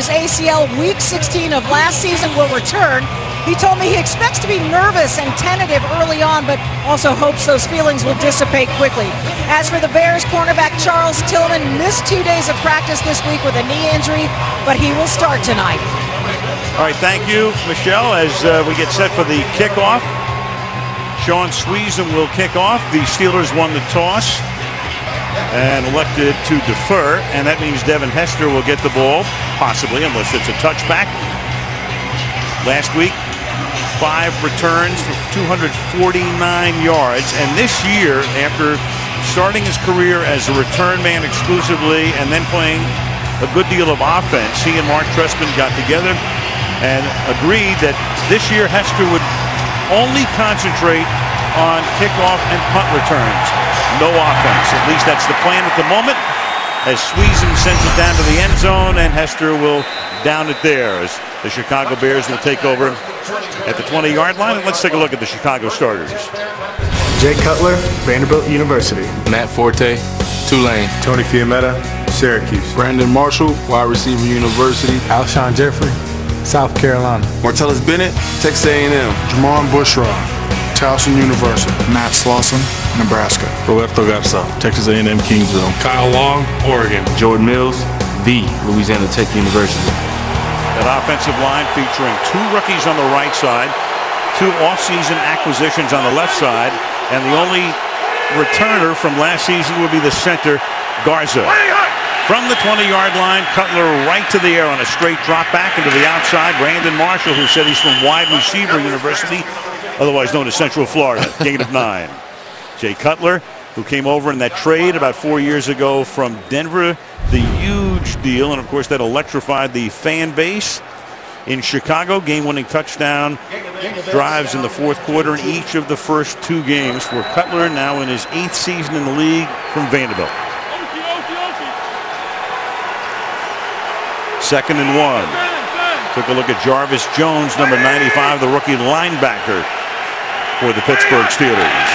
his ACL week 16 of last season, will return. He told me he expects to be nervous and tentative early on, but also hopes those feelings will dissipate quickly. As for the Bears, cornerback Charles Tillman missed 2 days of practice this week with a knee injury, but he will start tonight. All right, thank you, Michelle. As we get set for the kickoff, Sean Sweezum will kick off. The Steelers won the toss and elected to defer, and that means Devin Hester will get the ball, possibly, unless it's a touchback. Last week, 5 returns for 249 yards, and this year, after starting his career as a return man exclusively and then playing a good deal of offense, he and Mark Trestman got together and agreed that this year Hester would only concentrate on kickoff and punt returns. No offense. At least that's the plan at the moment, as Sweezum sends it down to the end zone, and Hester will down it there as the Chicago Bears will take over at the 20-yard line. And let's take a look at the Chicago starters. Jay Cutler, Vanderbilt University. Matt Forte, Tulane. Tony Fiametta, Syracuse. Brandon Marshall, wide receiver, University. Alshon Jeffrey, South Carolina. Martellus Bennett, Texas A&M. Jamon Bushra, Towson University. Matt Slauson, Nebraska. Roberto Gapsa, Texas A&M Kingsville. Kyle Long, Oregon. Jordan Mills, the Louisiana Tech University. That offensive line featuring 2 rookies on the right side, 2 offseason acquisitions on the left side, and the only returner from last season would be the center, Garza. From the 20-yard line, Cutler right to the air on a straight drop back into the outside. Brandon Marshall, who said he's from Wide Receiver University, otherwise known as Central Florida, gain of 9. Jay Cutler, who came over in that trade about 4 years ago from Denver, the huge deal, and of course that electrified the fan base in Chicago. Game-winning touchdown drives in the fourth quarter in each of the first 2 games for Cutler, now in his 8th season in the league from Vanderbilt. 2nd and 1. Took a look at Jarvis Jones, number 95, the rookie linebacker for the Pittsburgh Steelers.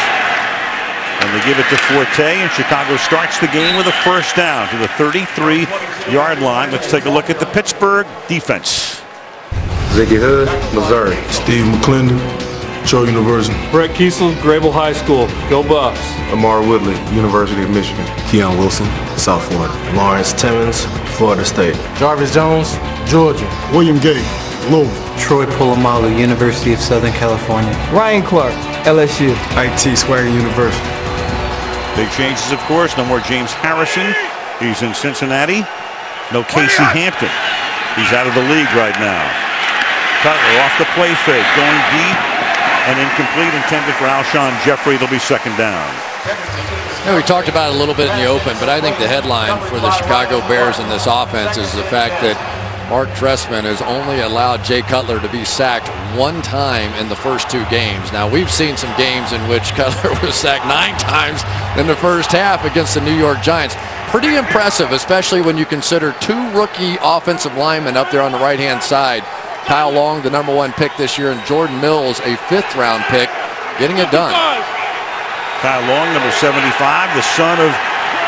And they give it to Forte, and Chicago starts the game with a first down to the 33-yard line. Let's take a look at the Pittsburgh defense. Ziggy Hood, Missouri. Steve McClendon, Troy University. Brett Kiesel, Grable High School. Go Buffs. Amar Woodley, University of Michigan. Keon Wilson, South Florida. Lawrence Timmons, Florida State. Jarvis Jones, Georgia. William Gay, Louisville. Troy Polamalu, University of Southern California. Ryan Clark, LSU. IT Swagger University. Big changes, of course. No more James Harrison. He's in Cincinnati. No Casey Hampton. He's out of the league right now. Cutler off the play fake, going deep and incomplete, intended for Alshon Jeffrey. It'll be 2nd down. We talked about it a little bit in the open, but I think the headline for the Chicago Bears in this offense is the fact that Mark Trestman has only allowed Jay Cutler to be sacked 1 time in the first 2 games. Now, we've seen some games in which Cutler was sacked 9 times in the first half against the New York Giants. Pretty impressive, especially when you consider 2 rookie offensive linemen up there on the right-hand side. Kyle Long, the number 1 pick this year, and Jordan Mills, a 5th-round pick, getting it done. Kyle Long, number 75, the son of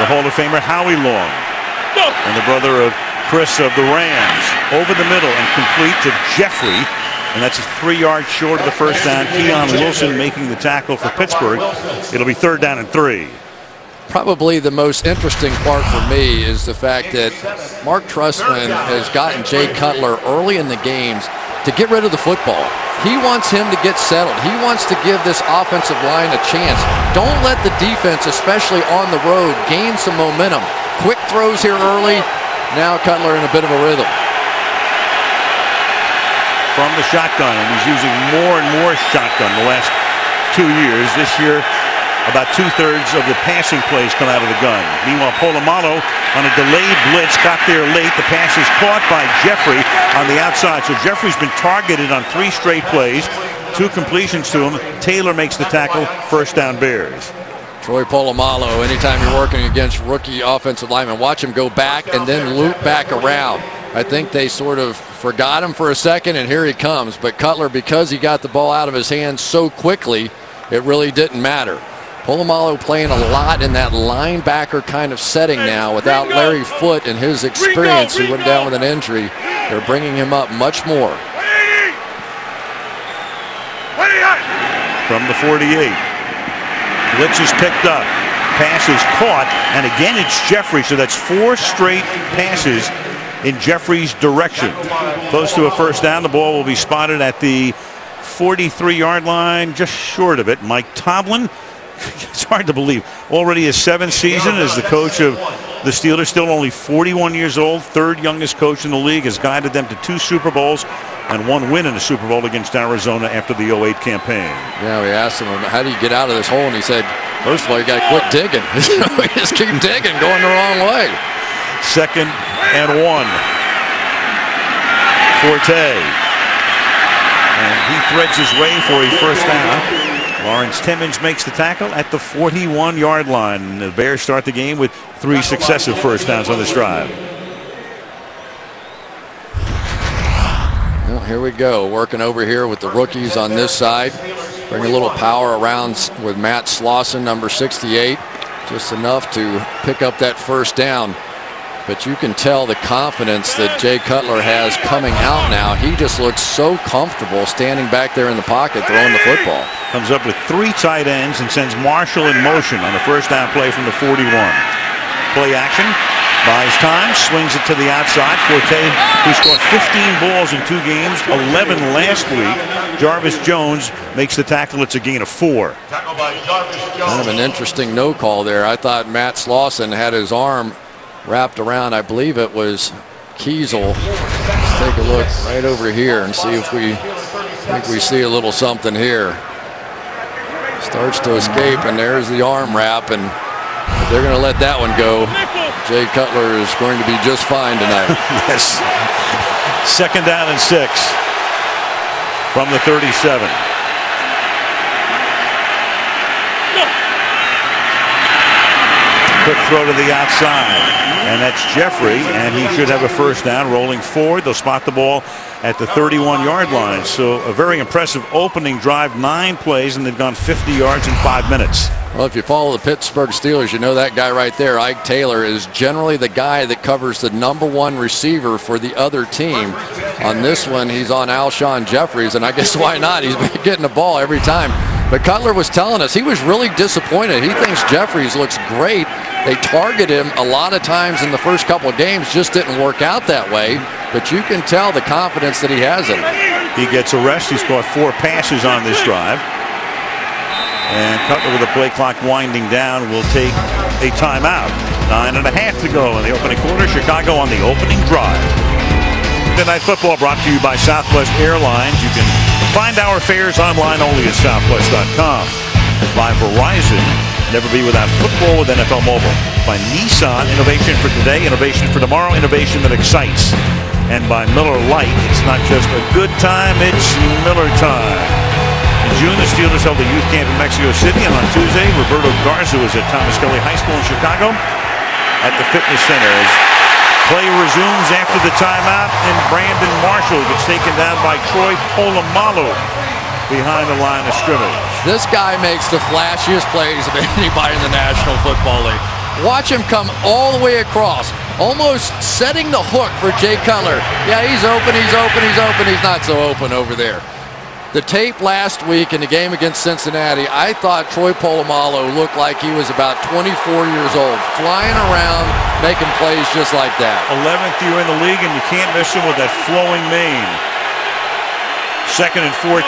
the Hall of Famer Howie Long, and the brother of Chris of the Rams. Over the middle and complete to Jeffrey, and that's 3 yards short of the first down. Keon Wilson making the tackle for Pittsburgh. It'll be 3rd down and 3. Probably the most interesting part for me is the fact that Mark Trestman has gotten Jay Cutler early in the games to get rid of the football. He wants him to get settled. He wants to give this offensive line a chance. Don't let the defense, especially on the road, gain some momentum. Quick throws here early. Now Cutler in a bit of a rhythm. From the shotgun, and he's using more and more shotgun the last 2 years. This year, about 2/3 of the passing plays come out of the gun. Meanwhile, Polamalu on a delayed blitz got there late. The pass is caught by Jeffrey on the outside. So Jeffrey's been targeted on 3 straight plays, 2 completions to him. Taylor makes the tackle. First down, Bears. Troy Polamalu, anytime you're working against rookie offensive linemen, watch him go back and then loop back around. I think they sort of forgot him for a second, and here he comes. But Cutler, because he got the ball out of his hands so quickly, it really didn't matter. Polamalu playing a lot in that linebacker kind of setting now without Larry Foote and his experience, who went down with an injury. They're bringing him up much more. From the 48. Blitz is picked up. Pass is caught, and again it's Jeffrey, so that's 4 straight passes in Jeffrey's direction. Close to a first down. The ball will be spotted at the 43-yard line, just short of it. Mike Tomlin, it's hard to believe, already his 7th season as the coach of the Steelers, still only 41 years old, 3rd youngest coach in the league, has guided them to 2 Super Bowls and 1 win in a Super Bowl against Arizona after the 08 campaign. Yeah, we asked him, how do you get out of this hole? And he said, first of all, you got to quit digging. We just keep digging, going the wrong way. 2nd and 1. Forte. And he threads his way for a first down. Lawrence Timmons makes the tackle at the 41-yard line. The Bears start the game with 3 successive first downs on this drive. Well, here we go, working over here with the rookies on this side. Bring a little power around with Matt Slauson, number 68. Just enough to pick up that first down. But you can tell the confidence that Jay Cutler has coming out now. He just looks so comfortable standing back there in the pocket throwing the football. Comes up with 3 tight ends and sends Marshall in motion on the first down play from the 41. Play action. Buys time, swings it to the outside. Forte, who scored 15 balls in 2 games, 11 last week. Jarvis Jones makes the tackle. It's a gain of 4. Kind of an interesting no call there. I thought Matt Slauson had his arm wrapped around, I believe it was Kiesel. Let's take a look right over here and see if we think we see a little something here. Starts to escape, and there's the arm wrap, and if they're going to let that one go, Jay Cutler is going to be just fine tonight. Yes. 2nd down and 6 from the 37. Quick throw to the outside, and that's Jeffrey, and he should have a first down. Rolling forward, they'll spot the ball at the 31-yard line. So a very impressive opening drive, 9 plays, and they've gone 50 yards in 5 minutes. Well, if you follow the Pittsburgh Steelers, you know that guy right there, Ike Taylor, is generally the guy that covers the #1 receiver for the other team. On this one, he's on Alshon Jeffries, and I guess why not? He's been getting the ball every time. But Cutler was telling us he was really disappointed. He thinks Jeffries looks great. They target him a lot of times in the first couple of games, just didn't work out that way. But you can tell the confidence that he has in him. He gets a rest. He's caught 4 passes on this drive. And Cutler, with the play clock winding down, will take a timeout. 9.5 to go in the opening quarter. Chicago on the opening drive. Tonight football brought to you by Southwest Airlines. You can find our fares online only at southwest.com. By Verizon, never be without football with NFL Mobile. By Nissan, innovation for today, innovation for tomorrow, innovation that excites. And by Miller Lite, it's not just a good time, it's Miller time. In June, the Steelers held a youth camp in Mexico City, and on Tuesday, Roberto Garza was at Thomas Kelly High School in Chicago at the fitness center. As play resumes after the timeout, and Brandon Marshall gets taken down by Troy Polamalu behind the line of scrimmage. This guy makes the flashiest plays of anybody in the National Football League. Watch him come all the way across, almost setting the hook for Jay Cutler. Yeah, he's open, he's open, he's open. He's not so open over there. The tape last week in the game against Cincinnati, I thought Troy Polamalu looked like he was about 24 years old, flying around, making plays just like that. 11th year in the league, and you can't miss him with that flowing mane. 2nd and 14.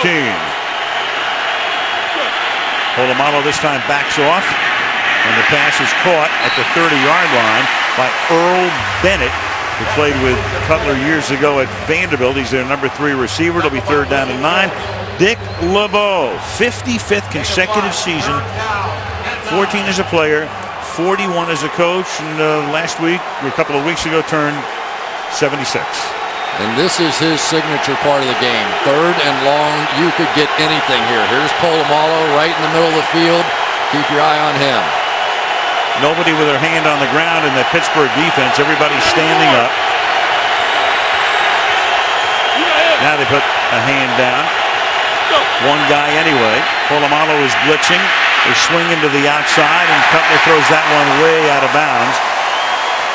Polamalu this time backs off, and the pass is caught at the 30-yard line by Earl Bennett, who played with Cutler years ago at Vanderbilt. He's their #3 receiver. It'll be 3rd down and 9. Dick LeBeau, 55th consecutive season, 14 as a player, 41 as a coach, and last week, or a couple of weeks ago, turned 76. And this is his signature part of the game. 3rd and long, you could get anything here. Here's Polamalu right in the middle of the field. Keep your eye on him. Nobody with their hand on the ground in that Pittsburgh defense. Everybody's standing up. Now they put a hand down. One guy anyway. Polamalu is blitzing. They swing into the outside, and Cutler throws that one way out of bounds.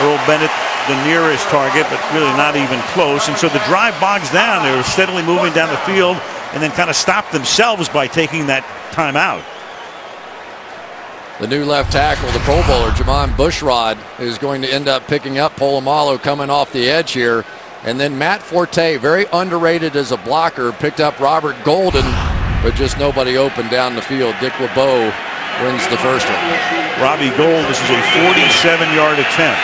Earl Bennett the nearest target, but really not even close. And so the drive bogs down. They were steadily moving down the field and then kind of stopped themselves by taking that timeout. The new left tackle, the Pro Bowler, Jamon Bushrod, is going to end up picking up Polamalu coming off the edge here. And then Matt Forte, very underrated as a blocker, picked up Robert Golden, but just nobody open down the field. Dick LeBeau wins the first one. Robbie Gold, this is a 47-yard attempt.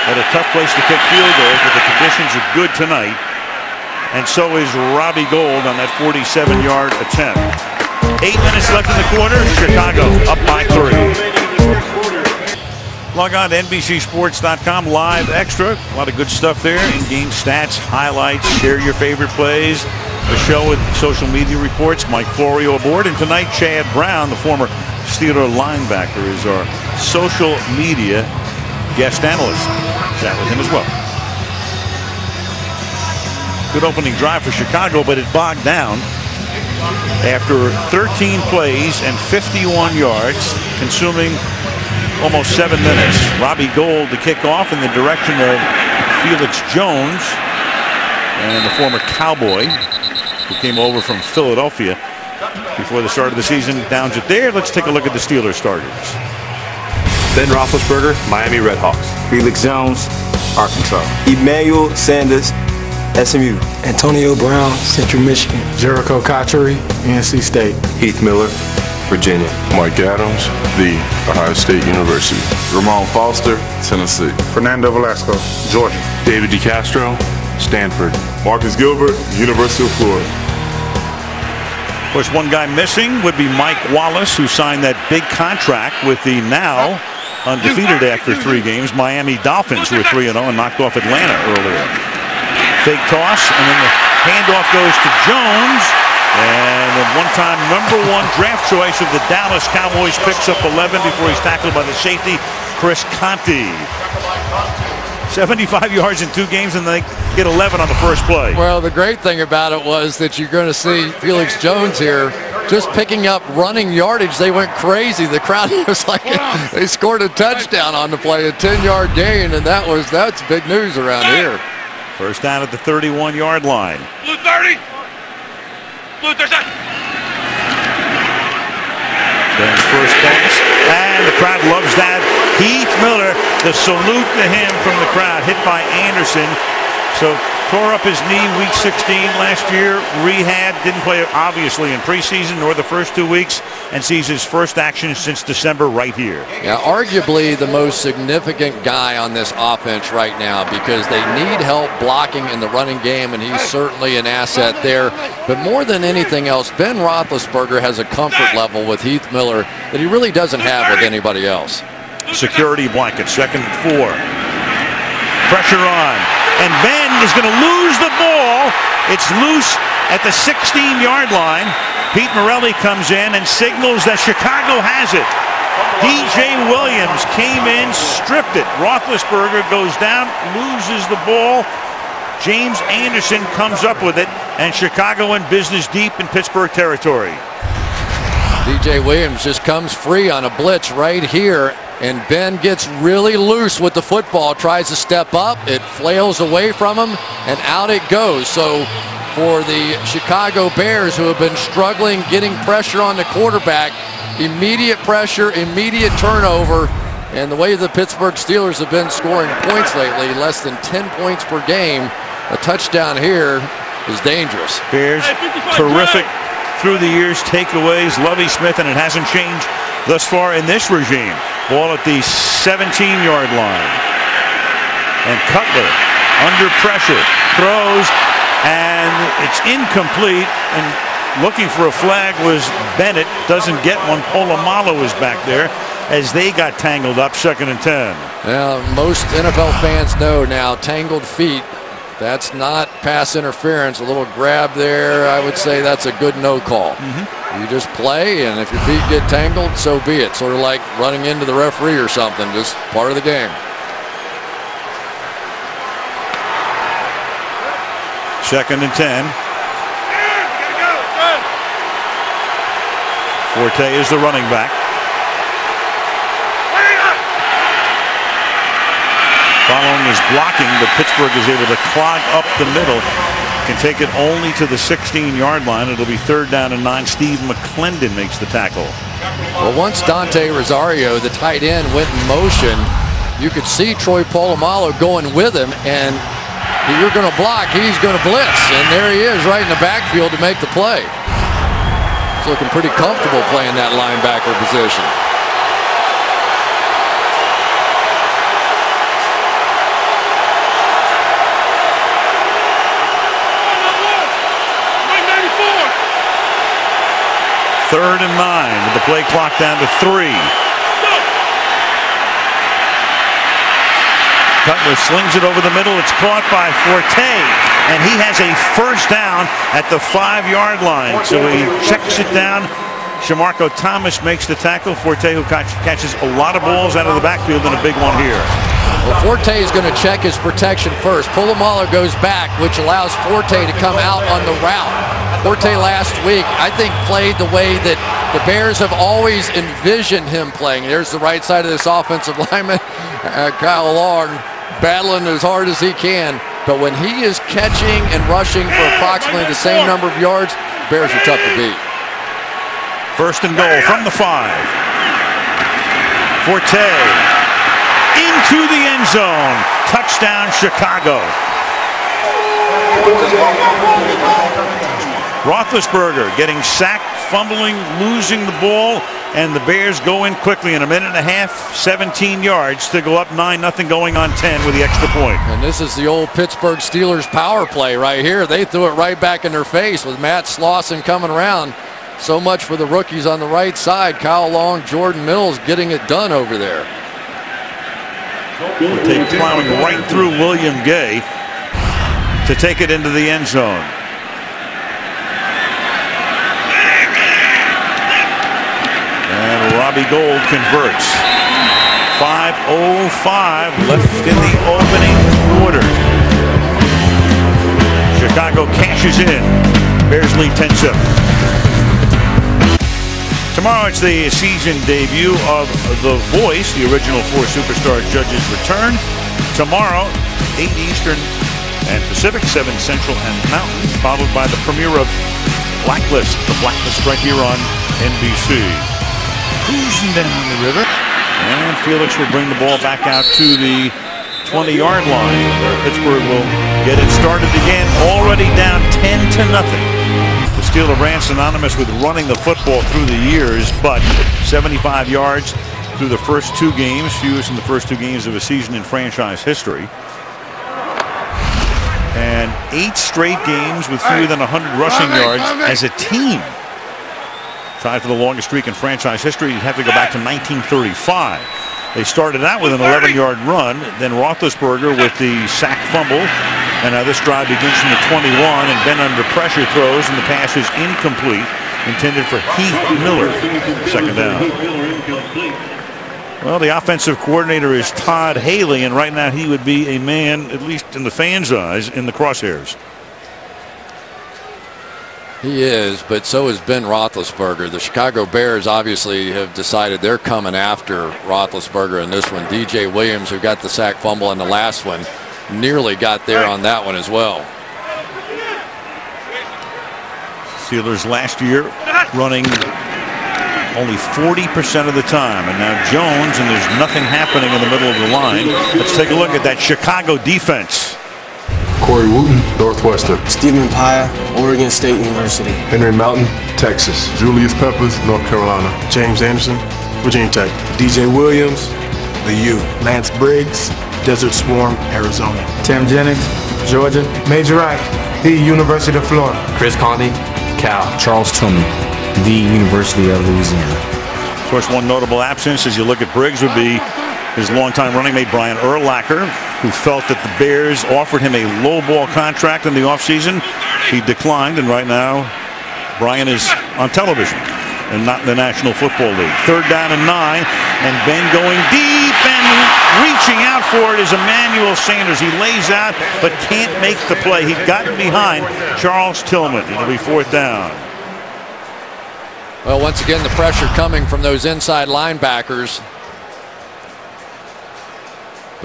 At a tough place to kick field goals, but the conditions are good tonight. And so is Robbie Gold on that 47-yard attempt. 8 minutes left in the quarter. Chicago up by 3. Log on to NBCSports.com live extra. A lot of good stuff there. In-game stats, highlights, share your favorite plays. The show with social media reports. Mike Florio aboard. And tonight, Chad Brown, the former Steeler linebacker, is our social media guest analyst. Chat with him as well. Good opening drive for Chicago, but it bogged down after 13 plays and 51 yards, consuming almost 7 minutes. Robbie Gold to kick off in the direction of Felix Jones, and the former Cowboy who came over from Philadelphia before the start of the season downs it there. Let's take a look at the Steelers starters. Ben Roethlisberger, Miami Redhawks. Felix Jones, Arkansas. Emmanuel Sanders, SMU. Antonio Brown, Central Michigan. Jericho Cotchery, NC State. Heath Miller, Virginia. Mike Adams, The Ohio State University. Ramon Foster, Tennessee. Fernando Velasco, Georgia. David DeCastro, Stanford. Marcus Gilbert, University of Florida. Of course, one guy missing would be Mike Wallace, who signed that big contract with the now undefeated after 3 games Miami Dolphins, who were 3-0 and knocked off Atlanta earlier. Fake toss, and then the handoff goes to Jones, and the one-time #1 draft choice of the Dallas Cowboys picks up 11 before he's tackled by the safety Chris Conte. 75 yards in 2 games, and they get 11 on the first play. Well, the great thing about it was that you're going to see Felix Jones here just picking up running yardage. They went crazy. The crowd was like, they scored a touchdown on the play, a 10-yard gain, and that's big news around here. First down at the 31-yard line. Blue 30. Blue 30. Ben's first pass, and the crowd loves that. Heath Miller, the salute to him from the crowd, hit by Anderson. So tore up his knee week 16 last year, rehab, didn't play obviously in preseason nor the first 2 weeks, and sees his first action since December right here. Yeah, arguably the most significant guy on this offense right now, because they need help blocking in the running game, and he's certainly an asset there. But more than anything else, Ben Roethlisberger has a comfort level with Heath Miller that he really doesn't have with anybody else. Security blanket, 2nd and 4. Pressure on. And Ben is going to lose the ball. It's loose at the 16-yard line. Pete Morelli comes in and signals that Chicago has it. DJ Williams came in, stripped it. Roethlisberger goes down, loses the ball. James Anderson comes up with it, and Chicago in business deep in Pittsburgh territory. DJ Williams just comes free on a blitz right here, and Ben gets really loose with the football, tries to step up, it flails away from him, and out it goes. So for the Chicago Bears, who have been struggling getting pressure on the quarterback, immediate pressure, immediate turnover, and the way the Pittsburgh Steelers have been scoring points lately, less than 10 points per game, a touchdown here is dangerous. Bears, terrific through the years, takeaways, Lovie Smith, and it hasn't changed thus far in this regime. Ball at the 17-yard line. And Cutler under pressure, throws, and it's incomplete. And looking for a flag was Bennett. Doesn't get one. Polamalu is back there as they got tangled up, 2nd and 10. Well, most NFL fans know now, tangled feet, that's not pass interference. A little grab there, I would say that's a good no call. You just play, and if your feet get tangled, so be it. Sort of like running into the referee or something, just part of the game. Second and 10. Forte is the running back. Following his blocking, but Pittsburgh is able to clog up the middle. Can take it only to the 16-yard line. It'll be 3rd down and 9. Steve McClendon makes the tackle. Well, once Dante Rosario, the tight end, went in motion, you could see Troy Polamalu going with him, and you're going to block, he's going to blitz, and there he is right in the backfield to make the play. He's looking pretty comfortable playing that linebacker position. Third and 9 with the play clock down to 3. Cutler slings it over the middle. It's caught by Forte, and he has a first down at the 5-yard line. So he checks it down. Shamarko Thomas makes the tackle. Forte, who catches a lot of balls out of the backfield, and a big one here. Well, Forte is going to check his protection first. Polamalu goes back, which allows Forte to come out on the route. Forte last week, I think, played the way that the Bears have always envisioned him playing. There's the right side of this offensive lineman, Kyle Long, battling as hard as he can. But when he is catching and rushing for approximately the same number of yards, Bears are tough to beat. First and goal from the 5. Forte into the end zone. Touchdown, Chicago. Roethlisberger getting sacked, fumbling, losing the ball, and the Bears go in quickly in a minute and a half, 17 yards to go up 9-0 going on 10 with the extra point. And this is the old Pittsburgh Steelers power play right here. They threw it right back in their face with Matt Slauson coming around. So much for the rookies on the right side. Kyle Long, Jordan Mills getting it done over there. Plowing right through William Gay to take it into the end zone. And Robbie Gould converts. 5:05 left in the opening quarter. Chicago cashes in. Bears lead 10-7. Tomorrow it's the season debut of The Voice. The original 4 superstar judges return. Tomorrow, 8 Eastern and Pacific, 7 Central and Mountain, followed by the premiere of Blacklist. The Blacklist right here on NBC. Cruising down the river. And Felix will bring the ball back out to the 20-yard line, where Pittsburgh will get it started again, already down 10-0. The Steeler rant synonymous with running the football through the years, but 75 yards through the first 2 games, fewest in the first 2 games of a season in franchise history. And 8 straight games with fewer than 100 rushing yards as a team. Tied for the longest streak in franchise history. You'd have to go back to 1935. They started out with an 11-yard run, then Roethlisberger with the sack fumble. And now this drive begins from the 21, and Ben under pressure throws, and the pass is incomplete, intended for Heath Miller. Second down. Well, the offensive coordinator is Todd Haley, and right now he would be a man, at least in the fans' eyes, in the crosshairs. He is, but so is Ben Roethlisberger. The Chicago Bears obviously have decided they're coming after Roethlisberger in this one. DJ Williams, who got the sack fumble in the last one, nearly got there on that one as well. Steelers last year running only 40% of the time, and now Jones, and there's nothing happening in the middle of the line. Let's take a look at that Chicago defense. Corey Wooten, Northwestern. Stephen Pye, Oregon State University. Henry Mountain, Texas. Julius Peppers, North Carolina. James Anderson, Virginia Tech. DJ Williams, the U. Lance Briggs, Desert Swarm, Arizona. Tim Jennings, Georgia. Major Wright, the University of Florida. Chris Conde, Cal. Charles Tillman, the University of Louisiana. Of course, one notable absence as you look at Briggs would be his longtime running mate Brian Urlacher, who felt that the Bears offered him a low ball contract in the offseason. He declined, and right now Brian is on television and not in the National Football League. Third down and 9, and Ben going deep, and reaching out for it is Emmanuel Sanders. He lays out but can't make the play. He'd gotten behind Charles Tillman. It'll be 4th down. Well, once again, the pressure coming from those inside linebackers.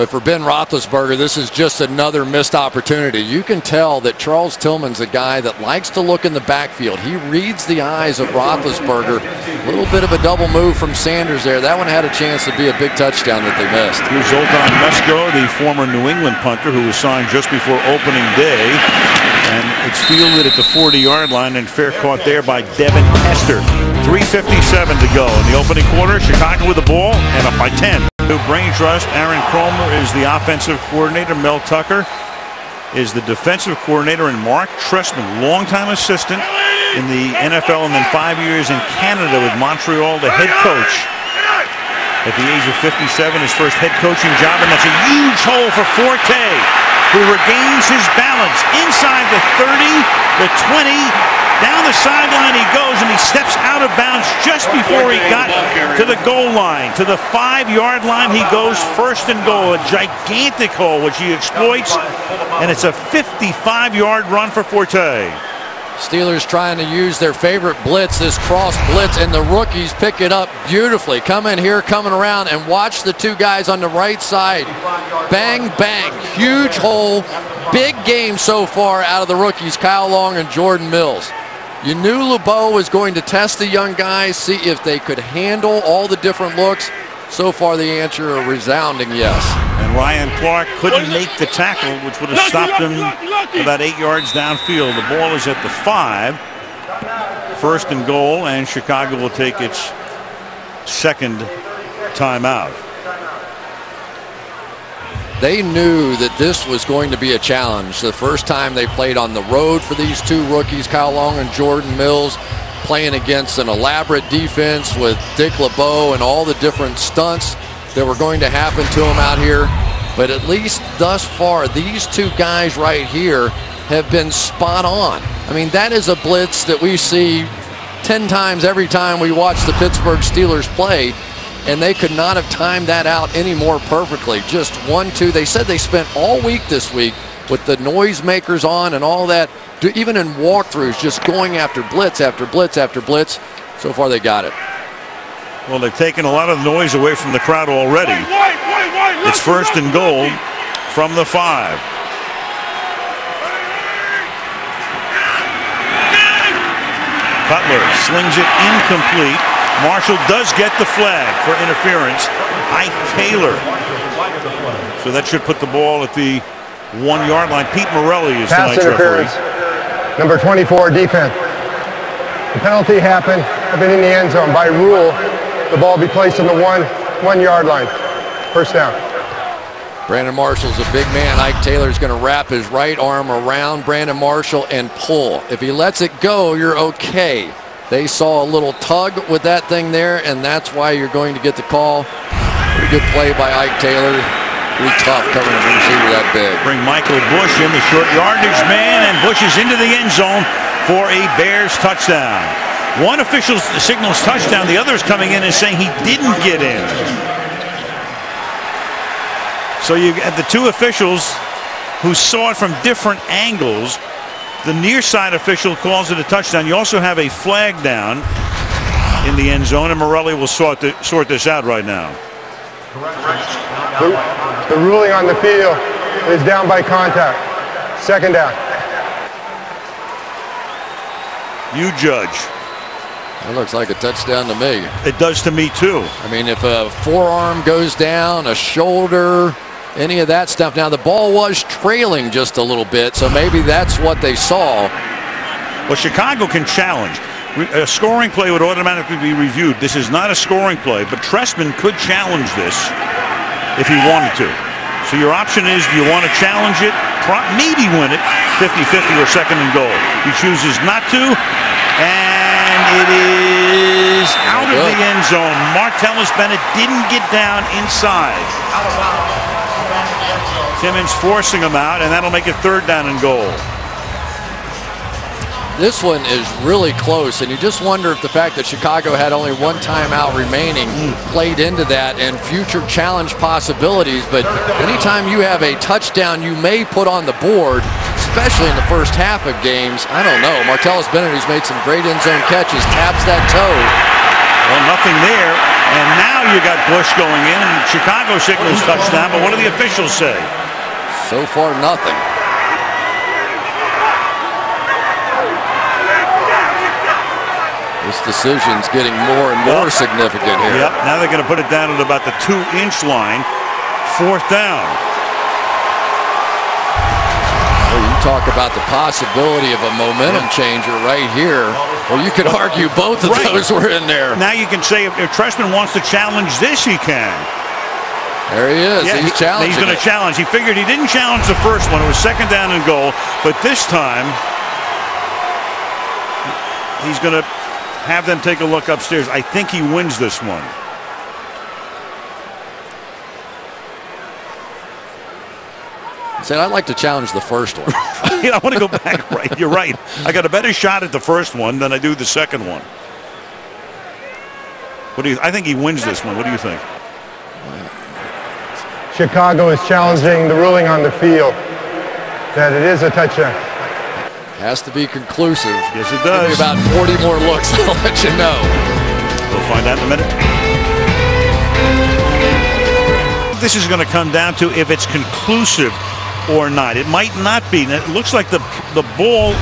But for Ben Roethlisberger, this is just another missed opportunity. You can tell that Charles Tillman's a guy that likes to look in the backfield. He reads the eyes of Roethlisberger. A little bit of a double move from Sanders there. That one had a chance to be a big touchdown that they missed. Here's Zoltan Mesko, the former New England punter who was signed just before opening day. And it's fielded at the 40-yard line and fair caught there by Devin Hester. 3:57 to go in the opening quarter. Chicago with the ball and up by 10. Brain Trust. Aaron Kromer is the offensive coordinator. Mel Tucker is the defensive coordinator, and Mark Trestman, longtime assistant in the NFL and then 5 years in Canada with Montreal, the head coach. At the age of 57, his first head coaching job, and that's a huge hole for Forte, who regains his balance inside the 30, the 20, down the sideline he goes, and he steps out of bounds just before he got to the goal line. To the 5-yard line he goes, first and goal, a gigantic hole which he exploits, and it's a 55-yard run for Forte. Steelers trying to use their favorite blitz, this cross blitz, and the rookies pick it up beautifully. Come in here, coming around, and watch the two guys on the right side. Bang, bang, huge hole, big game so far out of the rookies, Kyle Long and Jordan Mills. You knew LeBeau was going to test the young guys, see if they could handle all the different looks. So far the answer a resounding yes. And Ryan Clark couldn't make the tackle, which would have stopped him about 8 yards downfield. The ball is at the 5. First and goal, and Chicago will take its second timeout. They knew that this was going to be a challenge. The first time they played on the road for these two rookies, Kyle Long and Jordan Mills, playing against an elaborate defense with Dick LeBeau and all the different stunts that were going to happen to him out here. But at least thus far, these two guys right here have been spot on. I mean, that is a blitz that we see 10 times every time we watch the Pittsburgh Steelers play, and they could not have timed that out any more perfectly. Just 1-2. They said they spent all week this week with the noisemakers on and all that, even in walkthroughs, just going after blitz after blitz after blitz. So far they got it. Well, they've taken a lot of noise away from the crowd already. It's first and goal from the 5. Cutler slings it incomplete. Marshall does get the flag for interference. Ike Taylor. So that should put the ball at the 1-yard line. Pete Morelli is tonight's referee. Number 24, defense. The penalty happened in the end zone. By rule, the ball be placed on the 1-yard line. First down. Brandon Marshall's a big man. Ike Taylor's going to wrap his right arm around Brandon Marshall and pull. If he lets it go, you're okay. They saw a little tug with that thing there, and that's why you're going to get the call. Pretty good play by Ike Taylor. Pretty tough coming from a receiver that big. Bring Michael Bush in, the short yardage man, and Bush is into the end zone for a Bears touchdown. One official signals touchdown. The other is coming in and saying he didn't get in. So you have the two officials who saw it from different angles. The near side official calls it a touchdown. You also have a flag down in the end zone, and Morelli will sort this out right now. The ruling on the field is down by contact. Second down. You judge. That looks like a touchdown to me. It does to me too. I mean, if a forearm goes down, a shoulder, any of that stuff. Now the ball was trailing just a little bit, so maybe that's what they saw. Well, Chicago can challenge. A scoring play would automatically be reviewed. This is not a scoring play, but Trestman could challenge this if he wanted to. So your option is, do you want to challenge it, maybe win it, 50-50 or second and goal. He chooses not to, and it is out of the end zone. Martellus Bennett didn't get down inside. Timmons forcing him out, and that'll make it third down and goal. This one is really close, and you just wonder if the fact that Chicago had only one timeout remaining played into that and future challenge possibilities. But anytime you have a touchdown you may put on the board, especially in the first half of games, I don't know. Martellus Bennett, who's made some great end zone catches, taps that toe. Well, nothing there. And now you got Bush going in, and Chicago signals touchdown. But what do the officials say? So far, nothing. This decision's getting more and more significant here. Yep. Now they're going to put it down at about the 2-inch line. 4th down. Well, you talk about the possibility of a momentum changer right here. Well, you could argue both of those were in there. Now you can say if Trestman wants to challenge this, he can. There he is. Yeah, he's challenging. He's going to challenge. He figured he didn't challenge the first one. It was 2nd down and goal. But this time, he's going to have them take a look upstairs. I think he wins this one. He said, I'd like to challenge the first one. I want to go back. Right. You're right. I got a better shot at the first one than I do the second one. What do you? I think he wins this one. What do you think? Chicago is challenging the ruling on the field that it is a touchdown. Has to be conclusive. Yes, it does. Give me about 40 more looks. I'll let you know. We'll find out in a minute. This is going to come down to if it's conclusive or not. It might not be. It looks like the ball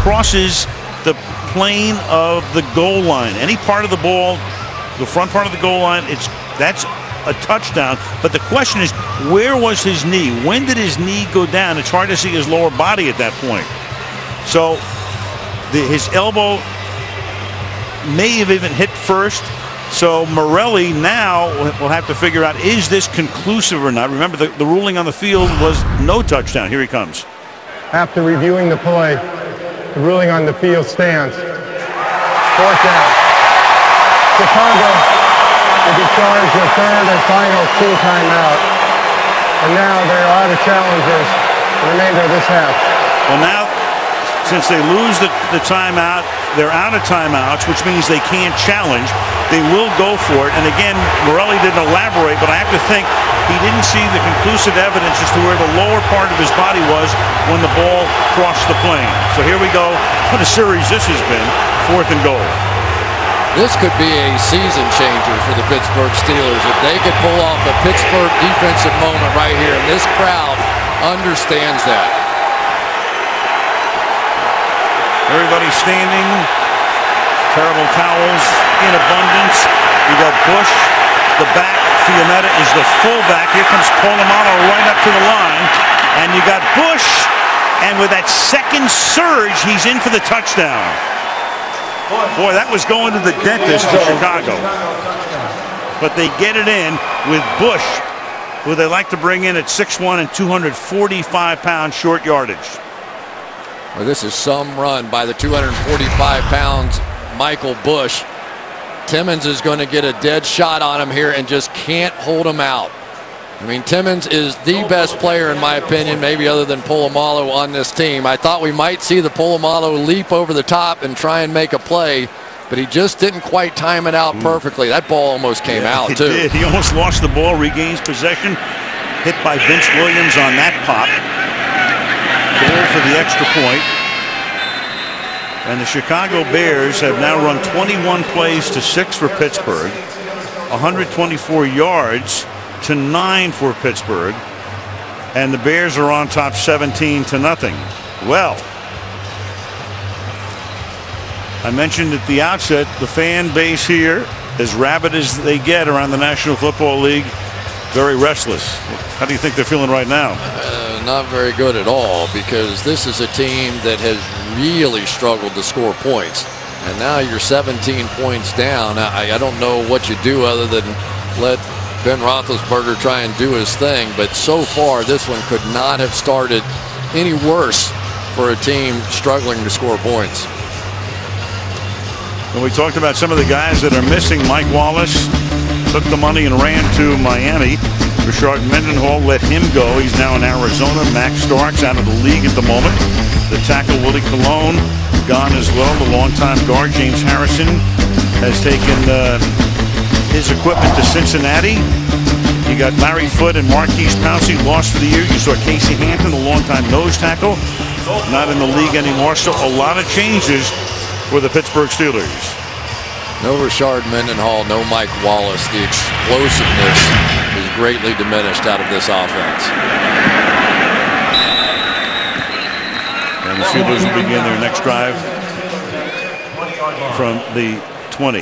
crosses the plane of the goal line. Any part of the ball, the front part of the goal line, that's a touchdown. But the question is, where was his knee? When did his knee go down? It's hard to see his lower body at that point. So his elbow may have even hit first. So Morelli now will have to figure out, is this conclusive or not? Remember, the ruling on the field was no touchdown. Here he comes. After reviewing the play, the ruling on the field stands. 4th down. Chicago will be charged with 3rd and final team timeout. And now they are out of challenges the remainder of this half. Well, now, since they lose the timeout, they're out of timeouts, which means they can't challenge. They will go for it. And again, Morelli didn't elaborate, but I have to think he didn't see the conclusive evidence as to where the lower part of his body was when the ball crossed the plane. So here we go. What a series this has been. 4th and goal. This could be a season changer for the Pittsburgh Steelers if they could pull off a Pittsburgh defensive moment right here. And this crowd understands that. Everybody standing. Terrible towels in abundance. You got Bush, the back. Fiumetta is the fullback. Here comes Polamalu right up to the line. And you got Bush. And with that second surge, he's in for the touchdown. Boy, that was going to the dentist to Chicago. But they get it in with Bush, who they like to bring in at 6'1" and 245 pounds short yardage. Well, this is some run by the 245 pounds Michael Bush. Timmons is going to get a dead shot on him here and just can't hold him out. I mean, Timmons is the best player, in my opinion, maybe other than Polamalu on this team. I thought we might see the Polamalu leap over the top and try and make a play, but he just didn't quite time it out perfectly. That ball almost came out, too. Did. He almost lost the ball, regains possession. Hit by Vince Williams on that pop. Goal for the extra point. And the Chicago Bears have now run 21 plays to 6 for Pittsburgh. 124 yards to 9 for Pittsburgh, and the Bears are on top 17-0. Well, I mentioned at the outset the fan base here, as rabid as they get around the National Football League, very restless. How do you think they're feeling right now? Not very good at all, because this is a team that has really struggled to score points, and now you're 17 points down. I don't know what you do other than let Ben Roethlisberger try and do his thing, but so far this one could not have started any worse for a team struggling to score points. And we talked about some of the guys that are missing. Mike Wallace took the money and ran to Miami. Rashard Mendenhall let him go. He's now in Arizona. Max Starks out of the league at the moment. The tackle Willie Colon gone as well. The longtime guard James Harrison has taken his equipment to Cincinnati. You got Larry Foote and Marquise Pouncey lost for the year. You saw Casey Hampton, the longtime nose tackle, not in the league anymore. So a lot of changes for the Pittsburgh Steelers. No Rashard Mendenhall, no Mike Wallace. The explosiveness is greatly diminished out of this offense. And the Steelers will begin their next drive from the 20.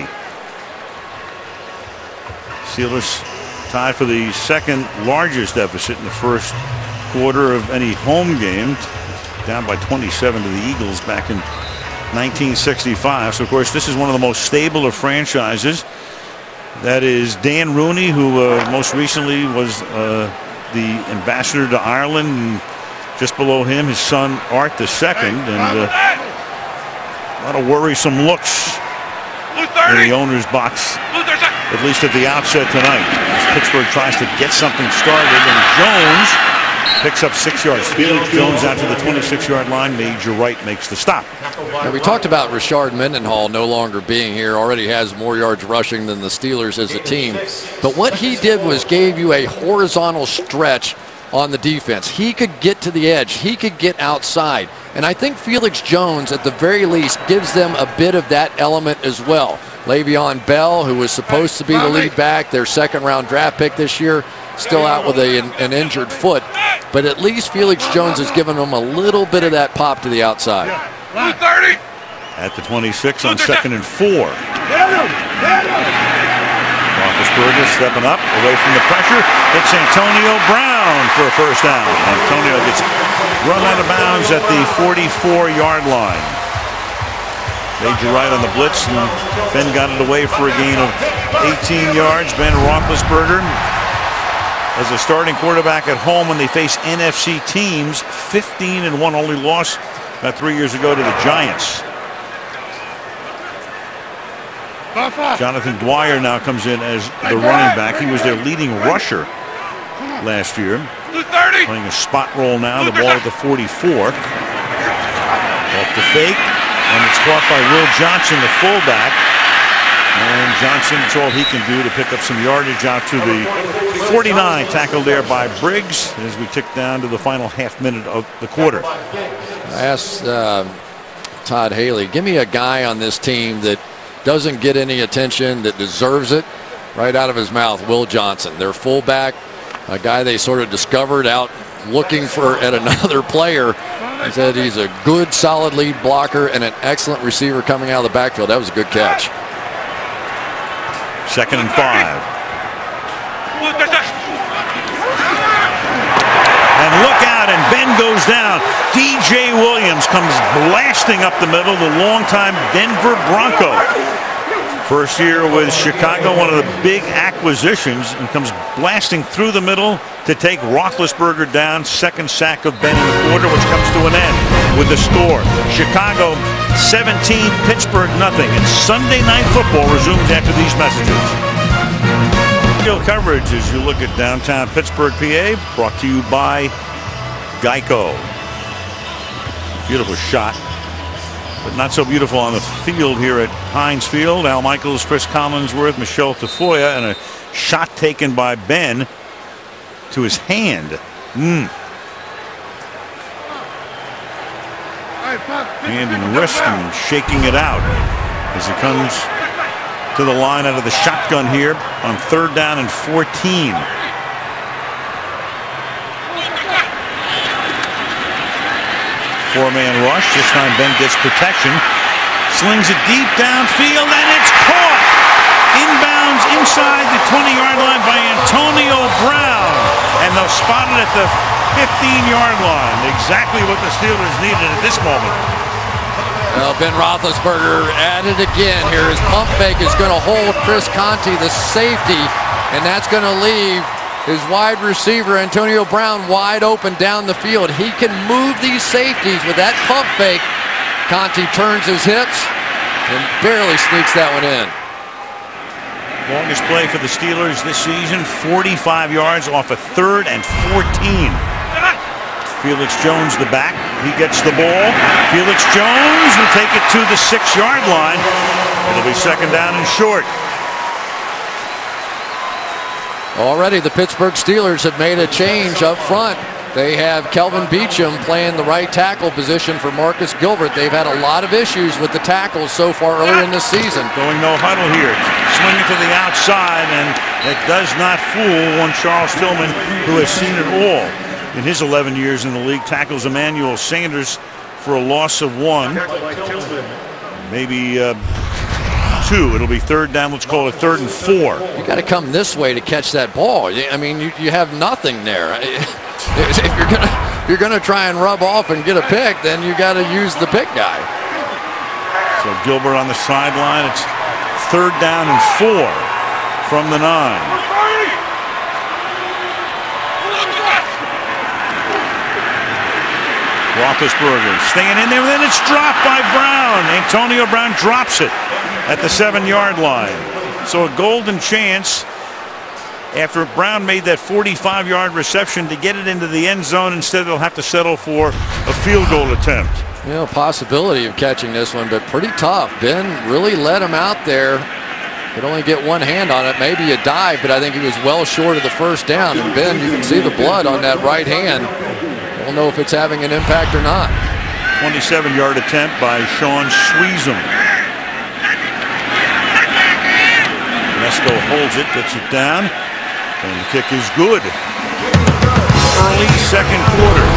Steelers tied for the second largest deficit in the first quarter of any home game, down by 27 to the Eagles back in 1965. So of course this is one of the most stable of franchises. That is Dan Rooney, who most recently was the ambassador to Ireland, and just below him his son Art II, and a lot of worrisome looks in the owner's box, at least at the outset tonight, as Pittsburgh tries to get something started, and Jones picks up 6 yards. Felix Jones out to the 26-yard line. Major Wright makes the stop. Now, we talked about Rashard Mendenhall no longer being here. Already has more yards rushing than the Steelers as a team. But what he did was gave you a horizontal stretch on the defense. He could get to the edge. He could get outside. And I think Felix Jones, at the very least, gives them a bit of that element as well. Le'Veon Bell, who was supposed to be the lead back, their second-round draft pick this year, still out with an injured foot. But at least Felix Jones has given them a little bit of that pop to the outside. At the 26 on 2nd and 4. Roethlisberger stepping up, away from the pressure. Hits Antonio Brown for a first down. Antonio gets run out of bounds at the 44-yard line. Major Wright on the blitz, and Ben got it away for a gain of 18 yards. Ben Roethlisberger, as a starting quarterback at home when they face NFC teams, 15-1, only loss about 3 years ago to the Giants. Jonathan Dwyer now comes in as the running back. He was their leading rusher last year, playing a spot role now. The ball at the 44. Off the fake, and it's caught by Will Johnson, the fullback. And Johnson, it's all he can do to pick up some yardage out to the 49. Tackled there by Briggs as we tick down to the final half minute of the quarter. I asked Todd Haley, give me a guy on this team that doesn't get any attention, that deserves it. Right out of his mouth, Will Johnson, their fullback, a guy they sort of discovered out looking at another player. He said he's a good, solid lead blocker and an excellent receiver coming out of the backfield. That was a good catch. 2nd and 5. And look out, and Ben goes down. DJ Williams comes blasting up the middle, the longtime Denver Bronco. First year with Chicago, one of the big acquisitions, and comes blasting through the middle to take Roethlisberger down. Second sack of Ben in the quarter, which comes to an end with the score. Chicago 17, Pittsburgh nothing. And Sunday Night Football resumes after these messages. Field coverage as you look at downtown Pittsburgh, PA, brought to you by Geico. Beautiful shot, but not so beautiful on the field here at Heinz Field. Al Michaels, Chris Collinsworth, Michelle Tafoya, and a shot taken by Ben to his hand. Hand and wrist, and shaking it out as he comes to the line out of the shotgun here on 3rd down and 14. Four-man rush. This time Ben gets protection. Slings it deep downfield, and it's caught. Inbounds inside the 20-yard line by Antonio Brown. And they'll spot it at the 15-yard line. Exactly what the Steelers needed at this moment. Well, Ben Roethlisberger at it again here. His pump fake is going to hold Chris Conte, the safety, and that's going to leave his wide receiver, Antonio Brown, wide open down the field. He can move these safeties with that pump fake. Conte turns his hips and barely sneaks that one in. Longest play for the Steelers this season, 45 yards off a 3rd and 14. Felix Jones, the back. He gets the ball. Felix Jones will take it to the 6-yard line. It'll be 2nd down and short. Already the Pittsburgh Steelers have made a change up front. they have Kelvin Beachum playing the right tackle position for Marcus Gilbert. They've had a lot of issues with the tackles so far early in this season. Going no huddle here. Swinging to the outside, and it does not fool one Charles Tillman, who has seen it all in his 11 years in the league. Tackles Emmanuel Sanders for a loss of 1. Maybe 2. It'll be 3rd down. Let's call it 3rd and 4. You got to come this way to catch that ball. I mean, you have nothing there. If you're gonna try and rub off and get a pick, then you got to use the pick guy. So Gilbert on the sideline. It's 3rd down and 4 from the 9. Roethlisberger staying in there, and then it's dropped by Brown. Antonio Brown drops it at the 7-yard line. So a golden chance after Brown made that 45-yard reception to get it into the end zone. Instead, they'll have to settle for a field goal attempt. You know, possibility of catching this one, but pretty tough. Ben really let him out there. Could only get one hand on it, maybe a dive, but I think he was well short of the 1st down. And Ben, you can see the blood on that right hand. Don't know if it's having an impact or not. 27-yard attempt by Sean Sweezum. Mesco holds it, gets it down, and the kick is good. Early 2nd quarter,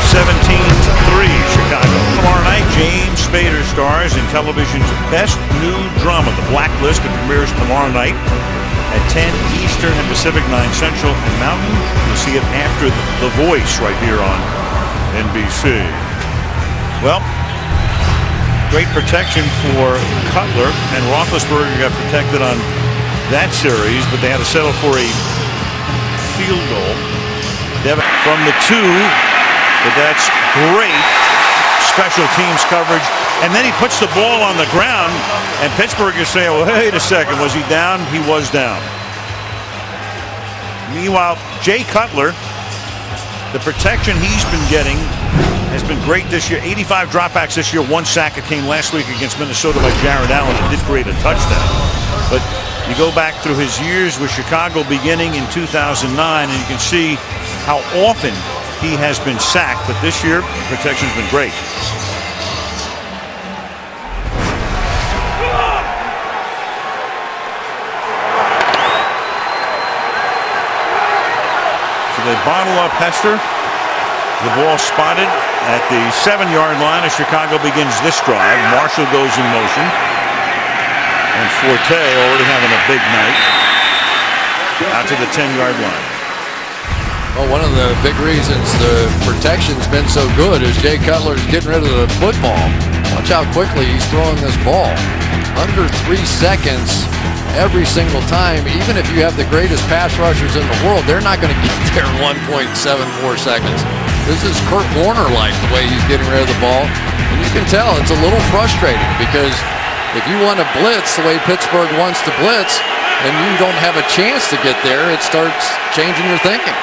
17-3 Chicago. Tomorrow night, James Spader stars in television's best new drama, The Blacklist. It premieres tomorrow night at 10 Eastern and Pacific, 9 Central and Mountain. You'll see it after The Voice right here on NBC. Well, great protection for Cutler, and Roethlisberger got protected on that series, but they had to settle for a field goal. Devin from the 2, but that's great special teams coverage. And then he puts the ball on the ground, and Pittsburgh is saying, well, wait a second, was he down? He was down. Meanwhile, Jay Cutler, the protection he's been getting has been great this year. 85 dropbacks this year, 1 sack. It came last week against Minnesota by Jared Allen. It did create a touchdown. But you go back through his years with Chicago beginning in 2009, and you can see how often he has been sacked. But this year, protection's been great. They bottle up Hester. The ball spotted at the 7-yard line as Chicago begins this drive. Marshall goes in motion. And Forte already having a big night. Out to the 10-yard line. Well, one of the big reasons the protection's been so good is Jay Cutler's getting rid of the football. Watch how quickly he's throwing this ball. Under 3 seconds. Every single time, even if you have the greatest pass rushers in the world, they're not going to get there in 1.74 seconds. This is Kurt Warner-like, the way he's getting rid of the ball. And you can tell it's a little frustrating because if you want to blitz the way Pittsburgh wants to blitz and you don't have a chance to get there, it starts changing your thinking.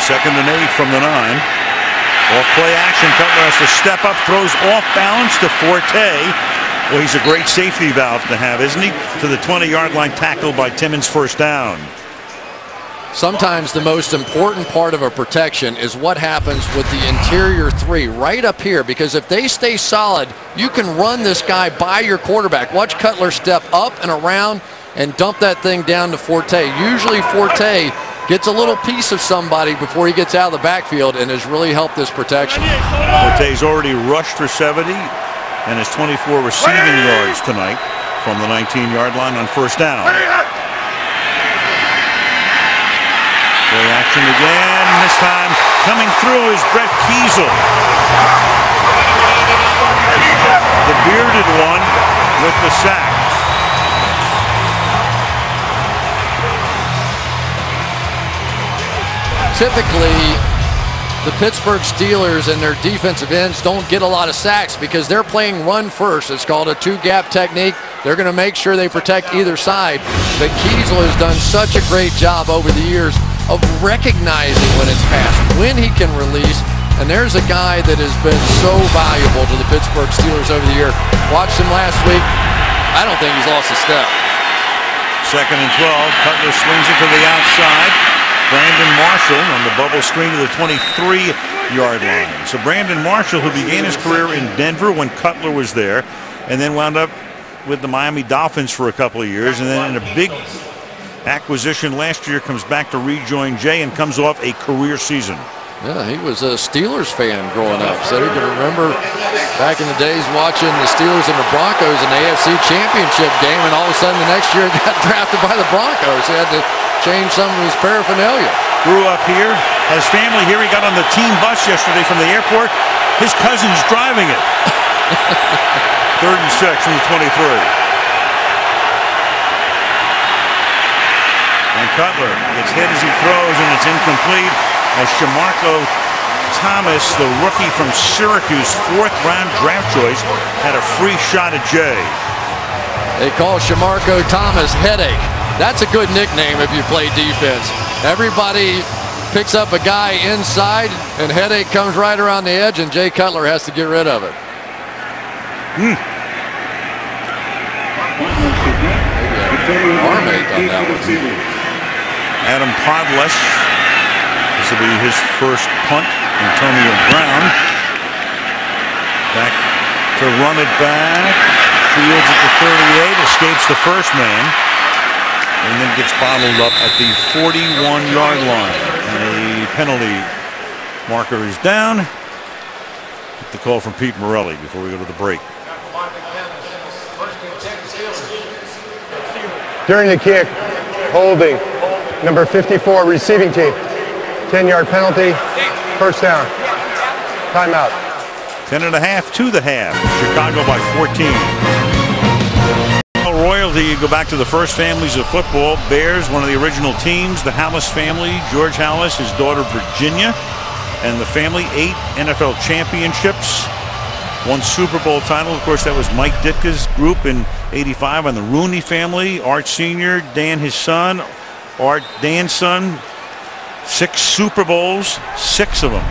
2nd and 8 from the 9. Off play action, Cutler has to step up, throws off balance to Forte. Well, he's a great safety valve to have, isn't he? To the 20-yard line, tackled by Timmons, 1st down. Sometimes the most important part of a protection is what happens with the interior 3 right up here, because if they stay solid, you can run this guy by your quarterback. Watch Cutler step up and around and dump that thing down to Forte. Usually Forte gets a little piece of somebody before he gets out of the backfield and has really helped this protection. Forte's already rushed for 70. And his 24 receiving yards tonight from the 19-yard line on 1st down. Play action again. This time coming through is Brett Kiesel. The bearded one with the sack. Typically, the Pittsburgh Steelers and their defensive ends don't get a lot of sacks because they're playing run first. It's called a 2-gap technique. They're going to make sure they protect either side. But Kiesel has done such a great job over the years of recognizing when it's passed, when he can release. And there's a guy that has been so valuable to the Pittsburgh Steelers over the year. Watched him last week. I don't think he's lost a step. 2nd and 12. Cutler swings it to the outside. Brandon Marshall on the bubble screen to the 23-yard line. So Brandon Marshall, who began his career in Denver when Cutler was there, and then wound up with the Miami Dolphins for a couple of years, and then in a big acquisition last year comes back to rejoin Jay and comes off a career season. Yeah, he was a Steelers fan growing up. Said he could remember back in the days watching the Steelers and the Broncos in the AFC Championship game, and all of a sudden the next year got drafted by the Broncos. He had to change some of his paraphernalia. Grew up here, has family here. He got on the team bus yesterday from the airport. His cousin's driving it. 3rd and 6 from the 23. And Cutler gets hit as he throws, and it's incomplete as Shamarko Thomas, the rookie from Syracuse, 4th-round draft choice, had a free shot at Jay. They call Shamarko Thomas Headache. That's a good nickname if you play defense. Everybody picks up a guy inside, and Headache comes right around the edge, and Jay Cutler has to get rid of it. Armate on that one. Adam Podles. This will be his first punt. Antonio Brown back to run it back. Fields at the 38, escapes the first man, and then gets bottled up at the 41-yard line. And the penalty marker is down. Get the call from Pete Morelli before we go to the break. During the kick, holding, number 54 receiving team. 10-yard penalty, first down. Timeout. 10.5 to the half. Chicago by 14. Royalty, you go back to the first families of football. Bears, one of the original teams. The Hallis family, George Hallis, his daughter Virginia, and the family 8 NFL championships. 1 Super Bowl title. Of course, that was Mike Ditka's group in '85 on the Rooney family. Art Sr., Dan, his son. Art, Dan's son. 6 Super Bowls, 6 of them.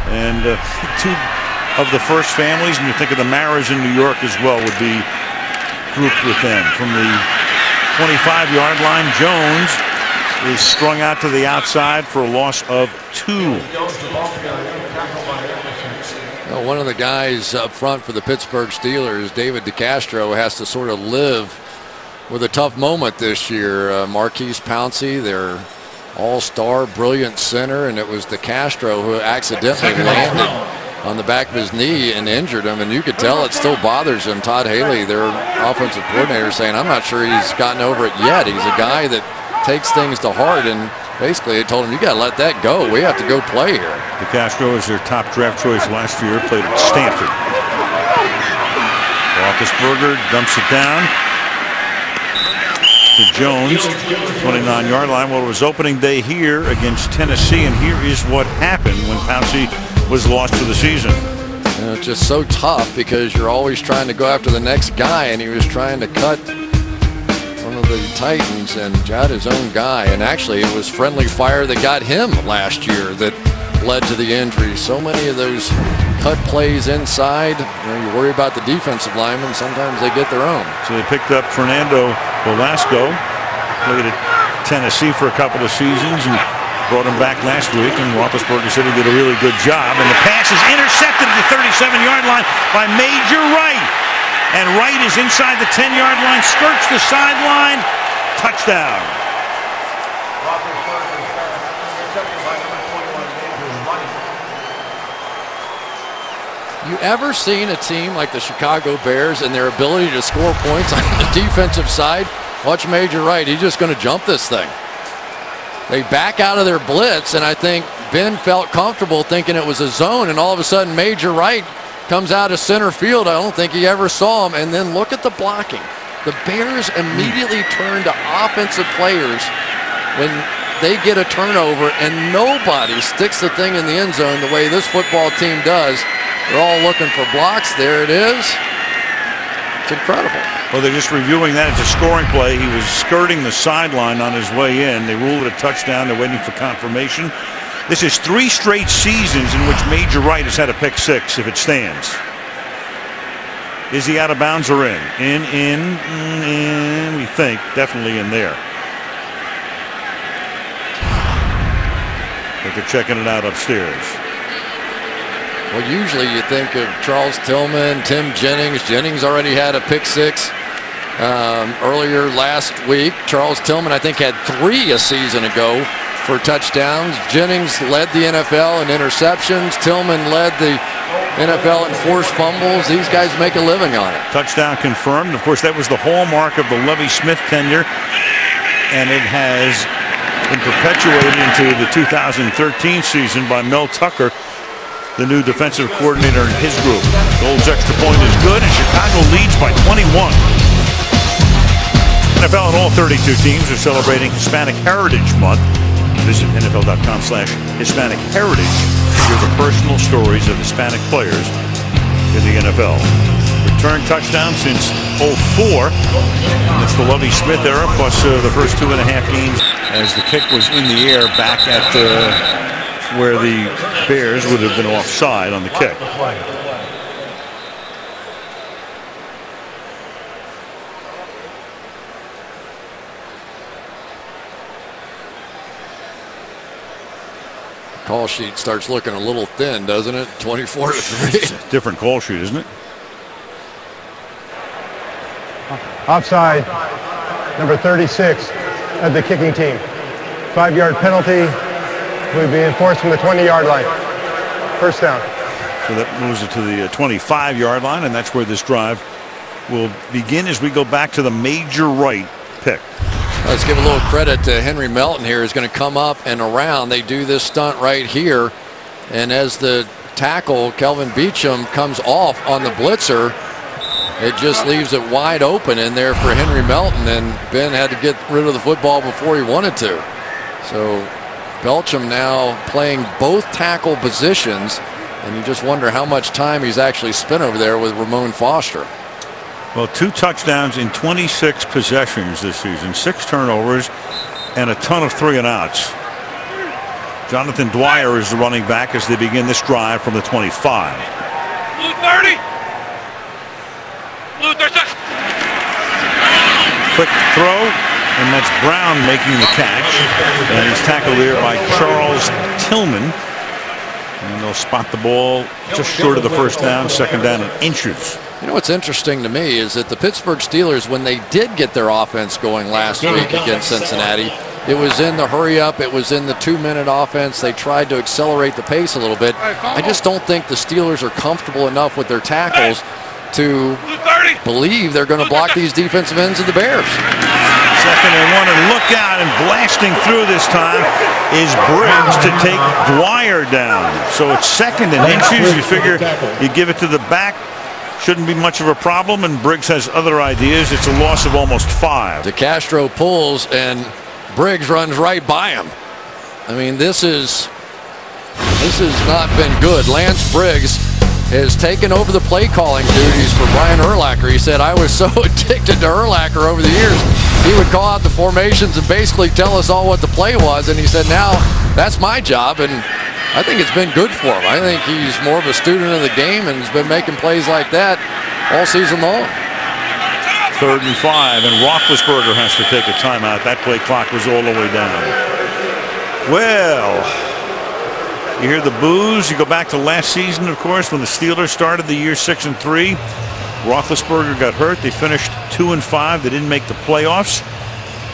And 2 of the first families, and you think of the Maras in New York as well, would be grouped with them. From the 25-yard line, Jones is strung out to the outside for a loss of 2. Well, one of the guys up front for the Pittsburgh Steelers, David DeCastro, has to sort of live with a tough moment this year. Marquise Pouncey, their all-star, brilliant center, and it was DeCastro who accidentally landed on the back of his knee and injured him, and you could tell it still bothers him. Todd Haley, their offensive coordinator, saying, I'm not sure he's gotten over it yet. He's a guy that takes things to heart, and basically they told him, you got to let that go. We have to go play here. DeCastro is their top draft choice last year, played at Stanford. Roethlisberger dumps it down to Jones, 29-yard line. Well, it was opening day here against Tennessee, and here is what happened when Pouncey was lost for the season. It's just so tough because you're always trying to go after the next guy, and he was trying to cut one of the Titans and got his own guy. And actually, it was friendly fire that got him last year that led to the injury. So many of those cut plays inside, you worry about the defensive linemen. Sometimes they get their own. So they picked up Fernando Velasco, played at Tennessee for a couple of seasons, and brought him back last week, and Roethlisberger said he did a really good job. And the pass is intercepted at the 37-yard line by Major Wright. And Wright is inside the 10-yard line, skirts the sideline, touchdown. You ever seen a team like the Chicago Bears and their ability to score points on the defensive side? Watch Major Wright. He's just going to jump this thing. They back out of their blitz, and I think Ben felt comfortable thinking it was a zone, and all of a sudden Major Wright comes out of center field. I don't think he ever saw him. And then look at the blocking. The Bears immediately turn to offensive players when they get a turnover, and nobody sticks the thing in the end zone the way this football team does. They're all looking for blocks. There it is. It's incredible. Well, they're just reviewing that. It's a scoring play. He was skirting the sideline on his way in. They ruled it a touchdown. They're waiting for confirmation. This is 3 straight seasons in which Major Wright has had a pick 6 if it stands. Is he out of bounds or in? In, we think. Definitely in there. But they're checking it out upstairs. Well, usually you think of Charles Tillman, Tim Jennings. Jennings already had a pick six earlier last week. Charles Tillman, I think, had 3 a season ago for touchdowns. Jennings led the NFL in interceptions. Tillman led the NFL in forced fumbles. These guys make a living on it. Touchdown confirmed. Of course, that was the hallmark of the Lovie Smith tenure, and it has been perpetuated into the 2013 season by Mel Tucker, the new defensive coordinator in his group. Gold's extra point is good, and Chicago leads by 21. NFL and all 32 teams are celebrating Hispanic Heritage Month. Visit NFL.com/Hispanic Heritage to hear the personal stories of Hispanic players in the NFL. Return touchdown since 2004. That's the Lovie Smith era, plus the first 2.5 games as the kick was in the air back at where the Bears would have been offside on the kick. Call sheet starts looking a little thin, doesn't it? 24-3. It's a different call sheet, isn't it? Offside, number 36 of the kicking team. 5-yard penalty will be enforced from the 20-yard line. First down. So that moves it to the 25-yard line, and that's where this drive will begin as we go back to the major right pick. Let's give a little credit to Henry Melton here. He's going to come up and around. They do this stunt right here, and as the tackle, Kelvin Beachum, comes off on the blitzer, it just leaves it wide open in there for Henry Melton, and Ben had to get rid of the football before he wanted to. So Belcham now playing both tackle positions, and you just wonder how much time he's actually spent over there with Ramon Foster. Well, 2 touchdowns in 26 possessions this season, 6 turnovers, and a ton of 3 and outs. Jonathan Dwyer is the running back as they begin this drive from the 25. Blue 30. Blue 36. Quick throw, and that's Brown making the catch, and he's tackled there by Charles Tillman, and they'll spot the ball just short of the first down, second down in inches. You know what's interesting to me is that the Pittsburgh Steelers, when they did get their offense going last week against Cincinnati, it was in the hurry up, it was in the 2-minute offense. They tried to accelerate the pace a little bit. I just don't think the Steelers are comfortable enough with their tackles to believe they're going to block these defensive ends of the Bears. Second and 1, and look out, and blasting through this time is Briggs to take Dwyer down. So it's second and inches. You figure you give it to the back, shouldn't be much of a problem, and Briggs has other ideas. It's a loss of almost 5. DeCastro pulls, and Briggs runs right by him. I mean, this has not been good. Lance Briggs has taken over the play calling duties for Brian Urlacher. He said, I was so addicted to Urlacher over the years. He would call out the formations and basically tell us all what the play was, and he said, now that's my job, and I think it's been good for him. I think he's more of a student of the game and has been making plays like that all season long. 3rd and 5, and Roethlisberger has to take a timeout. That play clock was all the way down. Well, you hear the boos. You go back to last season, of course, when the Steelers started the year 6-3. Roethlisberger got hurt. They finished 2-5. They didn't make the playoffs.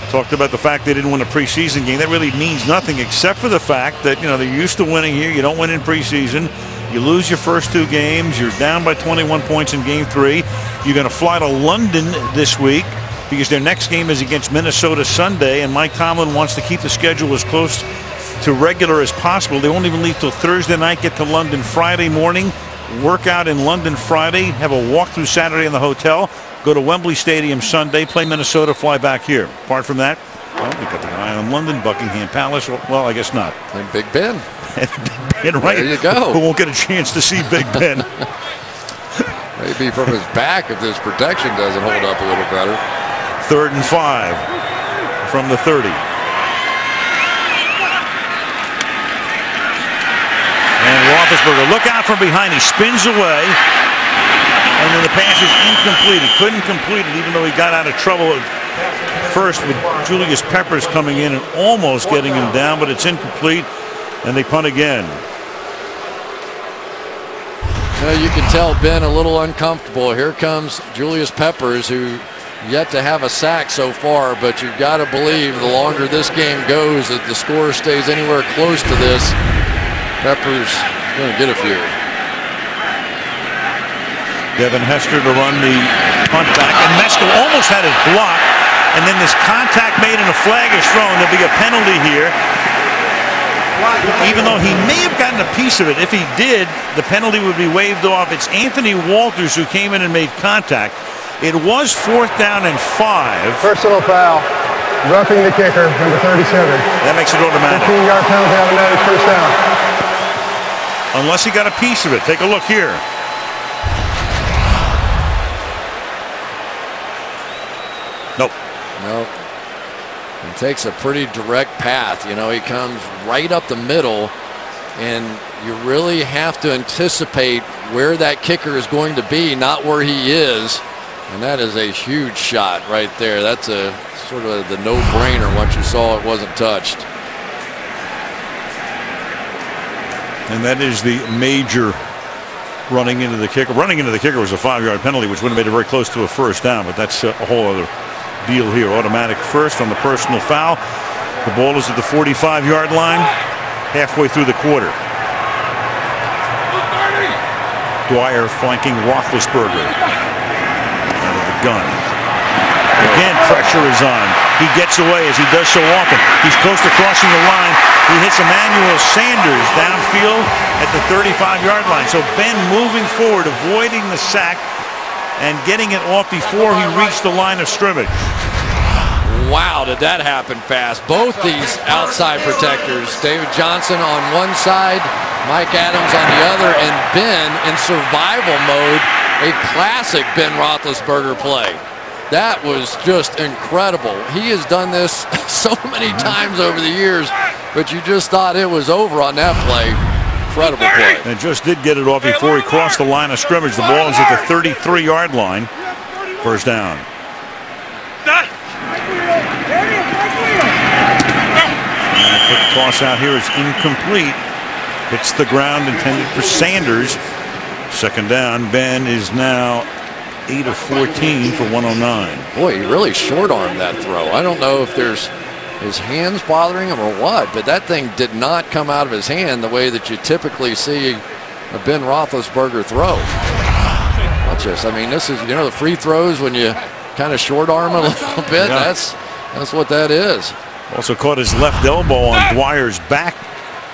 Talked about the fact they didn't win a preseason game. That really means nothing except for the fact that, you know, they're used to winning here. You don't win in preseason. You lose your first 2 games. You're down by 21 points in game 3. You're going to fly to London this week because their next game is against Minnesota Sunday, and Mike Tomlin wants to keep the schedule as close to regular as possible. They won't even leave till Thursday night, get to London Friday morning, work out in London Friday, have a walkthrough Saturday in the hotel, go to Wembley Stadium Sunday, play Minnesota, fly back here. Apart from that, well, we got the eye on London, Buckingham Palace. Well, I guess not. And Big Ben. Big Ben, right? There you go. Who won't get a chance to see Big Ben. Maybe from his back if this protection doesn't hold up a little better. 3rd and 5 from the 30. And Roethlisberger, look out from behind. He spins away. And then the pass is incomplete. He couldn't complete it, even though he got out of trouble at first with Julius Peppers coming in and almost getting him down, but it's incomplete. And they punt again. You can tell Ben a little uncomfortable. Here comes Julius Peppers, who yet to have a sack so far, but you've got to believe the longer this game goes, that the score stays anywhere close to this, Peppers going to get a few. Devin Hester to run the punt back, and Mesko almost had it blocked, and then this contact made and a flag is thrown. There'll be a penalty here. Even though he may have gotten a piece of it, if he did, the penalty would be waived off. It's Anthony Walters who came in and made contact. It was 4th down and 5. Personal foul. Roughing the kicker, number 37. That makes it automatic. 15-yard penalty, automatic first down. Unless he got a piece of it. Take a look here. Nope. Nope. He takes a pretty direct path. You know, he comes right up the middle, and you really have to anticipate where that kicker is going to be, not where he is. And that is a huge shot right there. That's a sort of the no-brainer. Once you saw it wasn't touched. And that is the major running into the kicker. Running into the kicker was a 5-yard penalty, which would have made it very close to a first down, but that's a whole other deal here. Automatic first on the personal foul. The ball is at the 45-yard line, halfway through the quarter. Dwyer flanking Roethlisberger out of the gun. Again, pressure is on. He gets away, as he does so often. He's close to crossing the line. He hits Emmanuel Sanders downfield at the 35-yard line. So Ben moving forward, avoiding the sack, and getting it off before he reached the line of scrimmage. Wow, did that happen fast. Both these outside protectors, David Johnson on one side, Mike Adams on the other, and Ben in survival mode, a classic Ben Roethlisberger play. That was just incredible. He has done this so many times over the years, but you just thought it was over on that play. Incredible play. And just did get it off before he crossed the line of scrimmage. The ball is at the 33-yard line. First down. And a quick toss out here is incomplete. Hits the ground, intended for Sanders. Second down. Ben is now 8 of 14 for 109. Boy, he really short-armed that throw. I don't know if there's his hands bothering him or what, but that thing did not come out of his hand the way that you typically see a Ben Roethlisberger throw. Watch this. I mean, this is, you know, the free throws when you kind of short arm a little bit. Yeah. That's what that is. Also caught his left elbow on Dwyer's back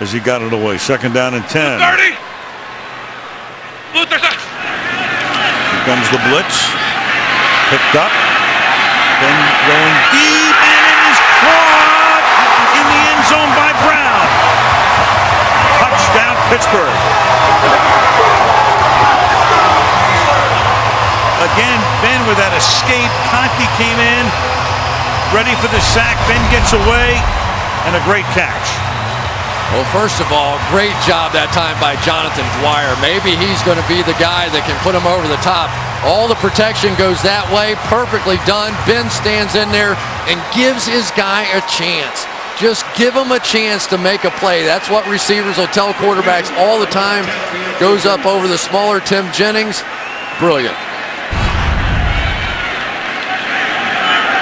as he got it away. Second down and 10. 30. Here comes the blitz. Picked up. Then going deep, and it is caught in the end zone by Brown. Touchdown, Pittsburgh. Again, Ben with that escape. Conti came in, ready for the sack. Ben gets away, and a great catch. Well, first of all, great job that time by Jonathan Dwyer. Maybe he's going to be the guy that can put him over the top. All the protection goes that way. Perfectly done. Ben stands in there and gives his guy a chance. Just give him a chance to make a play. That's what receivers will tell quarterbacks all the time. Goes up over the smaller Tim Jennings. Brilliant.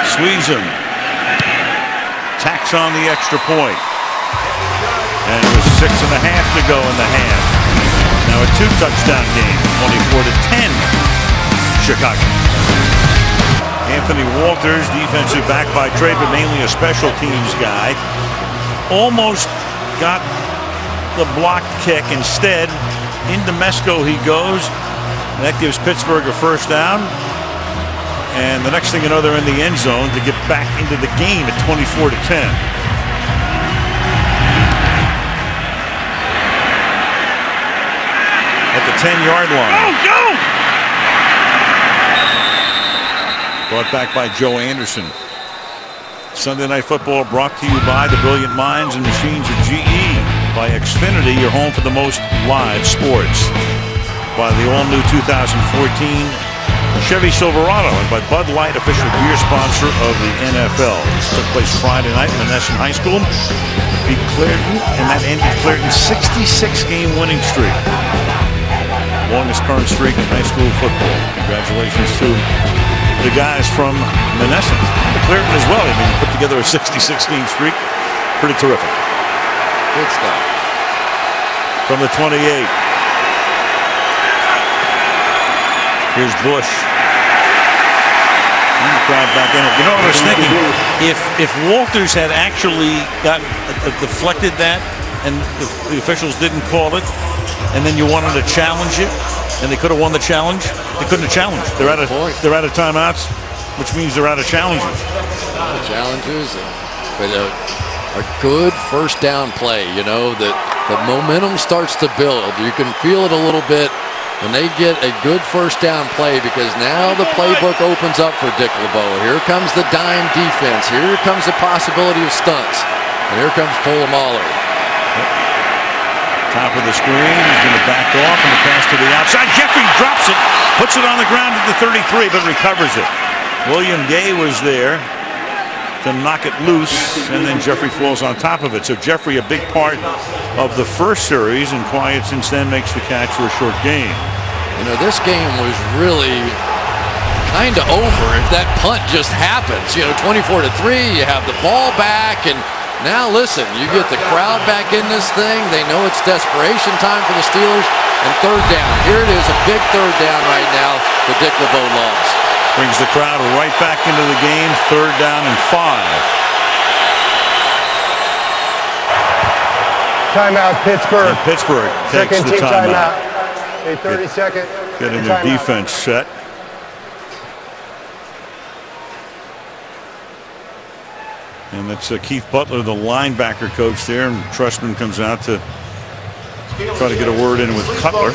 Squeeze him. Tacks on the extra point. And it was 6.5 to go in the half. Now a 2-touchdown game, 24-10, Chicago. Anthony Walters, defensive back by trade, but mainly a special teams guy. Almost got the blocked kick. Instead, into Mesko he goes. And that gives Pittsburgh a first down. And the next thing you know, they're in the end zone to get back into the game at 24-10. At the 10-yard line. Go! Brought back by Joe Anderson. Sunday Night Football brought to you by the brilliant minds and machines of GE. By Xfinity, your home for the most live sports. By the all-new 2014 Chevy Silverado, and by Bud Light, official beer sponsor of the NFL. This took place Friday night. Menneson High School beat Clairton, and that ended Clairton's 66-game winning streak. Longest current streak in high school football. Congratulations to the guys from Menneson. Clairton as well. I mean, put together a 66-game streak. Pretty terrific. Good stuff. From the 28. Here's Bush. Crowd back in it. You know what I was thinking? If Walters had actually deflected that, and the officials didn't call it, and then you wanted to challenge it, and they could have won the challenge, they couldn't have challenged. They're out of timeouts, which means they're out of challenges. Challenges, but a good first down play. You know that the momentum starts to build. You can feel it a little bit when they get a good first down play, because now the playbook opens up for Dick LeBeau. Here comes the dime defense. Here comes the possibility of stunts. And here comes Polamalu. Top of the screen. He's going to back off and the pass to the outside. Jeffrey drops it, puts it on the ground at the 33, but recovers it. William Gay was there to knock it loose, and then Jeffrey falls on top of it. So Jeffrey, a big part of the first series, and quiet since then, makes the catch for a short gain. You know, this game was really kind of over if that punt just happens. You know, 24-3, you have the ball back, and now listen, you get the crowd back in this thing. They know it's desperation time for the Steelers, and third down. Here it is, a big third down right now that Dick LeBeau loves. Brings the crowd right back into the game. Third down and 5. Timeout, Pittsburgh. And Pittsburgh takes second the team timeout. A 30-second. Getting the defense set. And that's Keith Butler, the linebacker coach there. And Trustman comes out to try to get a word in with Cutler.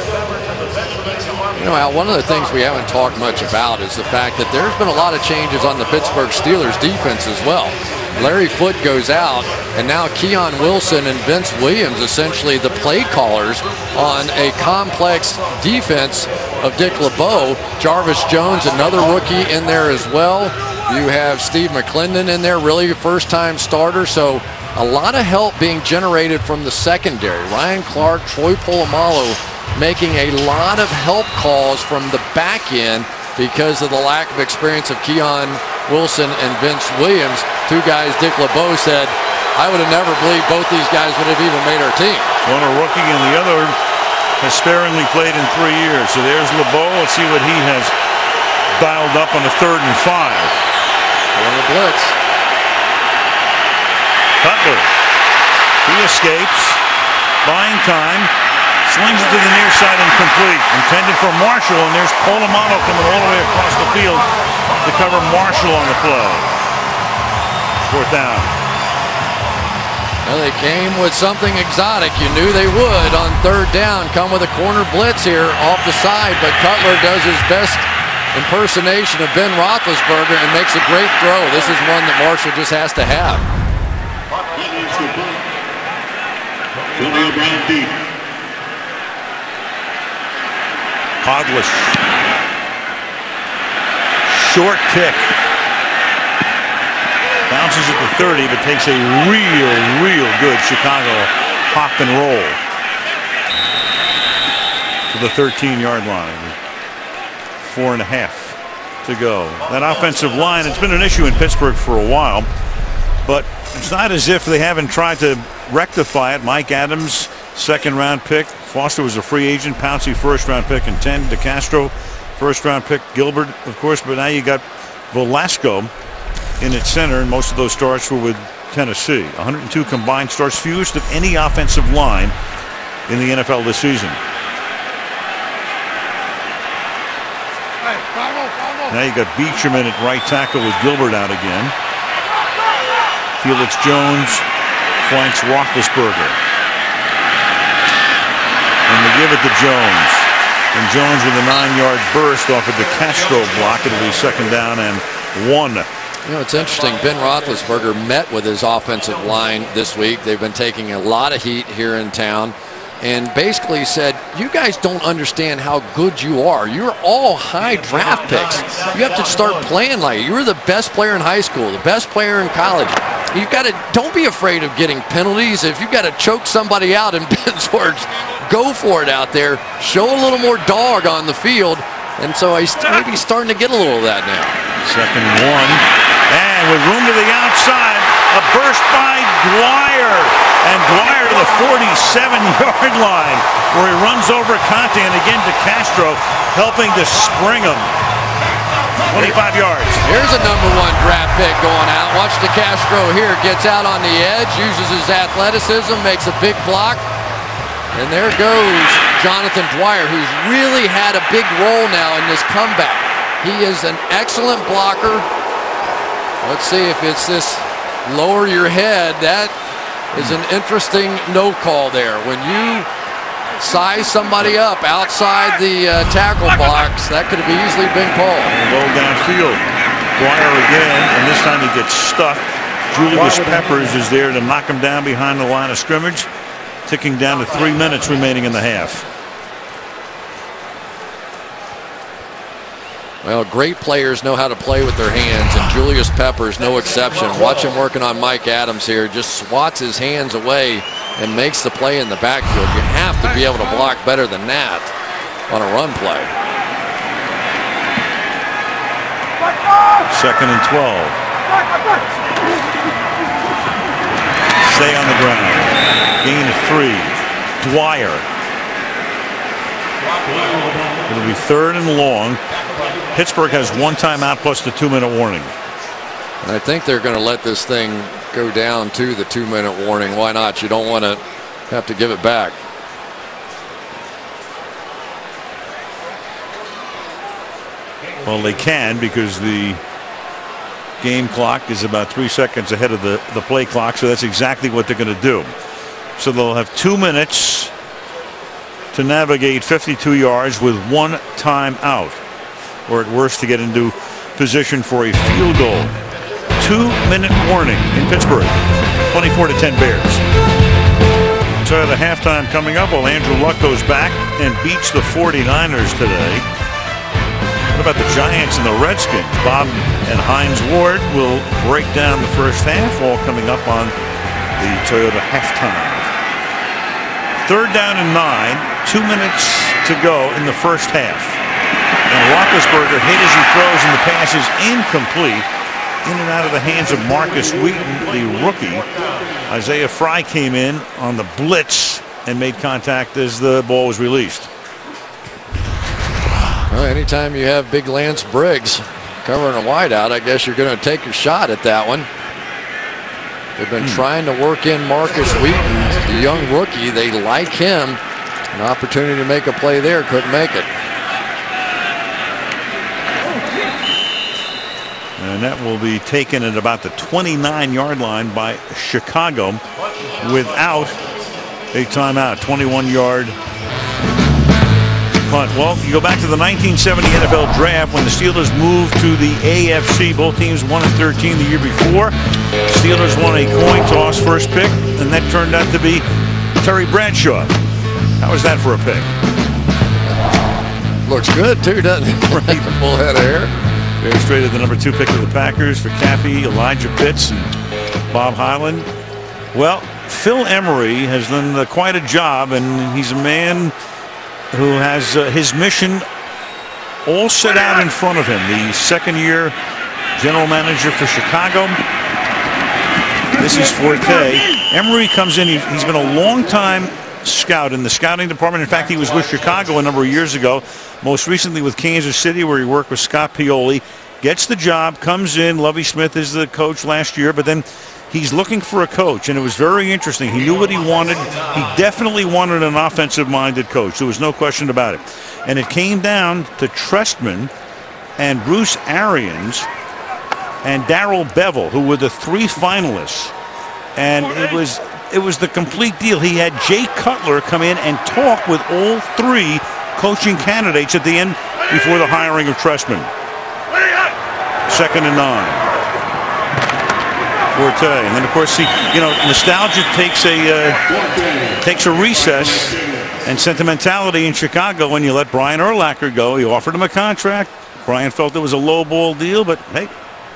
You know, Al, one of the things we haven't talked much about is the fact that there's been a lot of changes on the Pittsburgh Steelers defense as well. Larry Foote goes out, and now Keon Wilson and Vince Williams, essentially the play callers on a complex defense of Dick LeBeau. Jarvis Jones, another rookie, in there as well. You have Steve McClendon in there, really a first-time starter. So a lot of help being generated from the secondary. Ryan Clark, Troy Polamalu making a lot of help calls from the back end because of the lack of experience of Keon Wilson and Vince Williams. Two guys Dick LeBeau said, I would have never believed both these guys would have even made our team. One a rookie and the other has sparingly played in 3 years. So there's LeBeau. Let's see what he has dialed up on the 3rd and 5. On the blitz. Cutler. He escapes. Buying time. Slings it to the near side, incomplete. Intended for Marshall, and there's Polamalu coming all the way across the field to cover Marshall on the play. 4th down. Well, they came with something exotic. You knew they would on 3rd down. Come with a corner blitz here off the side, but Cutler does his best impersonation of Ben Roethlisberger and makes a great throw. This is one that Marshall just has to have. Podlish. Short kick. Bounces at the 30, but takes a real good Chicago pop and roll to the 13-yard line. 4.5 to go. That offensive line, it's been an issue in Pittsburgh for a while, but it's not as if they haven't tried to rectify it. Mike Adams, 2nd-round pick. Foster was a free agent. Pouncey, 1st-round pick. And 10. DeCastro, 1st-round pick. Gilbert, of course, but now you got Velasco in its center, and most of those starts were with Tennessee. 102 combined starts, fewest of any offensive line in the NFL this season. Now you got Beecham in at right tackle with Gilbert out again. Felix Jones flanks Roethlisberger. And they give it to Jones. And Jones with a 9-yard burst off of the Castro block. It'll be 2nd down and 1. You know, it's interesting. Ben Roethlisberger met with his offensive line this week. They've been taking a lot of heat here in town. and basically said, you guys don't understand how good you are. You're all high draft picks. You have to start playing like it. You were the best player in high school, the best player in college. You've got to, don't be afraid of getting penalties. If you've got to choke somebody out, in Ben's words, go for it out there. Show a little more dog on the field. And so he's maybe starting to get a little of that now. 2nd and 1. And with room to the outside, a burst by Dwyer. And Dwyer to the 47-yard line, where he runs over Conte, and again to Castro, helping to spring him. 25 yards. Here's a #1 draft pick going out. Watch the Castro here. Gets out on the edge, uses his athleticism, makes a big block. And there goes Jonathan Dwyer, who's really had a big role now in this comeback. He is an excellent blocker. Let's see if it's this lower your head. That is an interesting no call there. When you size somebody up outside the tackle box, that could have easily been called. Low downfield. Dwyer again, and this time he gets stuck. Julius Peppers is there to knock him down behind the line of scrimmage. Ticking down to 3 minutes remaining in the half. Well, great players know how to play with their hands, and Julius Peppers no exception. Watch him working on Mike Adams here. Just swats his hands away and makes the play in the backfield. You have to be able to block better than that on a run play. 2nd and 12. Stay on the ground. Gain of 3. Dwyer. It'll be 3rd and long. Pittsburgh has 1 timeout plus the 2-minute warning. And I think they're going to let this thing go down to the 2-minute warning. Why not? You don't want to have to give it back. Well, they can, because the game clock is about 3 seconds ahead of the play clock, so that's exactly what they're going to do. So they'll have 2 minutes to navigate 52 yards with 1 timeout, or at worst to get into position for a field goal. 2-minute warning in Pittsburgh. 24-10 Bears. So the halftime coming up. Well, Andrew Luck goes back and beats the 49ers today. What about the Giants and the Redskins? Bob and Hines Ward will break down the first half, all coming up on the Toyota halftime. 3rd down and 9, 2 minutes to go in the first half. And Roethlisberger hit as he throws, and the pass is incomplete. In and out of the hands of Marcus Wheaton, the rookie. Isaiah Fry came in on the blitz and made contact as the ball was released. Well, anytime you have big Lance Briggs covering a wideout, I guess you're going to take a shot at that one. They've been trying to work in Marcus Wheaton, the young rookie. They like him. An opportunity to make a play there, couldn't make it. And that will be taken at about the 29-yard line by Chicago without a timeout. 21-yard punt. Well, you go back to the 1970 NFL draft when the Steelers moved to the AFC. Both teams won in 13 the year before. Steelers won a coin toss first pick, and that turned out to be Terry Bradshaw. How was that for a pick? Looks good too, doesn't it? Right. Full head of hair. Bears traded the #2 pick of the Packers for Caffey, Elijah Pitts, and Bob Hyland. Well, Phil Emery has done quite a job, and he's a man who has his mission all set out in front of him. The second-year general manager for Chicago. This is forte. Emery comes in. He's been a long-time scout in the scouting department. In fact, he was with Chicago a number of years ago, most recently with Kansas City, where he worked with Scott Pioli. Gets the job, comes in. Lovie Smith is the coach last year, but then he's looking for a coach, and it was very interesting. He knew what he wanted. He definitely wanted an offensive-minded coach. There was no question about it. And it came down to Trestman and Bruce Arians and Darrell Bevell, who were the 3 finalists. And it was the complete deal. He had Jay Cutler come in and talk with all 3 coaching candidates at the end before the hiring of Trestman. 2nd and 9. Forte, and then of course nostalgia takes a recess. And sentimentality in Chicago when you let Brian Urlacher go. He offered him a contract. Brian felt it was a low ball deal, but hey,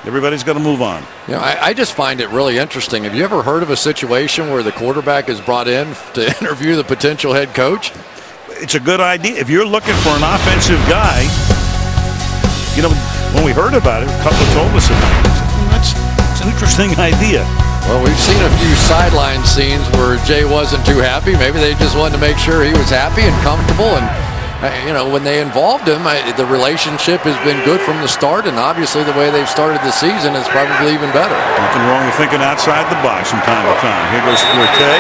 everybody's got to move on. You know, I just find it really interesting. Have you ever heard of a situation where the quarterback is brought in to interview the potential head coach? It's a good idea. If you're looking for an offensive guy, you know, when we heard about it, Cutler told us about it. That's an interesting idea. Well, we've seen a few sideline scenes where Jay wasn't too happy. Maybe they just wanted to make sure he was happy and comfortable. And, you know, when they involved him, the relationship has been good from the start. And obviously the way they've started the season is probably even better. Nothing wrong with thinking outside the box from time to time. Here goes Forte.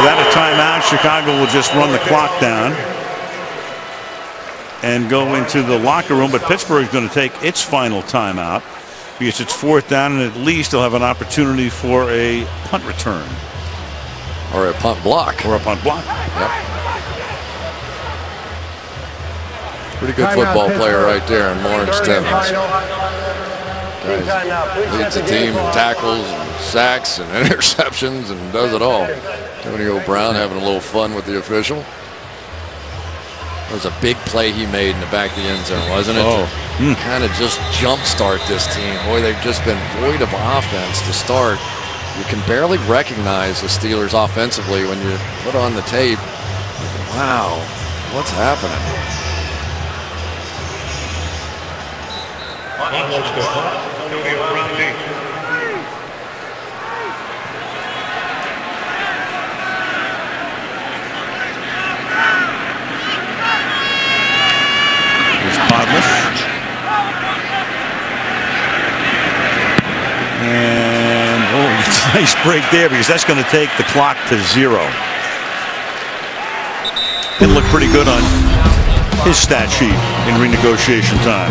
Without a timeout, Chicago will just run the clock down and go into the locker room. But Pittsburgh's going to take its final timeout, because it's 4th down, and at least they'll have an opportunity for a punt return. Or a punt block. Or a punt block. Yep. Pretty good football player right there in Lawrence Timmons. Guys leads the team in tackles and sacks and interceptions and does it all. Antonio Brown having a little fun with the official. It was a big play he made in the back of the end zone, wasn't it? Oh. Kind of just jumpstart this team. Boy, they've just been void of offense to start. You can barely recognize the Steelers offensively when you put on the tape. Wow, what's happening? And nice break there, because that's going to take the clock to 0. It looked pretty good on his stat sheet in renegotiation time.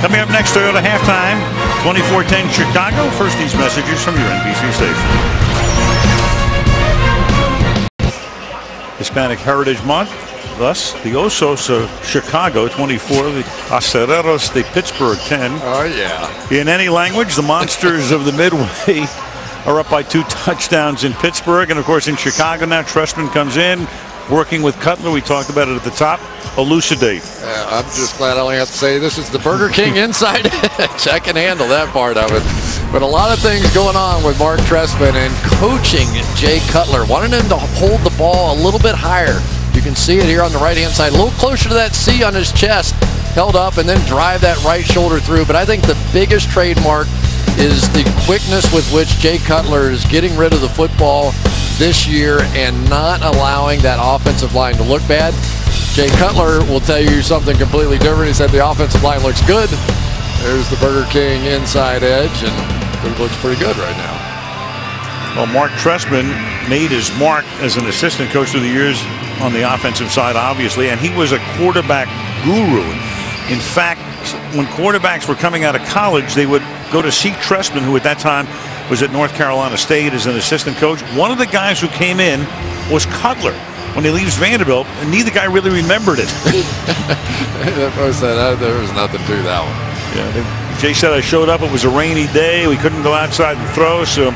Coming up next, Toyota halftime, 24-10 Chicago. First, these messages from your NBC station. Hispanic Heritage Month. Thus, the Osos of Chicago, 24, the Acereros de Pittsburgh, 10. Oh, yeah. In any language, the Monsters of the Midway are up by 2 touchdowns in Pittsburgh. And, of course, in Chicago now, Trestman comes in, working with Cutler. We talked about it at the top. Elucidate. I'm just glad I only have to say this is the Burger King inside edge. I can handle that part of it. But a lot of things going on with Mark Trestman and coaching Jay Cutler. Wanted him to hold the ball a little bit higher. You can see it here on the right-hand side, a little closer to that C on his chest, held up, and then drive that right shoulder through. But I think the biggest trademark is the quickness with which Jay Cutler is getting rid of the football this year and not allowing that offensive line to look bad. Jay Cutler will tell you something completely different. He said the offensive line looks good. There's the Burger King inside edge, and it looks pretty good right now. Well, Mark Trestman made his mark as an assistant coach through the years on the offensive side, obviously, and he was a quarterback guru. In fact, when quarterbacks were coming out of college, they would go to see Trestman, who at that time was at North Carolina State as an assistant coach. One of the guys who came in was Cutler when he leaves Vanderbilt, and neither guy really remembered it. There was nothing to that one. Yeah, Jay said, I showed up, it was a rainy day, we couldn't go outside and throw, so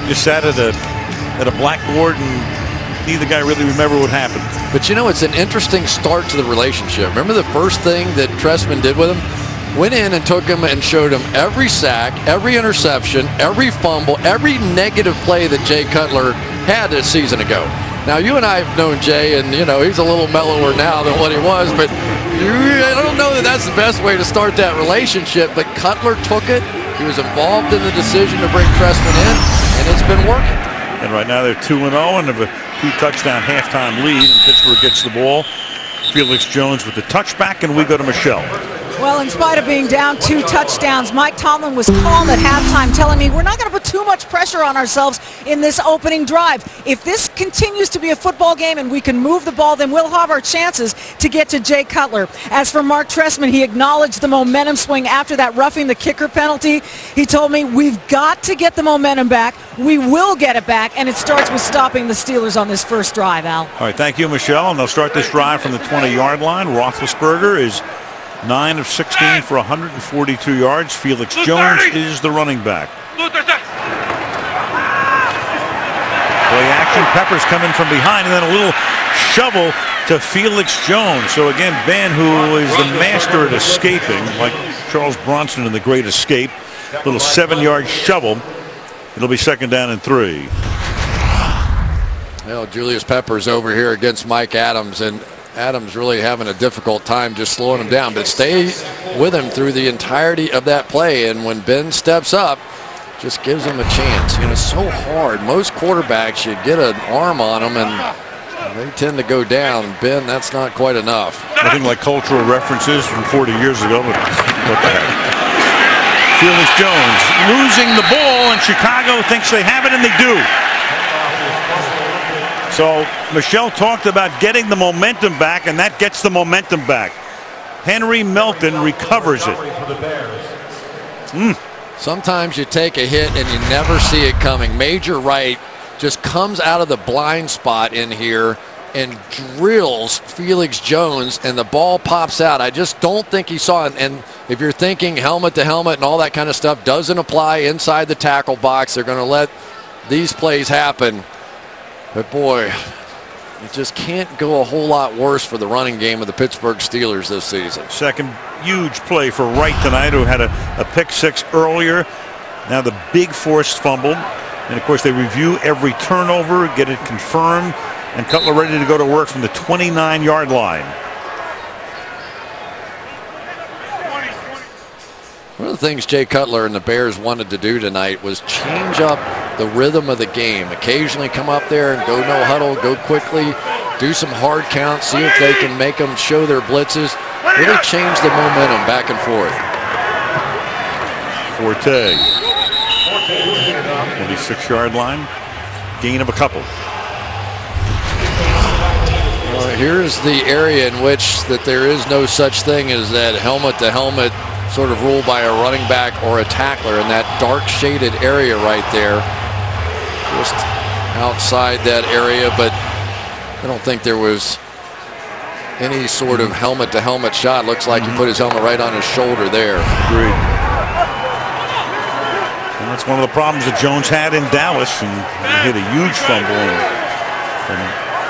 just sat at a blackboard, and neither guy really remembered what happened. But you know, it's an interesting start to the relationship. Remember the first thing that Trestman did with him? Went in and took him and showed him every sack, every interception, every fumble, every negative play that Jay Cutler had a season ago. Now, you and I have known Jay, and, you know, he's a little mellower now than what he was, but I don't know that that's the best way to start that relationship. But Cutler took it. He was involved in the decision to bring Trestman in, and it's been working. And right now they're 2-0 and have a 2-touchdown halftime lead, and Pittsburgh gets the ball. Felix Jones with the touchback, and we go to Michelle. Well, in spite of being down 2 touchdowns, Mike Tomlin was calm at halftime, telling me we're not going to put too much pressure on ourselves in this opening drive. If this continues to be a football game and we can move the ball, then we'll have our chances to get to Jay Cutler. As for Mark Trestman, he acknowledged the momentum swing after that roughing the kicker penalty. He told me we've got to get the momentum back. We will get it back, and it starts with stopping the Steelers on this first drive, Al. All right, thank you, Michelle. And they'll start this drive from the 20-yard line. Roethlisberger is 9 of 16 for 142 yards. Felix Jones is the running back. Play action. Peppers coming from behind, and then a little shovel to Felix Jones. So again, Ben, who is the master at escaping, like Charles Bronson in The Great Escape, little 7-yard shovel. It'll be 2nd down and 3. Well, Julius Peppers over here against Mike Adams, and Adams really having a difficult time just slowing him down, but stay with him through the entirety of that play. And when Ben steps up, just gives him a chance. You know, it's so hard. Most quarterbacks, you get an arm on them and they tend to go down. Ben, that's not quite enough. Nothing like cultural references from 40 years ago, but what the heck. Felix Jones losing the ball, and Chicago thinks they have it, and they do. So Michelle talked about getting the momentum back, and that gets the momentum back. Henry Melton recovers it. Sometimes you take a hit and you never see it coming. Major Wright just comes out of the blind spot in here and drills Felix Jones, and the ball pops out. I just don't think he saw it. And if you're thinking helmet to helmet and all that kind of stuff doesn't apply inside the tackle box, they're going to let these plays happen. But boy, it just can't go a whole lot worse for the running game of the Pittsburgh Steelers this season. Second huge play for Wright tonight, who had a pick 6 earlier. Now the big forced fumble. And of course they review every turnover, get it confirmed, and Cutler ready to go to work from the 29-yard line. One of the things Jay Cutler and the Bears wanted to do tonight was change up the rhythm of the game. Occasionally come up there and go no huddle, go quickly, do some hard counts, see if they can make them show their blitzes. Really change the momentum back and forth. Forte. 26-yard line. Gain of a couple. Well, here's the area in which that there is no such thing as that helmet-to-helmet sort of rule by a running back or a tackler in that dark shaded area right there. Just outside that area, but I don't think there was any sort of helmet-to-helmet shot. Looks like he put his helmet right on his shoulder there. Agreed. And that's one of the problems that Jones had in Dallas, and he hit a huge fumble in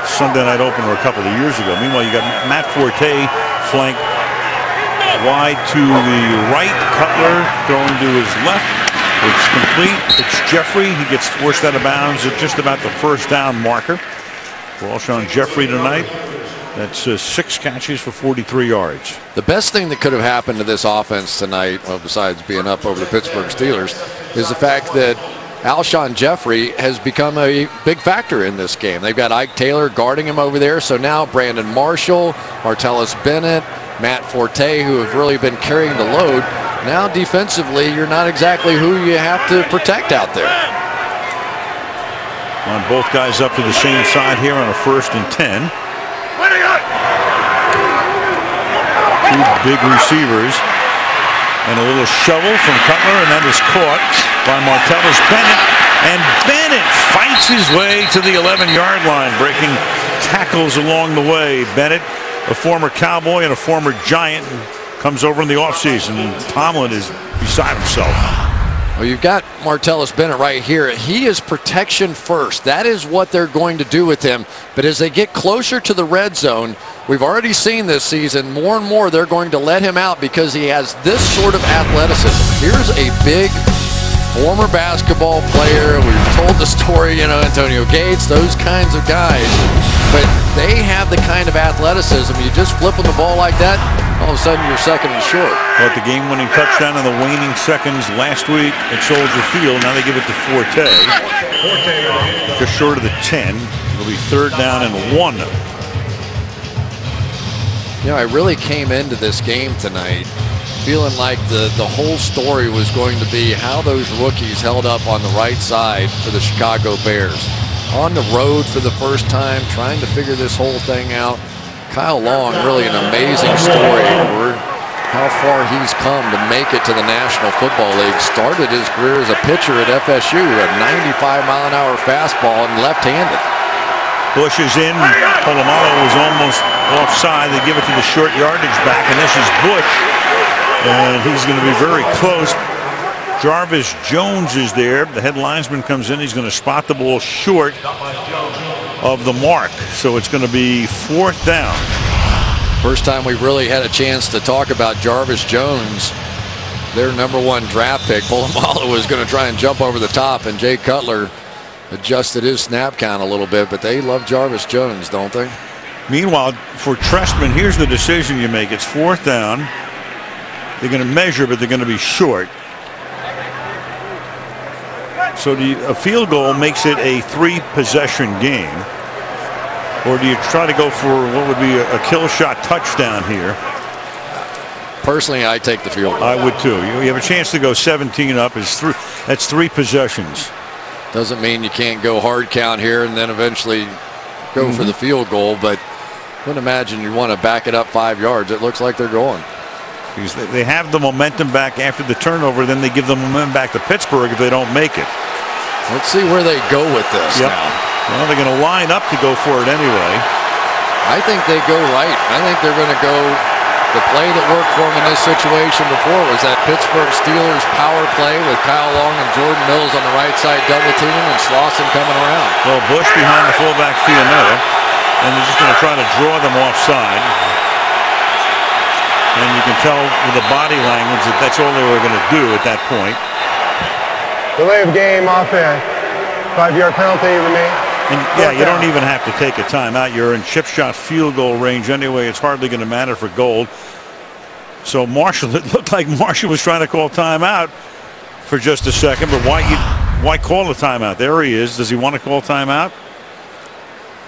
Sunday night opener a couple of years ago. Meanwhile, you got Matt Forte flank wide to the right. Cutler throwing to his left. It's complete. It's Jeffrey. He gets forced out of bounds at just about the 1st down marker. For Alshon Jeffrey tonight. That's 6 catches for 43 yards. The best thing that could have happened to this offense tonight, well, besides being up over the Pittsburgh Steelers, is the fact that Alshon Jeffrey has become a big factor in this game. They've got Ike Taylor guarding him over there. So now Brandon Marshall, Martellus Bennett, Matt Forte, who have really been carrying the load. Now defensively, you're not exactly who you have to protect out there. On both guys up to the same side here on a 1st and 10. Two big receivers. And a little shovel from Cutler, and that is caught by Martellus Bennett. And Bennett fights his way to the 11-yard line, breaking tackles along the way. Bennett, a former Cowboy and a former Giant, comes over in the offseason. Tomlin is beside himself. Well, you've got Martellus Bennett right here. He is protection first. That is what they're going to do with him. But as they get closer to the red zone, we've already seen this season, more and more they're going to let him out because he has this sort of athleticism. Here's a big former basketball player. We've told the story, you know, Antonio Gates, those kinds of guys. But they have the kind of athleticism. You just flip them the ball like that, all of a sudden you're 2nd and short. But the game-winning touchdown in the waning seconds last week at Soldier Field. Now they give it to Forte. Just short of the 10. It'll be 3rd down and 1. You know, I really came into this game tonight feeling like the whole story was going to be how those rookies held up on the right side for the Chicago Bears. On the road for the first time, trying to figure this whole thing out. Kyle Long, really an amazing story for how far he's come to make it to the National Football League. Started his career as a pitcher at FSU, a 95-mile-an-hour fastball and left-handed. Bush is in. Polamalu was almost offside. They give it to the short yardage back, and this is Bush. And he's going to be very close. Jarvis Jones is there. The head linesman comes in. He's going to spot the ball short of the mark. So it's going to be 4th down. First time we really had a chance to talk about Jarvis Jones, their #1 draft pick. Polamalu was going to try and jump over the top, and Jay Cutler adjusted his snap count a little bit, but they love Jarvis Jones, don't they? Meanwhile, for Trestman, here's the decision you make. It's 4th down. They're going to measure, but they're going to be short. So a field goal makes it a 3-possession game. Or do you try to go for what would be a kill shot touchdown here? Personally, I take the field goal. I would too. You have a chance to go 17 up. That's 3 possessions. Doesn't mean you can't go hard count here and then eventually go for the field goal, but I wouldn't imagine you want to back it up 5 yards. It looks like they're going. Because they have the momentum back after the turnover, then they give the momentum back to Pittsburgh if they don't make it. Let's see where they go with this now. Well, they're going to line up to go for it anyway. I think they go right. I think they're going to go. The play that worked for them in this situation before was that Pittsburgh Steelers power play with Kyle Long and Jordan Mills on the right side double teaming and Slauson coming around. Well, Bush behind the fullback Pianetta, and they're just going to try to draw them offside. And you can tell with the body language that that's all they were going to do at that point. Delay of game offense. 5-yard penalty remains. And yeah, you don't even have to take a timeout. You're in chip shot field goal range anyway. It's hardly going to matter for gold. So Marshall, it looked like Marshall was trying to call timeout for just a second. But why call a timeout? There he is. Does he want to call timeout?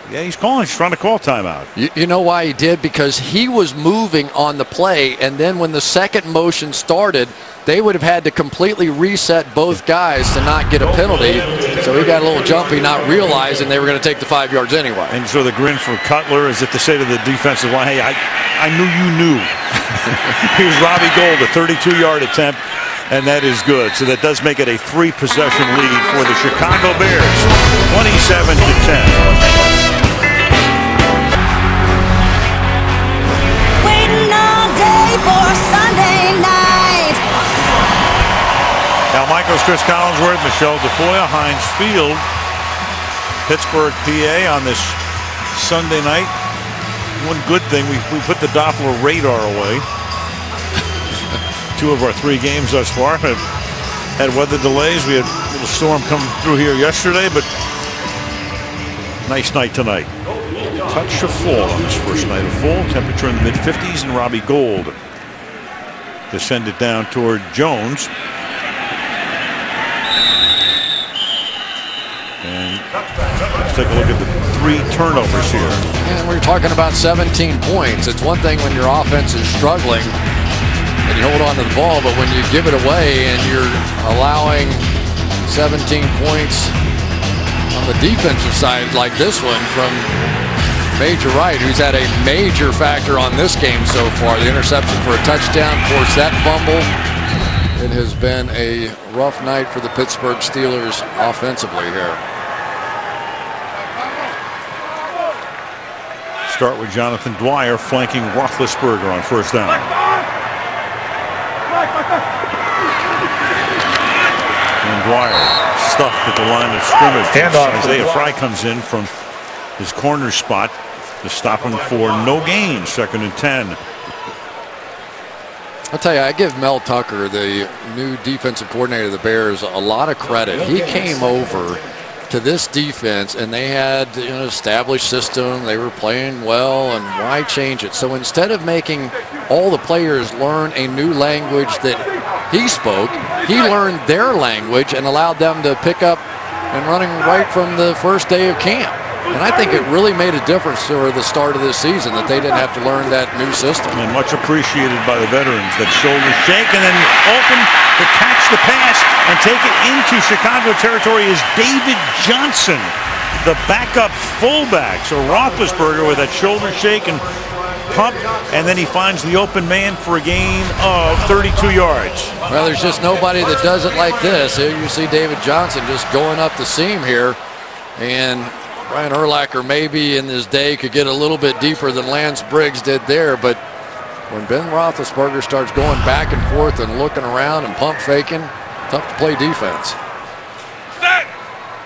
Yeah, he's calling. He's trying to call timeout. You know why he did? Because he was moving on the play, and then when the second motion started, they would have had to completely reset both guys to not get a penalty. So he got a little jumpy, not realizing they were going to take the 5 yards anyway. And so the grin from Cutler is it to say to the defensive line, hey, I knew you knew. Here's Robbie Gould, a 32-yard attempt, and that is good. So that does make it a 3-possession lead for the Chicago Bears, 27-10. For Sunday night. Now Michaels, Chris Collinsworth, Michelle DeFoya, Heinz Field, Pittsburgh, PA on this Sunday night. One good thing, we put the Doppler radar away. 2 of our 3 games thus far have had weather delays. We had a little storm come through here yesterday, but nice night tonight. Touch of fall on this first night of fall. Temperature in the mid-50s, and Robbie Gould to send it down toward Jones. And let's take a look at the 3 turnovers here. And we're talking about 17 points. It's one thing when your offense is struggling and you hold on to the ball, but when you give it away and you're allowing 17 points on the defensive side like this one from Major Wright, who's had a major factor on this game so far. The interception for a touchdown, forced that fumble. It has been a rough night for the Pittsburgh Steelers offensively here. Start with Jonathan Dwyer flanking Roethlisberger on first down. And Dwyer stuffed at the line of scrimmage. Isaiah Fry comes in from his corner spot to stop him for no gain. 2nd and 10. I'll tell you, I give Mel Tucker, the new defensive coordinator of the Bears, a lot of credit. He came over to this defense and they had an established system. They were playing well, and why change it? So instead of making all the players learn a new language that he spoke, he learned their language and allowed them to pick up and running right from the first day of camp. And I think it really made a difference for the start of this season that they didn't have to learn that new system. And much appreciated by the veterans. That shoulder shake, and then open to catch the pass and take it into Chicago territory is David Johnson, the backup fullback. So Roethlisberger with that shoulder shake and pump, and then he finds the open man for a gain of 32 yards. Well, there's just nobody that does it like this. Here you see David Johnson just going up the seam here, and Brian Urlacher maybe in his day could get a little bit deeper than Lance Briggs did there, but when Ben Roethlisberger starts going back and forth and looking around and pump faking, tough to play defense.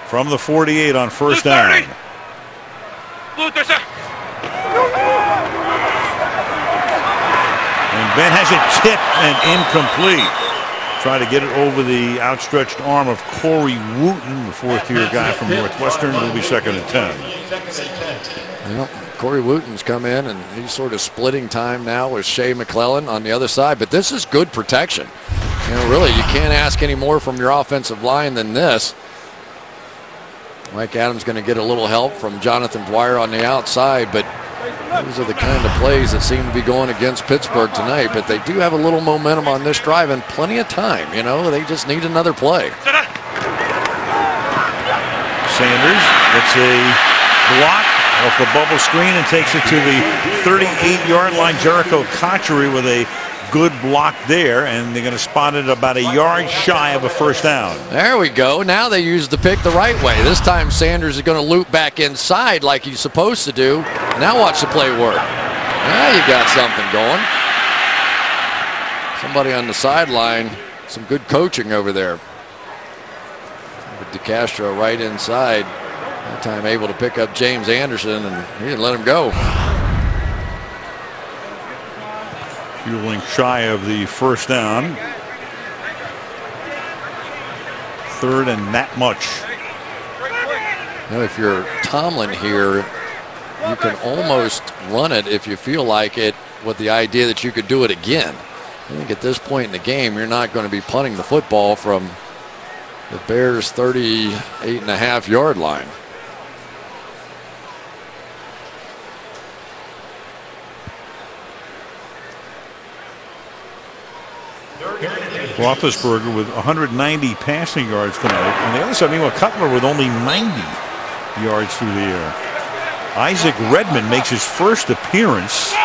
From the 48 on first down. And Ben has it tipped and incomplete. Try to get it over the outstretched arm of Corey Wooten, the fourth-year guy from Northwestern. Will be 2nd and 10. Well, Corey Wooten's come in, and he's sort of splitting time now with Shea McClellan on the other side. But this is good protection. You know, really, you can't ask any more from your offensive line than this. Mike Adams going to get a little help from Jonathan Dwyer on the outside, but these are the kind of plays that seem to be going against Pittsburgh tonight. But they do have a little momentum on this drive and plenty of time. You know, they just need another play. Sanders gets a block off the bubble screen and takes it to the 38-yard line. Jericho Cotchery with a good block there, and they're going to spot it about a yard shy of a first down. There we go. Now they use the pick the right way. This time Sanders is going to loop back inside like he's supposed to do. Now watch the play work. Now you got something going. Somebody on the sideline, some good coaching over there. With DeCastro right inside. That time able to pick up James Anderson, and he didn't let him go. Fueling shy of the first down. 3rd and that much. Now, if you're Tomlin here, you can almost run it if you feel like it, with the idea that you could do it again. I think at this point in the game, you're not going to be punting the football from the Bears' 38.5-yard line. Roethlisberger with 190 passing yards tonight. On the other side, meanwhile, Cutler with only 90 yards through the air. Isaac Redmond makes his first appearance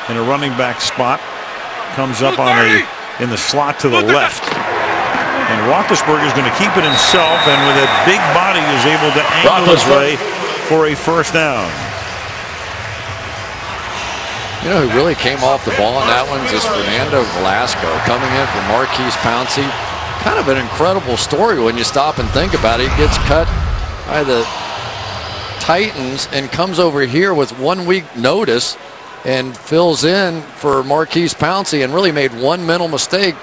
in a running back spot. Comes up on in the slot to the left. And Roethlisberger is going to keep it himself, and with a big body is able to angle his way for a first down. You know who really came off the ball on that one is Fernando Velasco, coming in for Marquise Pouncey. Kind of an incredible story when you stop and think about it. He gets cut by the Titans and comes over here with 1 week notice and fills in for Marquise Pouncey, and really made one mental mistake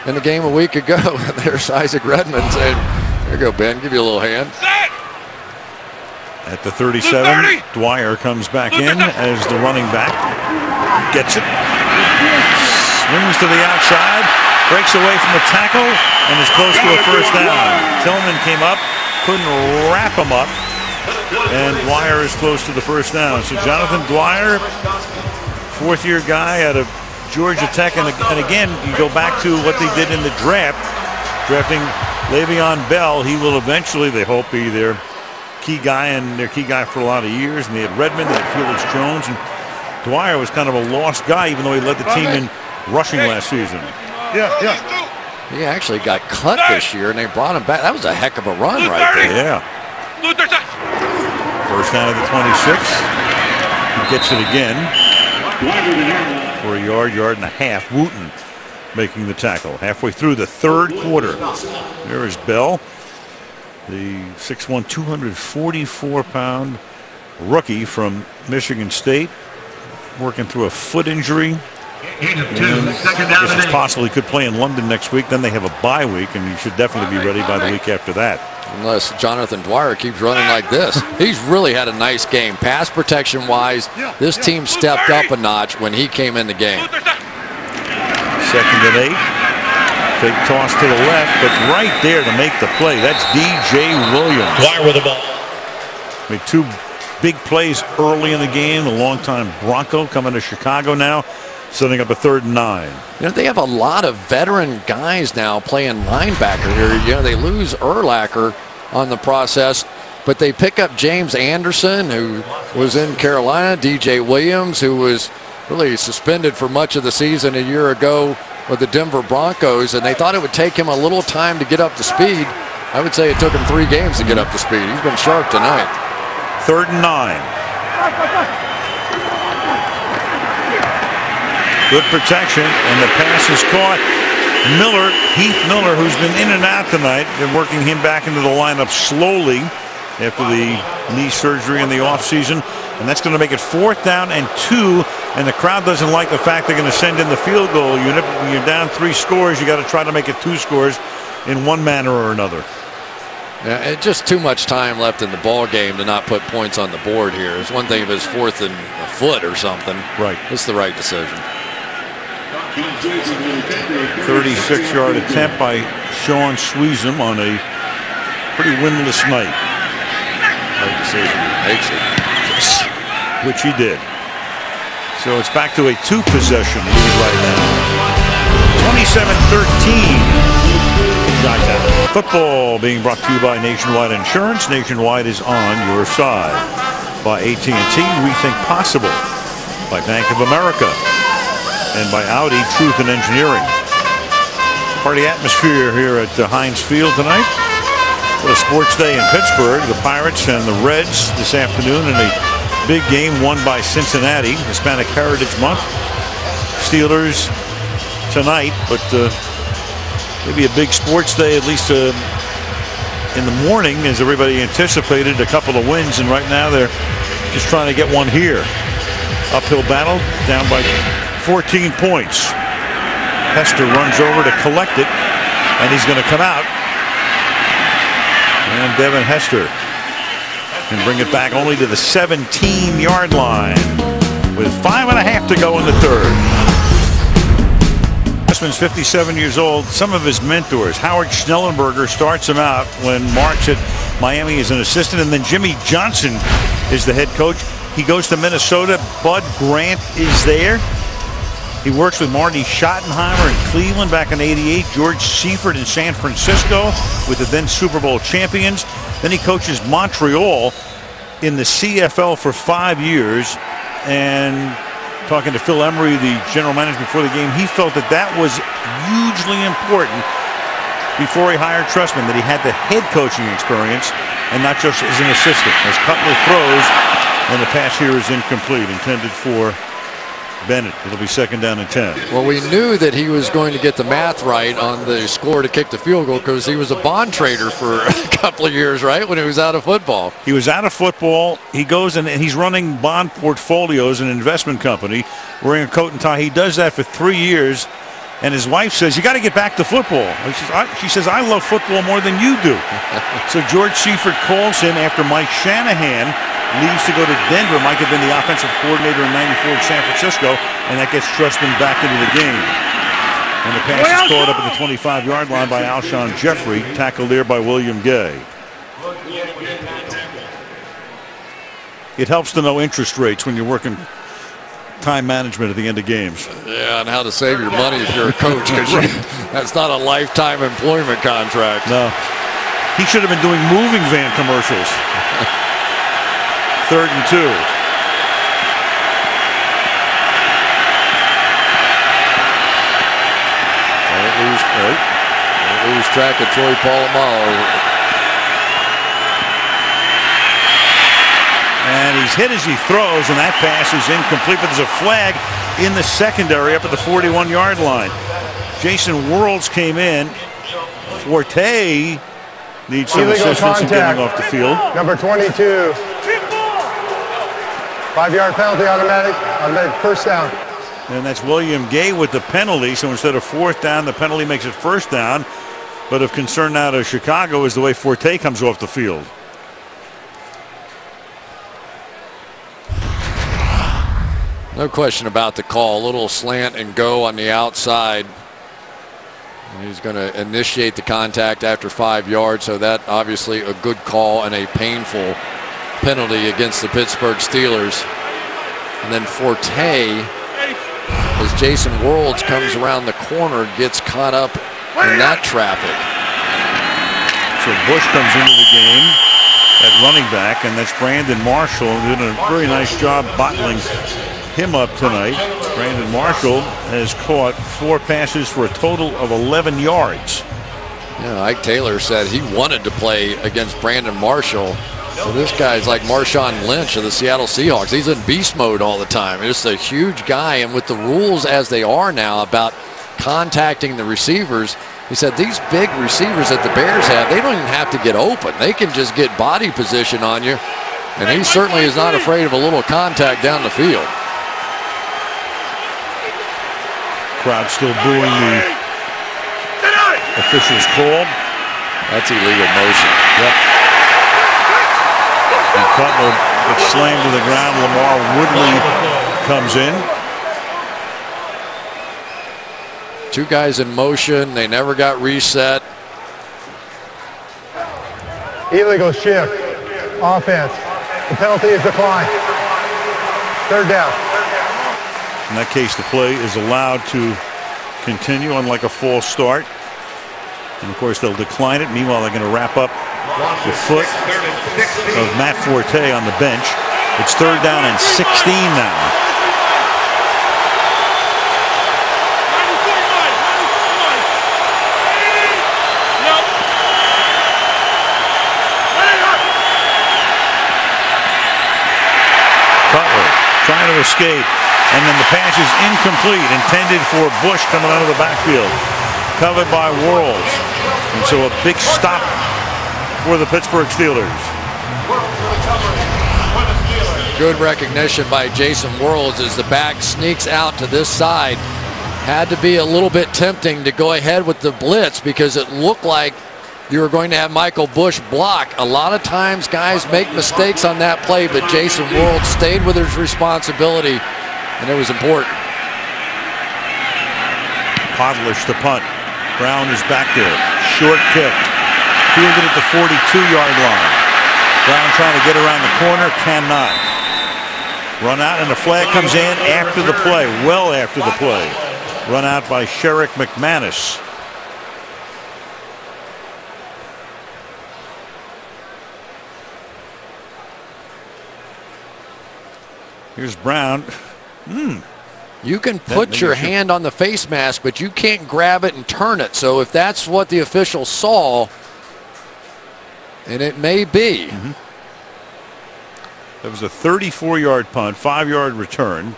in the game a week ago. There's Isaac Redmond saying, "There you go, Ben, give you a little hand." At the 37, Dwyer comes back in as the running back. Gets it. Swings to the outside. Breaks away from the tackle and is close to a first down. Tillman came up. Couldn't wrap him up. And Dwyer is close to the first down. So Jonathan Dwyer, 4th-year guy out of Georgia Tech. And again, you go back to what they did in the draft. Drafting Le'Veon Bell. He will eventually, they hope, be their key guy, and their key guy for a lot of years. And they had Redmond, they had Felix Jones, and Dwyer was kind of a lost guy, even though he led the team in rushing last season. He actually got cut this year, and they brought him back. That was a heck of a run right there. Yeah. First down at the 26. He gets it again for a yard and a half. Wooten making the tackle halfway through the 3rd quarter. There is Bell, the 6'1", 244-pound rookie from Michigan State, working through a foot injury. If it's possible he could play in London next week. Then they have a bye week, and he should definitely be ready by the week after that. Unless Jonathan Dwyer keeps running like this. He's really had a nice game. Pass protection-wise, this team stepped up a notch when he came in the game. 2nd and 8. Big toss to the left, but right there to make the play. That's DJ Williams. Dwyer with the ball. Made 2 big plays early in the game. The longtime Bronco coming to Chicago now, setting up a 3rd and 9. You know, they have a lot of veteran guys now playing linebacker here. You know, they lose Urlacher on the process, but they pick up James Anderson, who was in Carolina, DJ Williams, who was really suspended for much of the season a year ago with the Denver Broncos, and they thought it would take him a little time to get up to speed. I would say it took him 3 games to get up to speed. He's been sharp tonight. 3rd and 9. Good protection, and the pass is caught. Heath Miller, who's been in and out tonight, they're working him back into the lineup slowly. after the knee surgery in the offseason. And that's going to make it 4th down and 2. And the crowd doesn't like the fact they're going to send in the field goal unit. When you're down 3 scores, you got to try to make it 2 scores in one manner or another. Yeah, just too much time left in the ball game to not put points on the board here. It's one thing if it's 4th and a foot or something. Right. It's the right decision. 36-yard attempt by Sean Sweezum on a pretty windless night. Right decision. He makes it. Which he did. So it's back to a 2-possession lead right now. 27-13. Football being brought to you by Nationwide Insurance. Nationwide is on your side. By AT&T, Rethink Possible. By Bank of America. And by Audi, Truth and Engineering. Party atmosphere here at Heinz Field tonight. What a sports day in Pittsburgh. The Pirates and the Reds this afternoon in a big game won by Cincinnati. Hispanic Heritage Month. Steelers tonight, but maybe a big sports day, at least in the morning, as everybody anticipated a couple of wins, and right now they're just trying to get one here. Uphill battle, down by 14 points. Hester runs over to collect it, and he's going to come out. And Devin Hester can bring it back only to the 17-yard line with 5.5 to go in the 3rd. Dressman's 57 years old. Some of his mentors, Howard Schnellenberger starts him out when Mark's at Miami as an assistant, and then Jimmy Johnson is the head coach. He goes to Minnesota. Bud Grant is there. He works with Marty Schottenheimer in Cleveland back in '88. George Seifert in San Francisco with the then Super Bowl champions. Then he coaches Montreal in the CFL for 5 years. And talking to Phil Emery, the general manager before the game, he felt that that was hugely important before he hired Trestman, that he had the head coaching experience and not just as an assistant. As Cutler throws, and the pass here is incomplete, intended for Bennett. It'll be 2nd down and 10. Well, we knew that he was going to get the math right on the score to kick the field goal because he was a bond trader for a couple of years, right, when he was out of football. He was out of football. He goes and he's running bond portfolios, an investment company, wearing a coat and tie. He does that for 3 years, and his wife says, you got to get back to football. She says, I love football more than you do. So George Seifert calls him after Mike Shanahan leaves to go to Denver. Mike had been the offensive coordinator in '94 in San Francisco, and that gets Trestman back into the game. And the pass is caught up at the 25-yard line by Alshon Jeffrey, tackled there by William Gay. It helps to know interest rates when you're working time management at the end of games. Yeah, and how to save your money if you're a coach, because that's not a lifetime employment contract. No. He should have been doing moving van commercials. 3rd and 2. They lose track of Troy Polamalu. And he's hit as he throws, and that pass is incomplete, but there's a flag in the secondary up at the 41-yard line. Jason Worlds came in. Forte needs some assistance in getting off the field. Number 22. 5-yard penalty, automatic 1st down. And that's William Gay with the penalty. So instead of 4th down, the penalty makes it 1st down. But of concern now to Chicago is the way Forte comes off the field. No question about the call. A little slant and go on the outside. And he's going to initiate the contact after 5 yards. So that obviously a good call and a painful penalty against the Pittsburgh Steelers. And then Forte, as Jason Worlds comes around the corner, gets caught up in that traffic. So Bush comes into the game at running back, and that's Brandon Marshall, doing a very nice job bottling him up tonight. Brandon Marshall has caught 4 passes for a total of 11 yards. Yeah, Ike Taylor said he wanted to play against Brandon Marshall. So this guy's like Marshawn Lynch of the Seattle Seahawks. He's in beast mode all the time. Just a huge guy, and with the rules as they are now about contacting the receivers, He said these big receivers that the Bears have, they don't even have to get open. They can just get body position on you. And he certainly is not afraid of a little contact down the field. Crowd still booing the official's call. That's illegal motion. Yep. And Cutler gets slammed to the ground. Lamar Woodley comes in. Two guys in motion. They never got reset. Illegal shift. Offense. The penalty is declined. Third down. In that case, the play is allowed to continue, unlike a false start. And of course, they'll decline it. Meanwhile, they're going to wrap up the foot of Matt Forte on the bench. It's third down and 16 now. Cutler trying to escape, and then the pass is incomplete, intended for Bush coming out of the backfield, covered by Worrells, and so a big stop for the Pittsburgh Steelers. Good recognition by Jason Worrells as the back sneaks out to this side. Had to be a little bit tempting to go ahead with the blitz because it looked like you were going to have Michael Bush block. A lot of times guys make mistakes on that play, but Jason Worrells stayed with his responsibility, and it was important. Podlish to punt. Brown is back there. Short kick. Fielded at the 42-yard line. Brown trying to get around the corner. Cannot. Run out, and the flag comes in after the play. Well after the play. Run out by Sherrick McManus. Here's Brown. You can put your hand on the face mask, but you can't grab it and turn it. So if that's what the official saw, and it may be. That was a 34-yard punt, 5-yard return.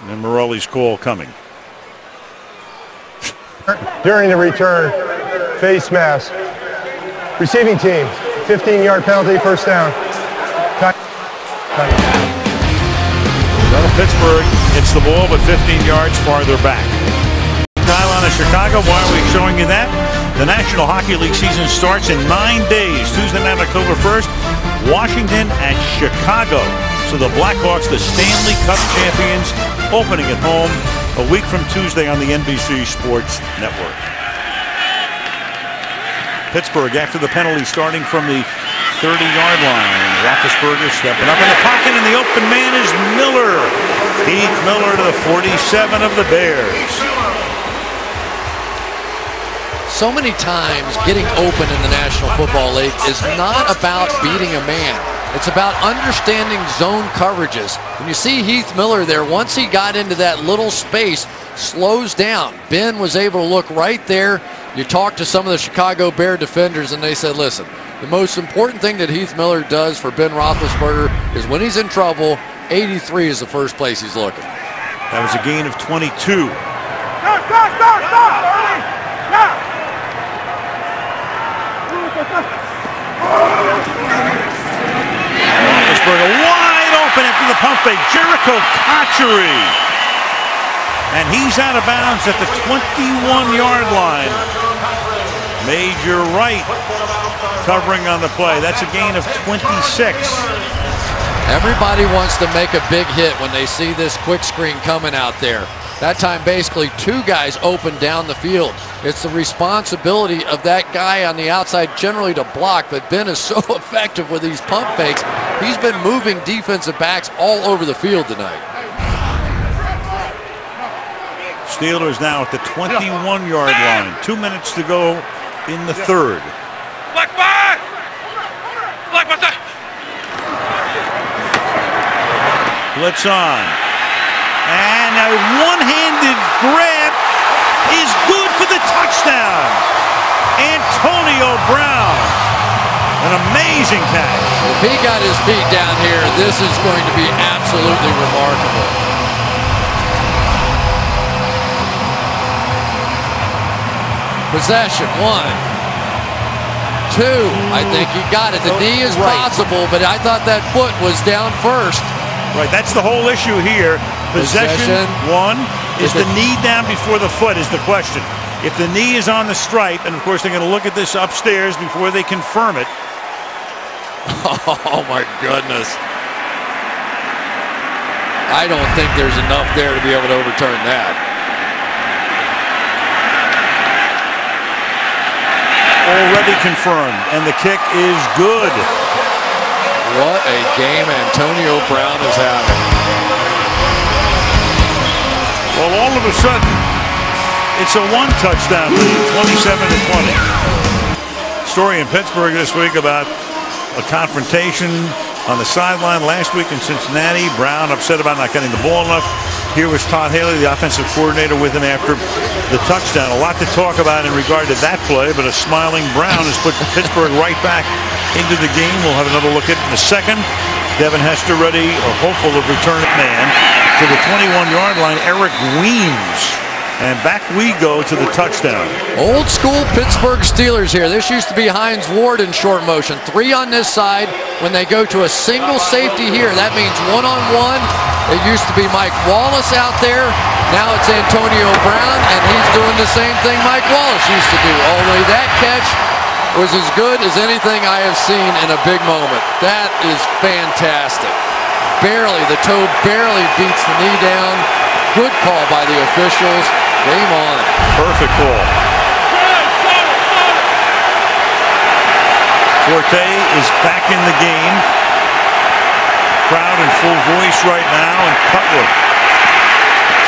And then Morelli's call coming. During the return, face mask. Receiving team, 15-yard penalty, first down. Pittsburgh gets the ball, but 15 yards farther back. Nylon of Chicago, why are we showing you that? The National Hockey League season starts in 9 days. Tuesday night, October 1st, Washington at Chicago. So the Blackhawks, the Stanley Cup champions, opening at home a week from Tuesday on the NBC Sports Network. Pittsburgh, after the penalty, starting from the 30-yard line. Roethlisberger stepping up in the pocket, and the open man is Miller. Heath Miller to the 47 of the Bears. So many times getting open in the National Football League is not about beating a man. It's about understanding zone coverages. When you see Heath Miller there, once he got into that little space, slows down. Ben was able to look right there. You talk to some of the Chicago Bear defenders, and they said, listen, the most important thing that Heath Miller does for Ben Roethlisberger is when he's in trouble, 83 is the first place he's looking. That was a gain of 22. Roethlisberger wide open after the pump fake. Jericho Cotchery. And he's out of bounds at the 21-yard line. Major Wright covering on the play. That's a gain of 26. Everybody wants to make a big hit when they see this quick screen coming out there. That time basically two guys open down the field. It's the responsibility of that guy on the outside generally to block, but Ben is so effective with these pump fakes. He's been moving defensive backs all over the field tonight. Steelers now at the 21-yard line. 2 minutes to go in the third. Black five! Black five! Blitz on. And a one-handed grab is good for the touchdown. Antonio Brown. An amazing catch. If he got his feet down here, this is going to be absolutely remarkable. Possession, 1, 2. I think he got it. The knee is possible, but I thought that foot was down first. Right, that's the whole issue here. Possession 1. Is the knee down before the foot is the question. If the knee is on the stripe, and of course they're going to look at this upstairs before they confirm it. Oh my goodness. I don't think there's enough there to be able to overturn that. Already confirmed, and the kick is good. What a game Antonio Brown is having. Well, all of a sudden, it's a 1-touchdown lead, 27-20. Story in Pittsburgh this week about a confrontation on the sideline last week in Cincinnati. Brown upset about not getting the ball enough. Here was Todd Haley, the offensive coordinator, with him after the touchdown. A lot to talk about in regard to that play, but a smiling Brown has put Pittsburgh right back into the game. We'll have another look at it in a second. Devin Hester ready, or hopeful of return man to the 21-yard line. Eric Weems. And back we go to the touchdown. Old school Pittsburgh Steelers here. This used to be Hines Ward in short motion. 3 on this side. When they go to a single safety here, that means 1-on-1. It used to be Mike Wallace out there. Now it's Antonio Brown, and he's doing the same thing Mike Wallace used to do. Only that catch was as good as anything I have seen in a big moment. That is fantastic. Barely, the toe barely beats the knee down. Good call by the officials. Game on. Perfect call. Forte is back in the game. Crowd in full voice right now, and Cutler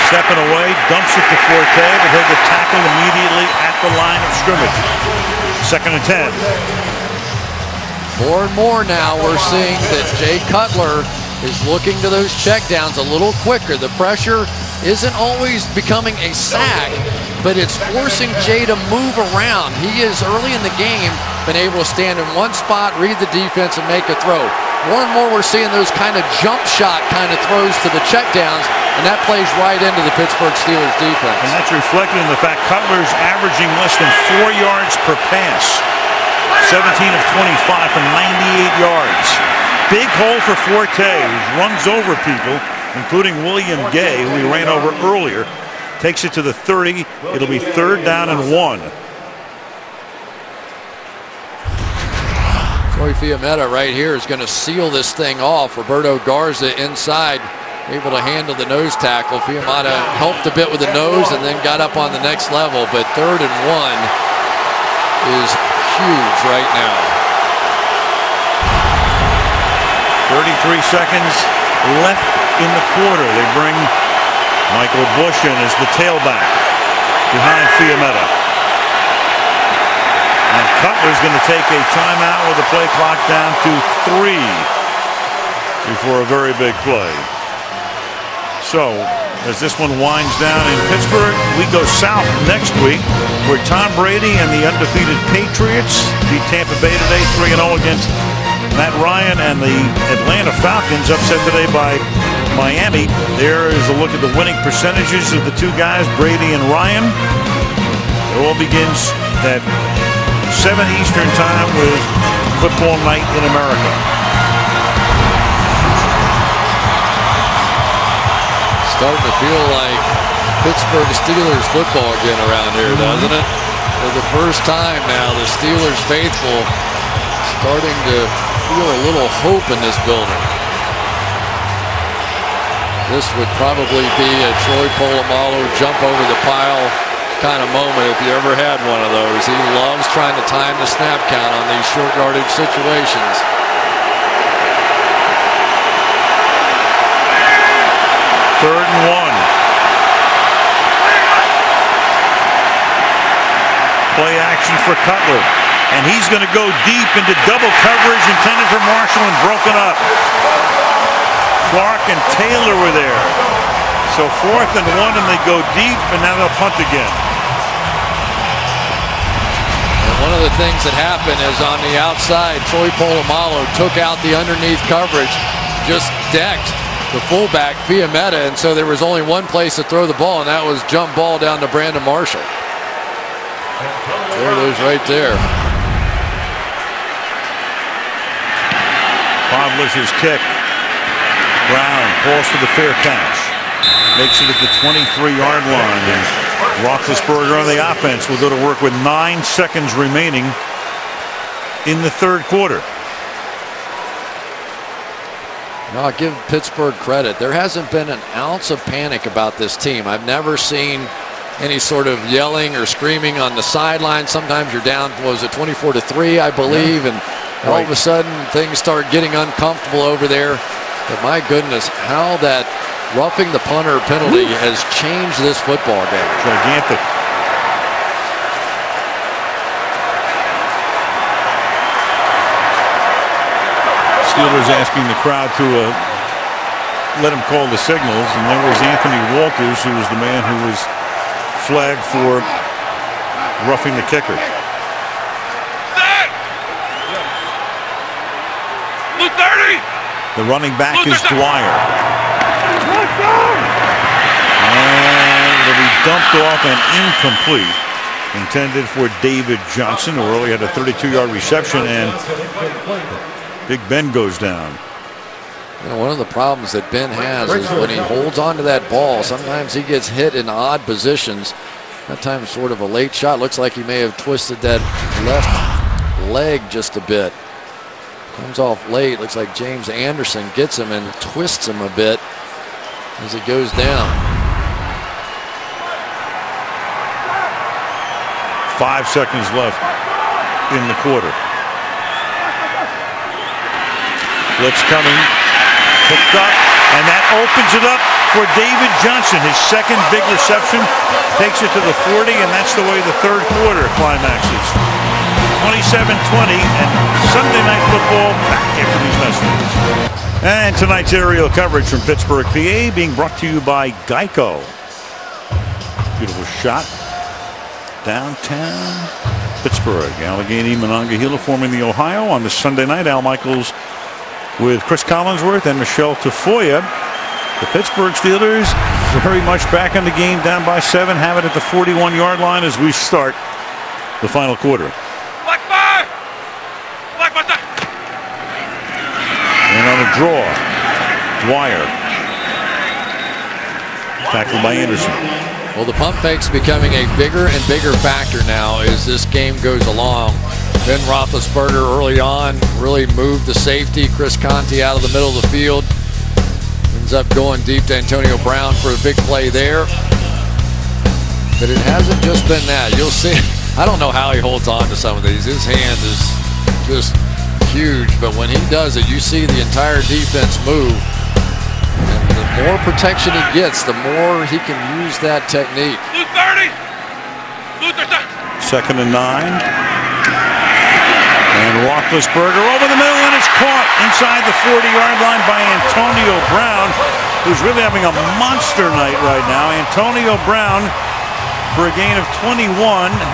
stepping away, dumps it to Forte, but he'll get tackled immediately at the line of scrimmage. 2nd and 10. More and more now we're seeing that Jay Cutler is looking to those checkdowns a little quicker. The pressure isn't always becoming a sack, but it's forcing Jay to move around. He is early in the game been able to stand in one spot, read the defense, and make a throw. More and more we're seeing those kind of jump shot kind of throws to the checkdowns, and that plays right into the Pittsburgh Steelers defense. And that's reflected in the fact Cutler's averaging less than 4 yards per pass. 17 of 25 for 98 yards. Big hole for Forte, who runs over people, including William Gay, who he ran over earlier. Takes it to the 30. It'll be 3rd down and 1. Troy Fiametta right here is going to seal this thing off. Roberto Garza inside, able to handle the nose tackle. Fiametta helped a bit with the nose and then got up on the next level, but 3rd and 1 is huge right now. 33 seconds left in the quarter. They bring Michael Bush in as the tailback behind Fiametta. And Cutler's going to take a timeout with the play clock down to 3 before a very big play. So, as this one winds down in Pittsburgh, we go south next week, where Tom Brady and the undefeated Patriots beat Tampa Bay today 3-0 against Matt Ryan, and the Atlanta Falcons upset today by Miami. There is a look at the winning percentages of the two guys, Brady and Ryan. It all begins at 7 Eastern time with Football Night in America. Starting to feel like Pittsburgh Steelers football again around here, doesn't it? For the first time now, the Steelers faithful starting to feel a little hope in this building. This would probably be a Troy Polamalu jump over the pile kind of moment if you ever had one of those. He loves trying to time the snap count on these short yardage situations. Third and 1. Play action for Cutler. And he's going to go deep into double coverage intended for Marshall and broken up. Clark and Taylor were there. So 4th and 1, and they go deep, and now they'll punt again. And one of the things that happened is on the outside, Troy Polamalu took out the underneath coverage, just decked the fullback, Fiametta, and so there was only one place to throw the ball, and that was jump ball down to Brandon Marshall. There it is right there. Pavlich's kick. Brown falls for the fair catch. Makes it at the 23-yard line. And Roethlisberger on the offense will go to work with 9 seconds remaining in the third quarter. Now, I'll give Pittsburgh credit. There hasn't been an ounce of panic about this team. I've never seen any sort of yelling or screaming on the sideline. Sometimes you're down, what was it, 24-3, I believe, and all of a sudden things start getting uncomfortable over there. But my goodness, how that roughing the punter penalty has changed this football game. Gigantic. Steelers asking the crowd to let him call the signals, and there was Anthony Walters, who was the man who was flagged for roughing the kicker. Blue 30. The running back is Dwyer. And it'll be dumped off and incomplete. Intended for David Johnson, who early had a 32-yard reception, and Big Ben goes down. You know, one of the problems that Ben has is when he holds onto that ball, sometimes he gets hit in odd positions. That time sort of a late shot. Looks like he may have twisted that left leg just a bit. Comes off late. Looks like James Anderson gets him and twists him a bit as he goes down. 5 seconds left in the quarter. Blitz coming, picked up, and that opens it up for David Johnson. His second big reception takes it to the 40, and that's the way the third quarter climaxes. 27-20, and Sunday Night Football back after these messages. And tonight's aerial coverage from Pittsburgh, PA, being brought to you by Geico. Beautiful shot. Downtown Pittsburgh. Allegheny, Monongahela forming the Ohio on the Sunday night. Al Michaels with Chris Collinsworth and Michelle Tafoya. The Pittsburgh Steelers very much back in the game, down by 7, have it at the 41-yard line as we start the final quarter. And on a draw, Dwyer. Tackled by Anderson. Well, the pump fake's becoming a bigger and bigger factor now as this game goes along. Ben Roethlisberger early on really moved the safety, Chris Conte, out of the middle of the field. Ends up going deep to Antonio Brown for a big play there. But it hasn't just been that. You'll see, I don't know how he holds on to some of these. His hand is just huge, but when he does it, you see the entire defense move. And the more protection he gets, the more he can use that technique. Blue 30. Blue 30. 2nd and 9. And Roethlisberger over the middle, and it's caught inside the 40-yard line by Antonio Brown, who's really having a monster night right now. Antonio Brown, for a gain of 21,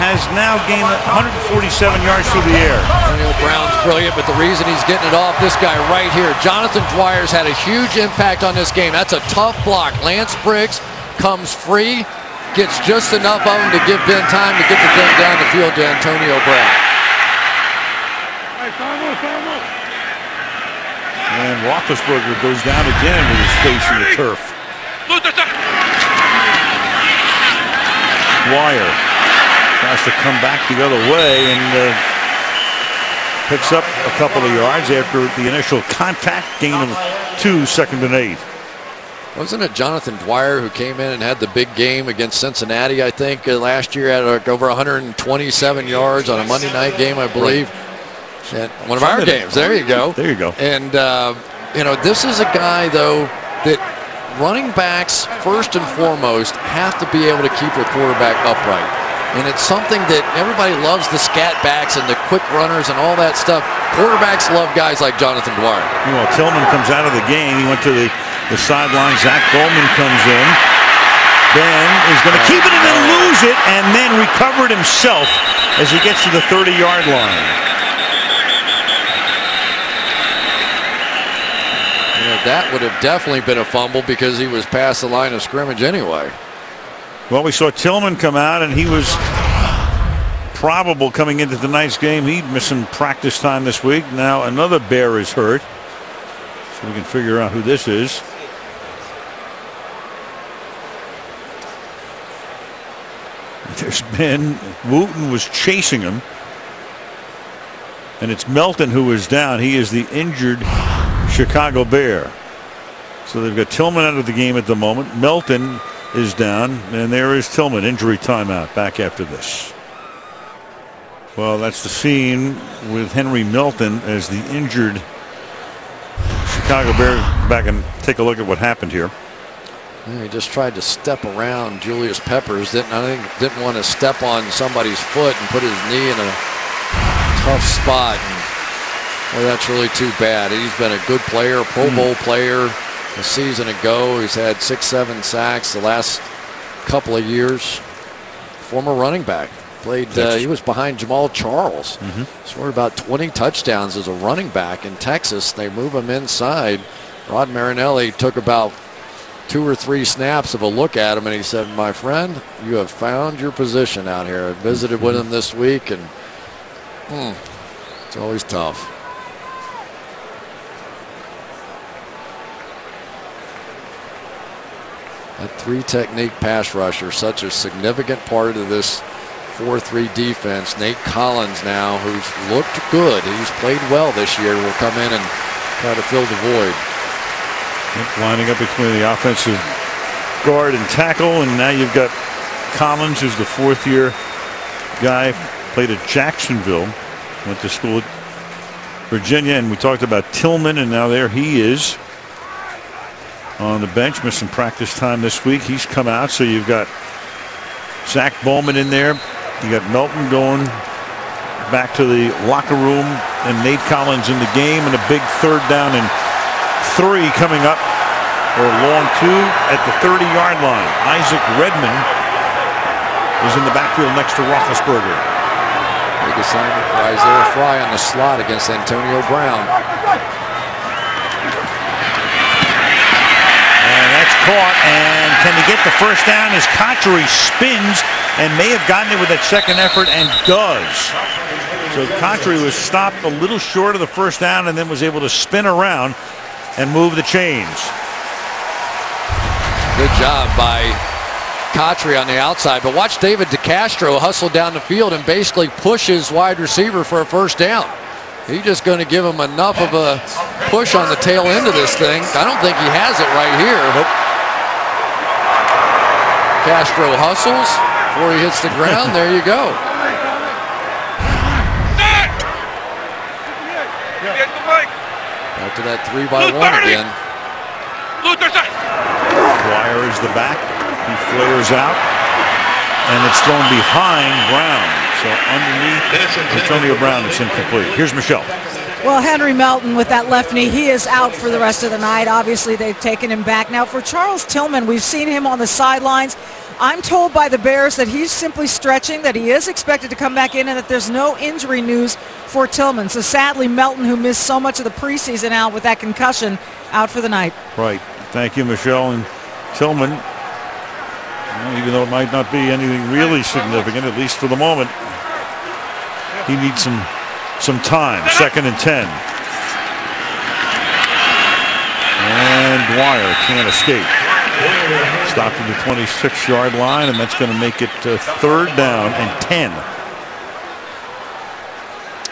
has now gained 147 yards through the air. Antonio Brown's brilliant, but the reason he's getting it off this guy right here, Jonathan Dwyer's had a huge impact on this game. That's a tough block. Lance Briggs comes free, gets just enough of him to give Ben time to get the thing down the field to Antonio Brown. And Roethlisberger goes down again with his face in the turf. Dwyer tries to come back the other way and picks up a couple of yards after the initial contact, gain of 2, 2nd and 8. Wasn't it Jonathan Dwyer who came in and had the big game against Cincinnati, I think, last year, had over 127 yards on a Monday night game, I believe. Right. At one of our games. There you go. There you go. And, you know, this is a guy, though, that running backs, first and foremost, have to be able to keep their quarterback upright. And it's something that everybody loves, the scat backs and the quick runners and all that stuff. Quarterbacks love guys like Jonathan Dwyer. You know, Tillman comes out of the game. He went to the sideline. Zach Goldman comes in. Ben is going to keep it and then lose it, and then recover it himself as he gets to the 30-yard line. That would have definitely been a fumble because he was past the line of scrimmage anyway. Well, we saw Tillman come out, and he was probable coming into tonight's game. He'd missing practice time this week. Now another Bear is hurt. So we can figure out who this is. There's been Wooten was chasing him. And it's Melton who is down. He is the injured Chicago Bear. So they've got Tillman out of the game at the moment. Melton is down. And there is Tillman. Injury timeout. Back after this. Well, that's the scene with Henry Melton as the injured Chicago Bear. Back and take a look at what happened here. Yeah, he just tried to step around Julius Peppers. Didn't want to step on somebody's foot and put his knee in a tough spot. And, well, that's really too bad. He's been a good player, Pro Bowl player a season ago. He's had 6-7 sacks the last couple of years. Former running back. Played. He was behind Jamal Charles. Scored about 20 touchdowns as a running back in Texas. They move him inside. Rod Marinelli took about 2 or 3 snaps of a look at him, and he said, "My friend, you have found your position out here." I visited with him this week, and it's always tough. That 3 technique pass rusher, such a significant part of this 4-3 defense. Nate Collins now, who's looked good. He's played well this year, will come in and try to fill the void. Lining up between the offensive guard and tackle, and now you've got Collins, who's the 4th-year guy, played at Jacksonville, went to school at Virginia, and we talked about Tillman, and now there he is on the bench, missing practice time this week. He's come out, so you've got Zach Bowman in there. You got Melton going back to the locker room, and Nate Collins in the game, and a big 3rd down and 3 coming up, or long 2 at the 30-yard line. Isaac Redman is in the backfield next to Roethlisberger. Big assignment for Isaiah Fry on the slot against Antonio Brown. And that's caught, and can he get the first down as Cotchery spins and may have gotten it with that second effort, and does. So Cotchery was stopped a little short of the first down and then was able to spin around and move the chains. Good job by Cotchery on the outside, but watch David DeCastro hustle down the field and basically push his wide receiver for a first down. He's just going to give him enough of a push on the tail end of this thing. I don't think he has it right here. Nope. Castro hustles before he hits the ground. There you go. Back to that 3-by-1 again. Dwyer is the back. He flares out, and it's thrown behind Brown. So underneath Antonio Brown, it's incomplete. Here's Michelle. Well, Henry Melton with that left knee, he is out for the rest of the night. Obviously, they've taken him back. Now, for Charles Tillman, we've seen him on the sidelines. I'm told by the Bears that he's simply stretching, that he is expected to come back in, and that there's no injury news for Tillman. So sadly, Melton, who missed so much of the preseason out with that concussion, out for the night. Right. Thank you, Michelle. And Tillman, well, even though it might not be anything really significant, at least for the moment, he needs some time. 2nd and 10. And Dwyer can't escape. Stopped at the 26-yard line, and that's going to make it 3rd down and 10.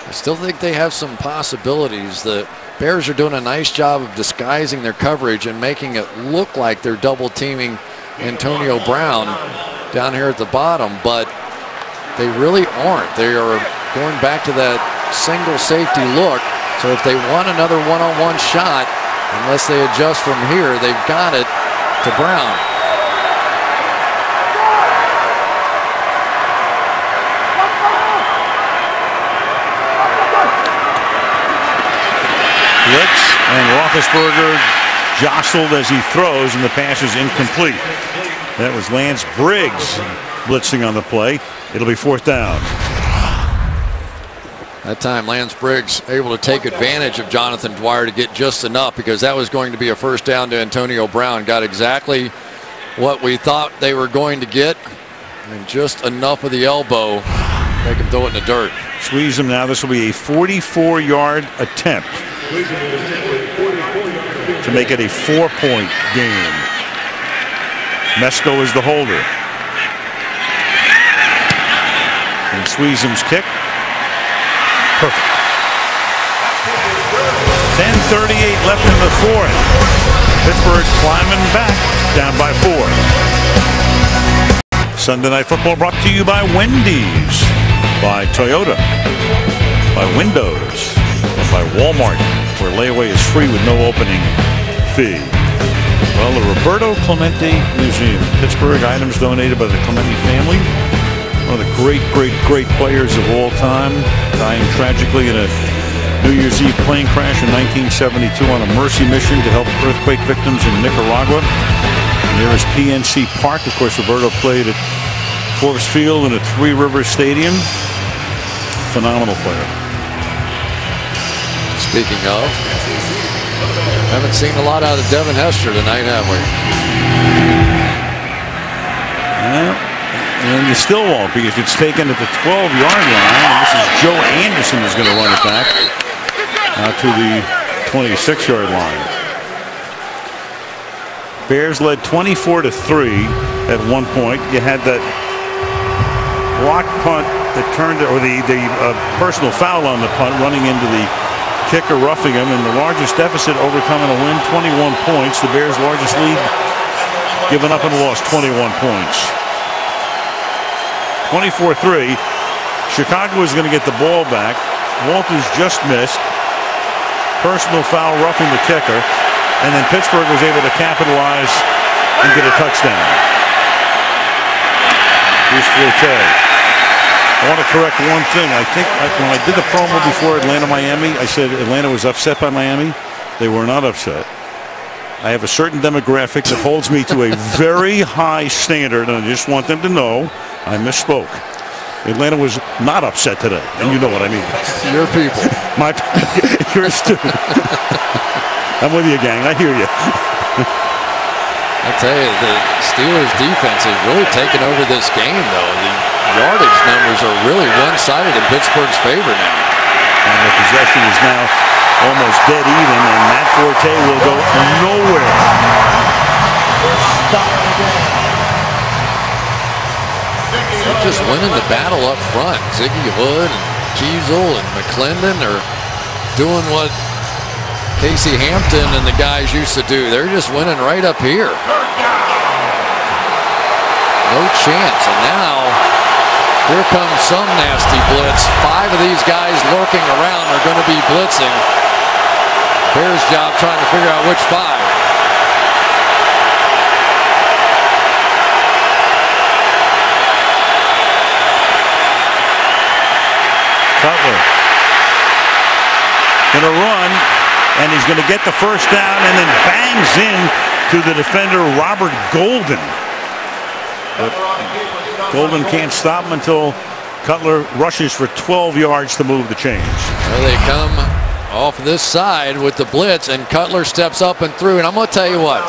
I still think they have some possibilities. The Bears are doing a nice job of disguising their coverage and making it look like they're double teaming Antonio Brown down here at the bottom, but they really aren't. They are going back to that single safety look. So if they want another one-on-one shot, unless they adjust from here, they've got it to Brown. Blitz, and Roethlisberger jostled as he throws, and the pass is incomplete. That was Lance Briggs blitzing on the play. It'll be 4th down. That time Lance Briggs able to take advantage of Jonathan Dwyer to get just enough, because that was going to be a first down to Antonio Brown. Got exactly what we thought they were going to get, and just enough of the elbow Make him throw it in the dirt. Squeeze him now. This will be a 44-yard attempt to make it a 4-point game. Mesko is the holder. And Squeezem's kick. Perfect. 10:38 left in the fourth. Pittsburgh climbing back, down by 4. Sunday Night Football brought to you by Wendy's, by Toyota, by Windows, and by Walmart, where layaway is free with no opening fee. Well, the Roberto Clemente Museum, Pittsburgh, items donated by the Clemente family. One of the great players of all time, dying tragically in a New Year's Eve plane crash in 1972 on a mercy mission to help earthquake victims in Nicaragua. And there is PNC Park. Of course, Roberto played at Forbes Field and at Three Rivers Stadium. Phenomenal player. Speaking of, haven't seen a lot out of Devin Hester tonight, have we? Well, and you still won't, because it's taken at the 12-yard line. And this is Joe Anderson who's going to run it back out to the 26-yard line. Bears led 24-3 at one point. You had that block punt that turned, or the personal foul on the punt, running into the kicker, roughing him, and the largest deficit overcoming a win, 21 points. The Bears' largest lead given up and lost, 21 points. 24-3. Chicago is going to get the ball back. Walters just missed. Personal foul roughing the kicker. And then Pittsburgh was able to capitalize and get a touchdown. Here's Forte. I want to correct one thing. I think when I did the promo before Atlanta-Miami, I said Atlanta was upset by Miami. They were not upset. I have a certain demographic that holds me to a very high standard, and I just want them to know I misspoke. Atlanta was not upset today, and you know what I mean. Your people. Yours too. I'm with you, gang. I hear you. I tell you, the Steelers defense has really taken over this game, though. The yardage numbers are really one-sided in Pittsburgh's favor now. And the possession is now almost dead even, and Matt Forte will go nowhere. They're just winning the battle up front. Ziggy Hood and Kiesel and McClendon are doing what Casey Hampton and the guys used to do. They're just winning right up here. No chance. And now here comes some nasty blitz. 5 of these guys lurking around are going to be blitzing. Bears' job trying to figure out which 5. Cutler going to run, and he's going to get the first down, and then bangs in to the defender Robert Golden. But Golden can't stop him until Cutler rushes for 12 yards to move the change. Well, they come off this side with the blitz, and Cutler steps up and through. And I'm going to tell you what,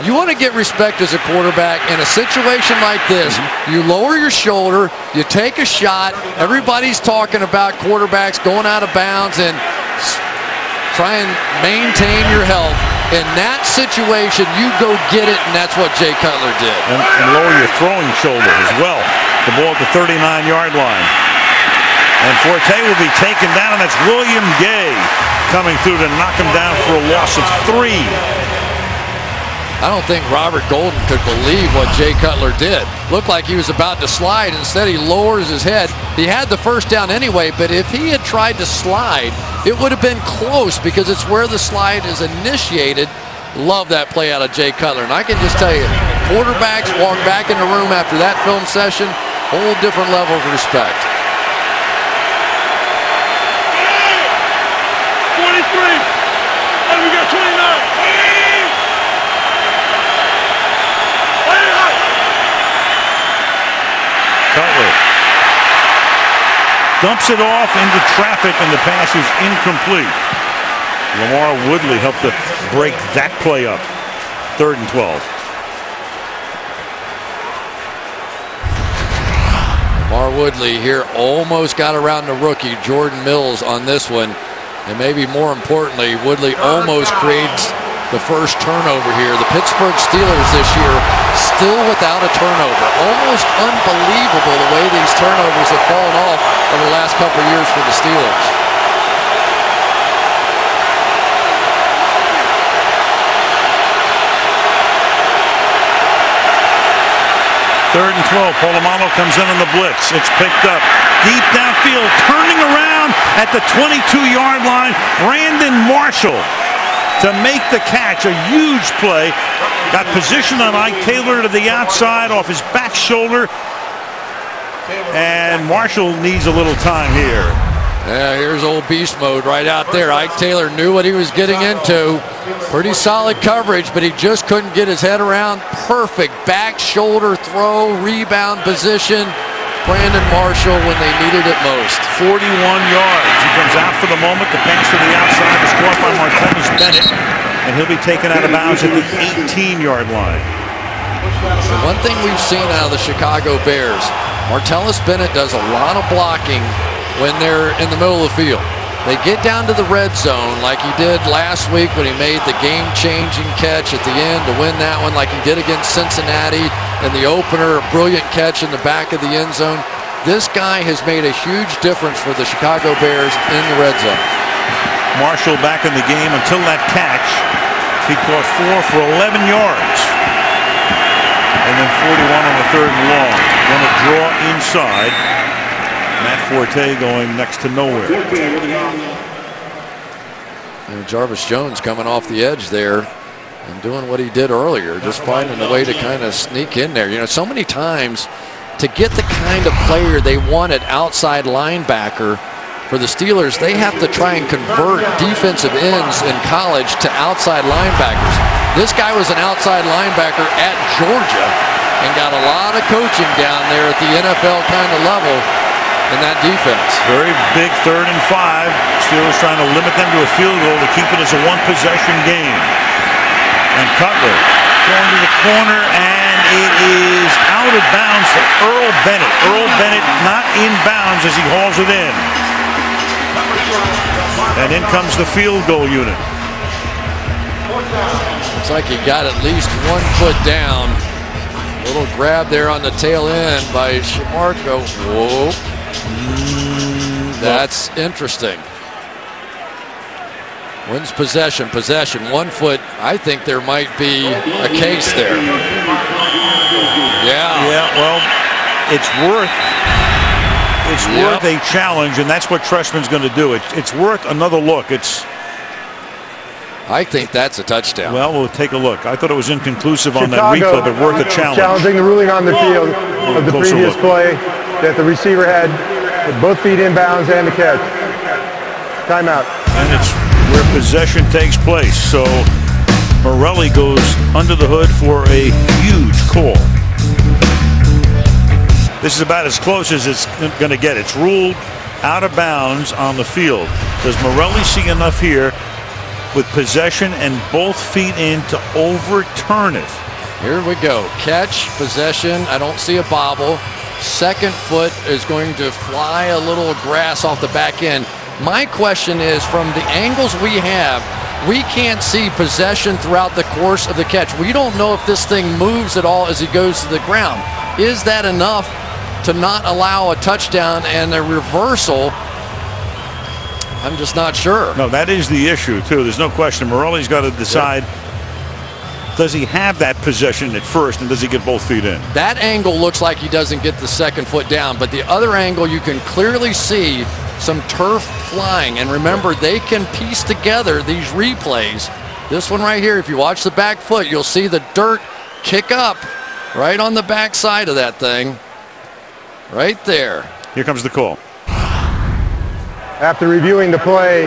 you want to get respect as a quarterback in a situation like this. You lower your shoulder, you take a shot. Everybody's talking about quarterbacks going out of bounds, and try and maintain your health. In that situation, you go get it, and that's what Jay Cutler did. And lower your throwing shoulder as well. The ball at the 39-yard line. And Forte will be taken down, and that's William Gay coming through to knock him down for a loss of 3. I don't think Robert Golden could believe what Jay Cutler did. Looked like he was about to slide. Instead, he lowers his head. He had the first down anyway, but if he had tried to slide, it would have been close because it's where the slide is initiated. Love that play out of Jay Cutler. And I can just tell you, quarterbacks walk back in the room after that film session, whole different level of respect. 23. And we got 29. Cutler dumps it off into traffic, and the pass is incomplete. Lamar Woodley helped to break that play up. 3rd and 12. Lamar Woodley here almost got around the rookie, Jordan Mills, on this one. And maybe more importantly, Woodley almost creates the first turnover here. The Pittsburgh Steelers this year still without a turnover. Almost unbelievable the way these turnovers have fallen off over the last couple of years for the Steelers. Third and 12. Polamalu comes in on the blitz. It's picked up deep downfield, turning around at the 22-yard line. Brandon Marshall to make the catch. A huge play. Got position on Ike Taylor to the outside off his back shoulder. And Marshall needs a little time here. Yeah, here's old beast mode right out there. Ike Taylor knew what he was getting into. Pretty solid coverage, but he just couldn't get his head around. Perfect back shoulder throw, rebound position. Brandon Marshall when they needed it most. 41 yards. He comes out for the moment. The pass to the outside is caught by Martellus Bennett, and he'll be taken out of bounds at the 18-yard line. So one thing we've seen out of the Chicago Bears, Martellus Bennett does a lot of blocking when they're in the middle of the field. They get down to the red zone like he did last week when he made the game-changing catch at the end to win that one, like he did against Cincinnati in the opener, a brilliant catch in the back of the end zone. This guy has made a huge difference for the Chicago Bears in the red zone. Marshall back in the game until that catch. He caught 4 for 11 yards. And then 41 on the third and long. Going to draw inside. Matt Forte going next to nowhere. And Jarvis Jones coming off the edge there and doing what he did earlier, just finding a way to kind of sneak in there. You know, so many times to get the kind of player they wanted outside linebacker for the Steelers, they have to try and convert defensive ends in college to outside linebackers. This guy was an outside linebacker at Georgia and got a lot of coaching down there at the NFL kind of level in that defense. Very big 3rd and 5. Steelers trying to limit them to a field goal to keep it as a one-possession game. And Cutler going to the corner, and it is out of bounds to Earl Bennett. Earl Bennett not in bounds as he hauls it in. And in comes the field goal unit. Looks like he got at least 1 foot down. A little grab there on the tail end by Shamarko. Whoa. That's interesting. Wins possession. 1 foot. I think there might be a case there. Yeah, well, it's worth a challenge, and that's what Trestman's going to do. It's worth another look. I think that's a touchdown. Well, we'll take a look. I thought it was inconclusive on that replay, but worth a challenge. Challenging the ruling on the field of the previous play that the receiver had with both feet inbounds and the catch. Timeout. And it's where possession takes place. So Morelli goes under the hood for a huge call. This is about as close as it's going to get. It's ruled out of bounds on the field. Does Morelli see enough here with possession and both feet in to overturn it? Here we go. Catch, possession. I don't see a bobble. Second foot is going to fly a little grass off the back end. My question is, from the angles we have, we can't see possession throughout the course of the catch. We don't know if this thing moves at all as he goes to the ground. Is that enough to not allow a touchdown and a reversal? I'm just not sure. No, that is the issue, too. There's no question. Morelli's got to decide, does he have that possession at first, and does he get both feet in? That angle looks like he doesn't get the second foot down, but the other angle you can clearly see some turf flying. And remember, they can piece together these replays. This one right here, if you watch the back foot, you'll see the dirt kick up right on the back side of that thing. Right there. Here comes the call. After reviewing the play,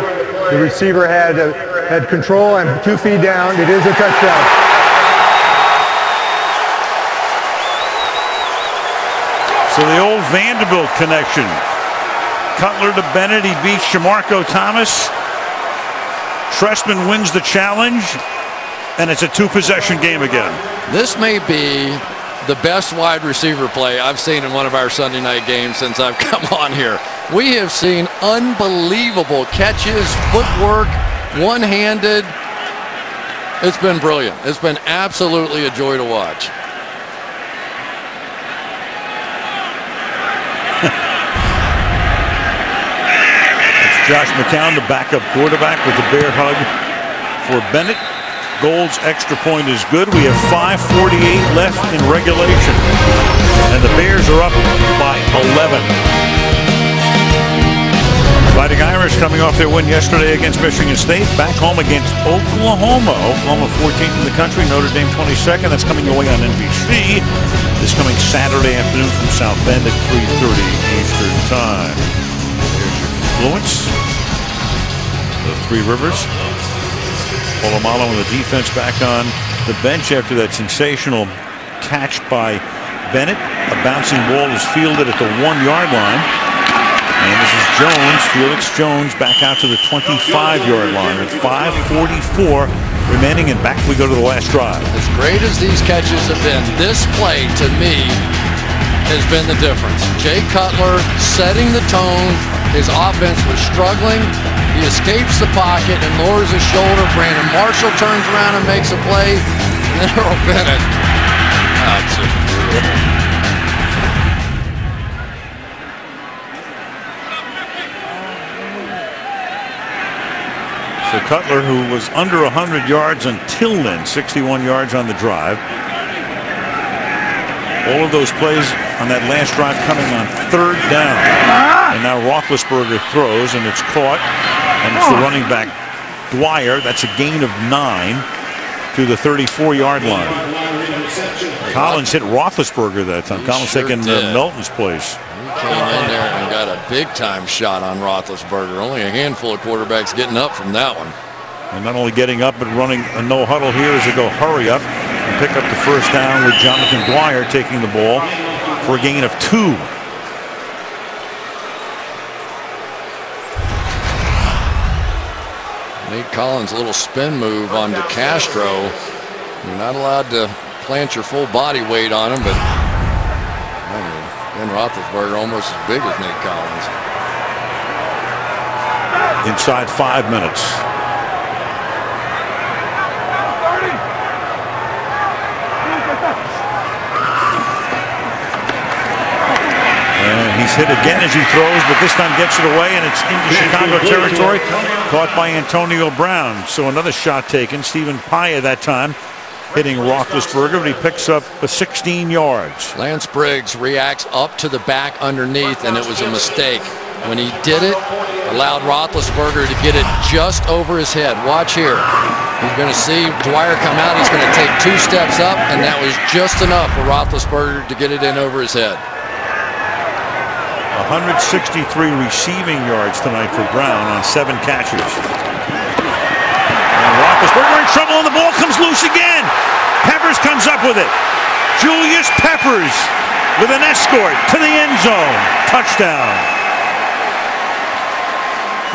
the receiver had control and 2 feet down. It is a touchdown. So the old Vanderbilt connection. Cutler to Bennett. He beats Shamarko Thomas. Trestman wins the challenge, and it's a 2-possession game again. This may be the best wide receiver play I've seen in one of our Sunday night games since I've come on here. We have seen unbelievable catches, footwork, one-handed. It's been brilliant. It's been absolutely a joy to watch. It's Josh McCown, the backup quarterback, with the bear hug for Bennett. Gold's extra point is good. We have 5:48 left in regulation, and the Bears are up by 11. Fighting Irish coming off their win yesterday against Michigan State, back home against Oklahoma. Oklahoma 14th in the country, Notre Dame 22nd. That's coming your way on NBC this coming Saturday afternoon from South Bend at 3:30 Eastern Time. There's your confluence, the Three Rivers. Polamalu and the defense back on the bench after that sensational catch by Bennett. A bouncing ball is fielded at the 1-yard line. And this is Jones, Felix Jones, back out to the 25-yard line with 5:44 remaining, and back we go to the last drive. As great as these catches have been, this play to me has been the difference. Jay Cutler setting the tone. His offense was struggling. He escapes the pocket and lowers his shoulder. Brandon Marshall turns around and makes a play. And then Earl Bennett. That's just brutal. So Cutler, who was under 100 yards until then, 61 yards on the drive. All of those plays on that last drive coming on 3rd down. And now Roethlisberger throws, and it's caught. And it's the running back, Dwyer. That's a gain of 9 to the 34-yard line. Collins hit Roethlisberger that time. Collins taking Melton's place. He came in there and got a big-time shot on Roethlisberger. Only a handful of quarterbacks getting up from that one. And not only getting up, but running a no-huddle here as they go hurry up and pick up the first down with Jonathan Dwyer taking the ball for a gain of 2. Nate Collins' little spin move on DeCastro. You're not allowed to plant your full body weight on him, but Ben Roethlisberger almost as big as Nate Collins. Inside 5 minutes. And he's hit again as he throws, but this time gets it away, and it's into Chicago territory. Caught by Antonio Brown. So another shot taken. Stephen Paya that time hitting Roethlisberger, but he picks up 16 yards. Lance Briggs reacts up to the back underneath, and it was a mistake. When he did it, allowed Roethlisberger to get it just over his head. Watch here. He's going to see Dwyer come out. He's going to take 2 steps up, and that was just enough for Roethlisberger to get it in over his head. 163 receiving yards tonight for Brown on 7 catches. And Roethlisberger in trouble, and the ball comes loose again. Peppers comes up with it. Julius Peppers with an escort to the end zone. Touchdown.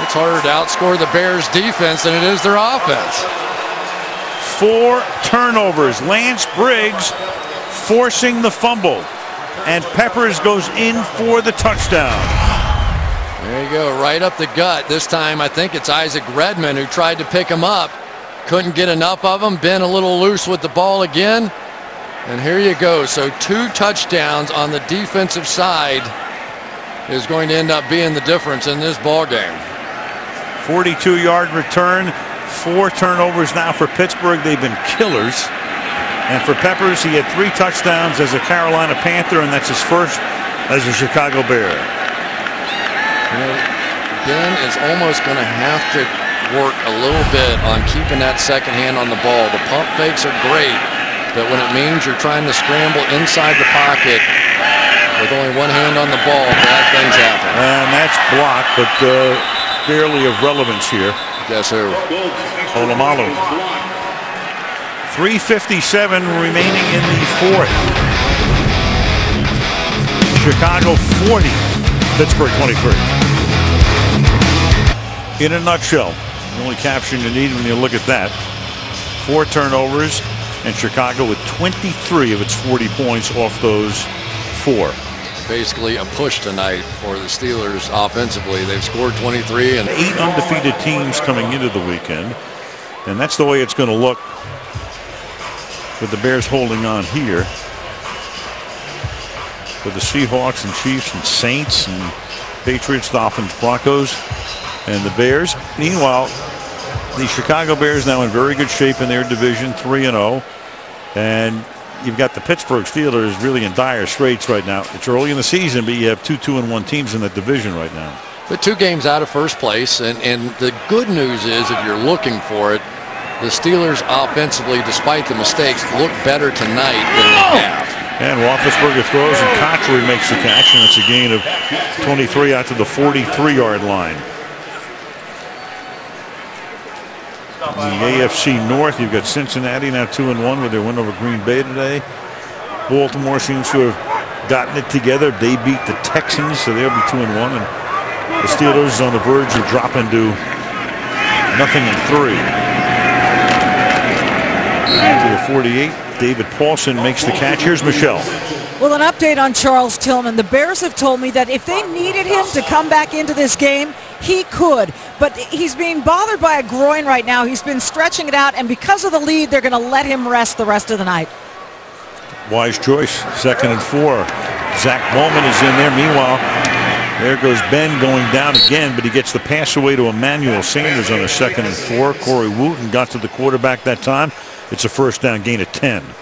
It's harder to outscore the Bears defense than it is their offense. 4 turnovers. Lance Briggs forcing the fumble, and Peppers goes in for the touchdown. There you go, right up the gut. This time I think it's Isaac Redmond who tried to pick him up. Couldn't get enough of him. Been a little loose with the ball again. And here you go. So 2 touchdowns on the defensive side is going to end up being the difference in this ball game. 42-yard return. 4 turnovers now for Pittsburgh. They've been killers. And for Peppers, he had 3 touchdowns as a Carolina Panther, and that's his first as a Chicago Bear. You know, Ben is almost going to have to work a little bit on keeping that second hand on the ball. The pump fakes are great, but when it means you're trying to scramble inside the pocket with only one hand on the ball, bad things happen. And that's blocked, but barely of relevance here. Guess who? Polamalu. 3:57 remaining in the 4th. Chicago 40, Pittsburgh 23. In a nutshell, the only caption you need when you look at that: 4 turnovers, and Chicago with 23 of its 40 points off those 4. Basically a push tonight for the Steelers offensively. They've scored 23 and 8 undefeated teams coming into the weekend, and that's the way it's going to look with the Bears holding on here. With the Seahawks and Chiefs and Saints and Patriots, Dolphins, Broncos, and the Bears. Meanwhile, the Chicago Bears now in very good shape in their division, 3-0. And you've got the Pittsburgh Steelers really in dire straits right now. It's early in the season, but you have 2 2-1 teams in that division right now. But 2 games out of first place. And the good news is, if you're looking for it, the Steelers offensively, despite the mistakes, look better tonight than they have. And Roethlisberger throws and Cotchery makes the catch, and it's a gain of 23 out to the 43-yard line. The AFC North, you've got Cincinnati now 2-1 with their win over Green Bay today. Baltimore seems to have gotten it together. They beat the Texans, so they'll be 2-1. And the Steelers on the verge of dropping to 0-3. To the 48, David Paulson makes the catch. Here's Michelle. Well, an update on Charles Tillman. The Bears have told me that if they needed him to come back into this game, he could. But he's being bothered by a groin right now. He's been stretching it out, and because of the lead, they're going to let him rest the rest of the night. Wise choice. 2nd and 4. Zach Bowman is in there. Meanwhile, there goes Ben going down again, but he gets the pass away to Emmanuel Sanders on a 2nd and 4. Corey Wooten got to the quarterback that time. It's a first down gain of 10. And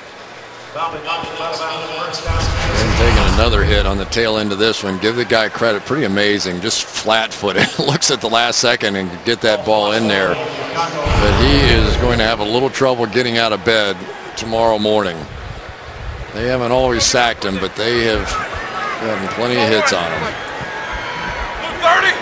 taking another hit on the tail end of this one. Give the guy credit. Pretty amazing. Just flat-footed. Looks at the last second and could get that ball in there. But he is going to have a little trouble getting out of bed tomorrow morning. They haven't always sacked him, but they have gotten plenty of hits on him. 30.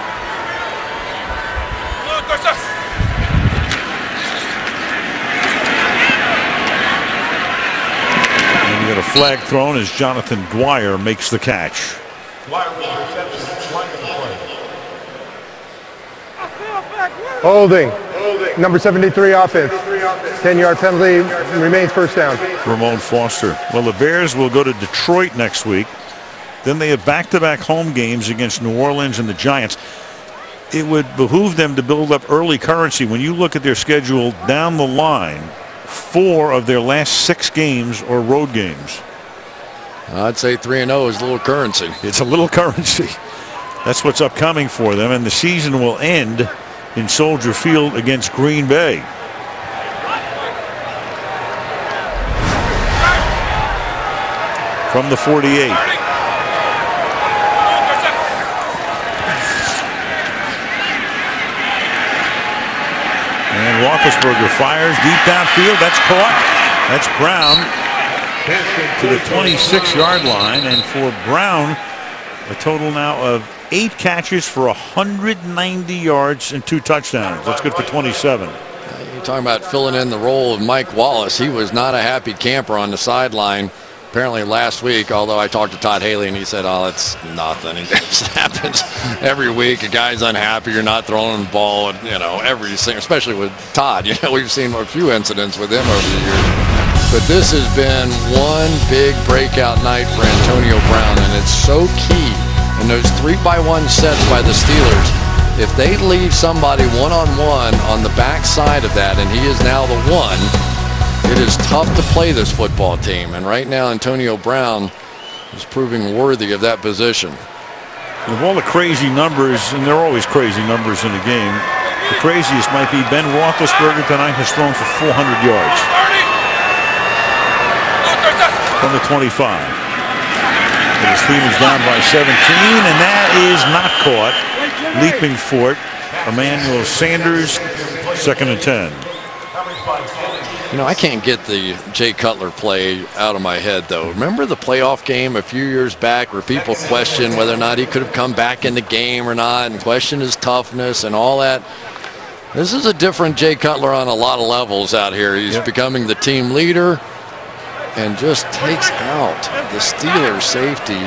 And you got a flag thrown as Jonathan Dwyer makes the catch. Holding. Number 73 offense. 10-yard penalty, remains first down. Ramon Foster. Well, the Bears will go to Detroit next week. Then they have back-to-back home games against New Orleans and the Giants. It would behoove them to build up early currency. When you look at their schedule down the line, 4 of their last 6 games are road games. I'd say 3-0 is a little currency. It's a little currency. That's what's upcoming for them, and the season will end in Soldier Field against Green Bay. From the 48. And Roethlisberger fires deep downfield. That's caught. That's Brown to the 26-yard line. And for Brown, a total now of 8 catches for 190 yards and 2 touchdowns. That's good for 27. You're talking about filling in the role of Mike Wallace. He was not a happy camper on the sideline apparently last week, although I talked to Todd Haley and he said, oh, that's nothing. It just happens every week. A guy's unhappy, you're not throwing the ball, you know, everything, especially with Todd. You know, we've seen a few incidents with him over the years. But this has been one big breakout night for Antonio Brown, and it's so key in those 3-by-1 sets by the Steelers. If they leave somebody one-on-one on the back side of that, and he is now the one, it is tough to play this football team. And right now, Antonio Brown is proving worthy of that position. Of all the crazy numbers, and there are always crazy numbers in a game, the craziest might be Ben Roethlisberger tonight has thrown for 400 yards. From the 25. His team is down by 17, and that is not caught. Leaping for it, Emmanuel Sanders, 2nd and 10. You know, I can't get the Jay Cutler play out of my head, though. Remember the playoff game a few years back where people questioned whether or not he could have come back in the game or not, and questioned his toughness and all that? This is a different Jay Cutler on a lot of levels out here. He's becoming the team leader and just takes out the Steelers safety.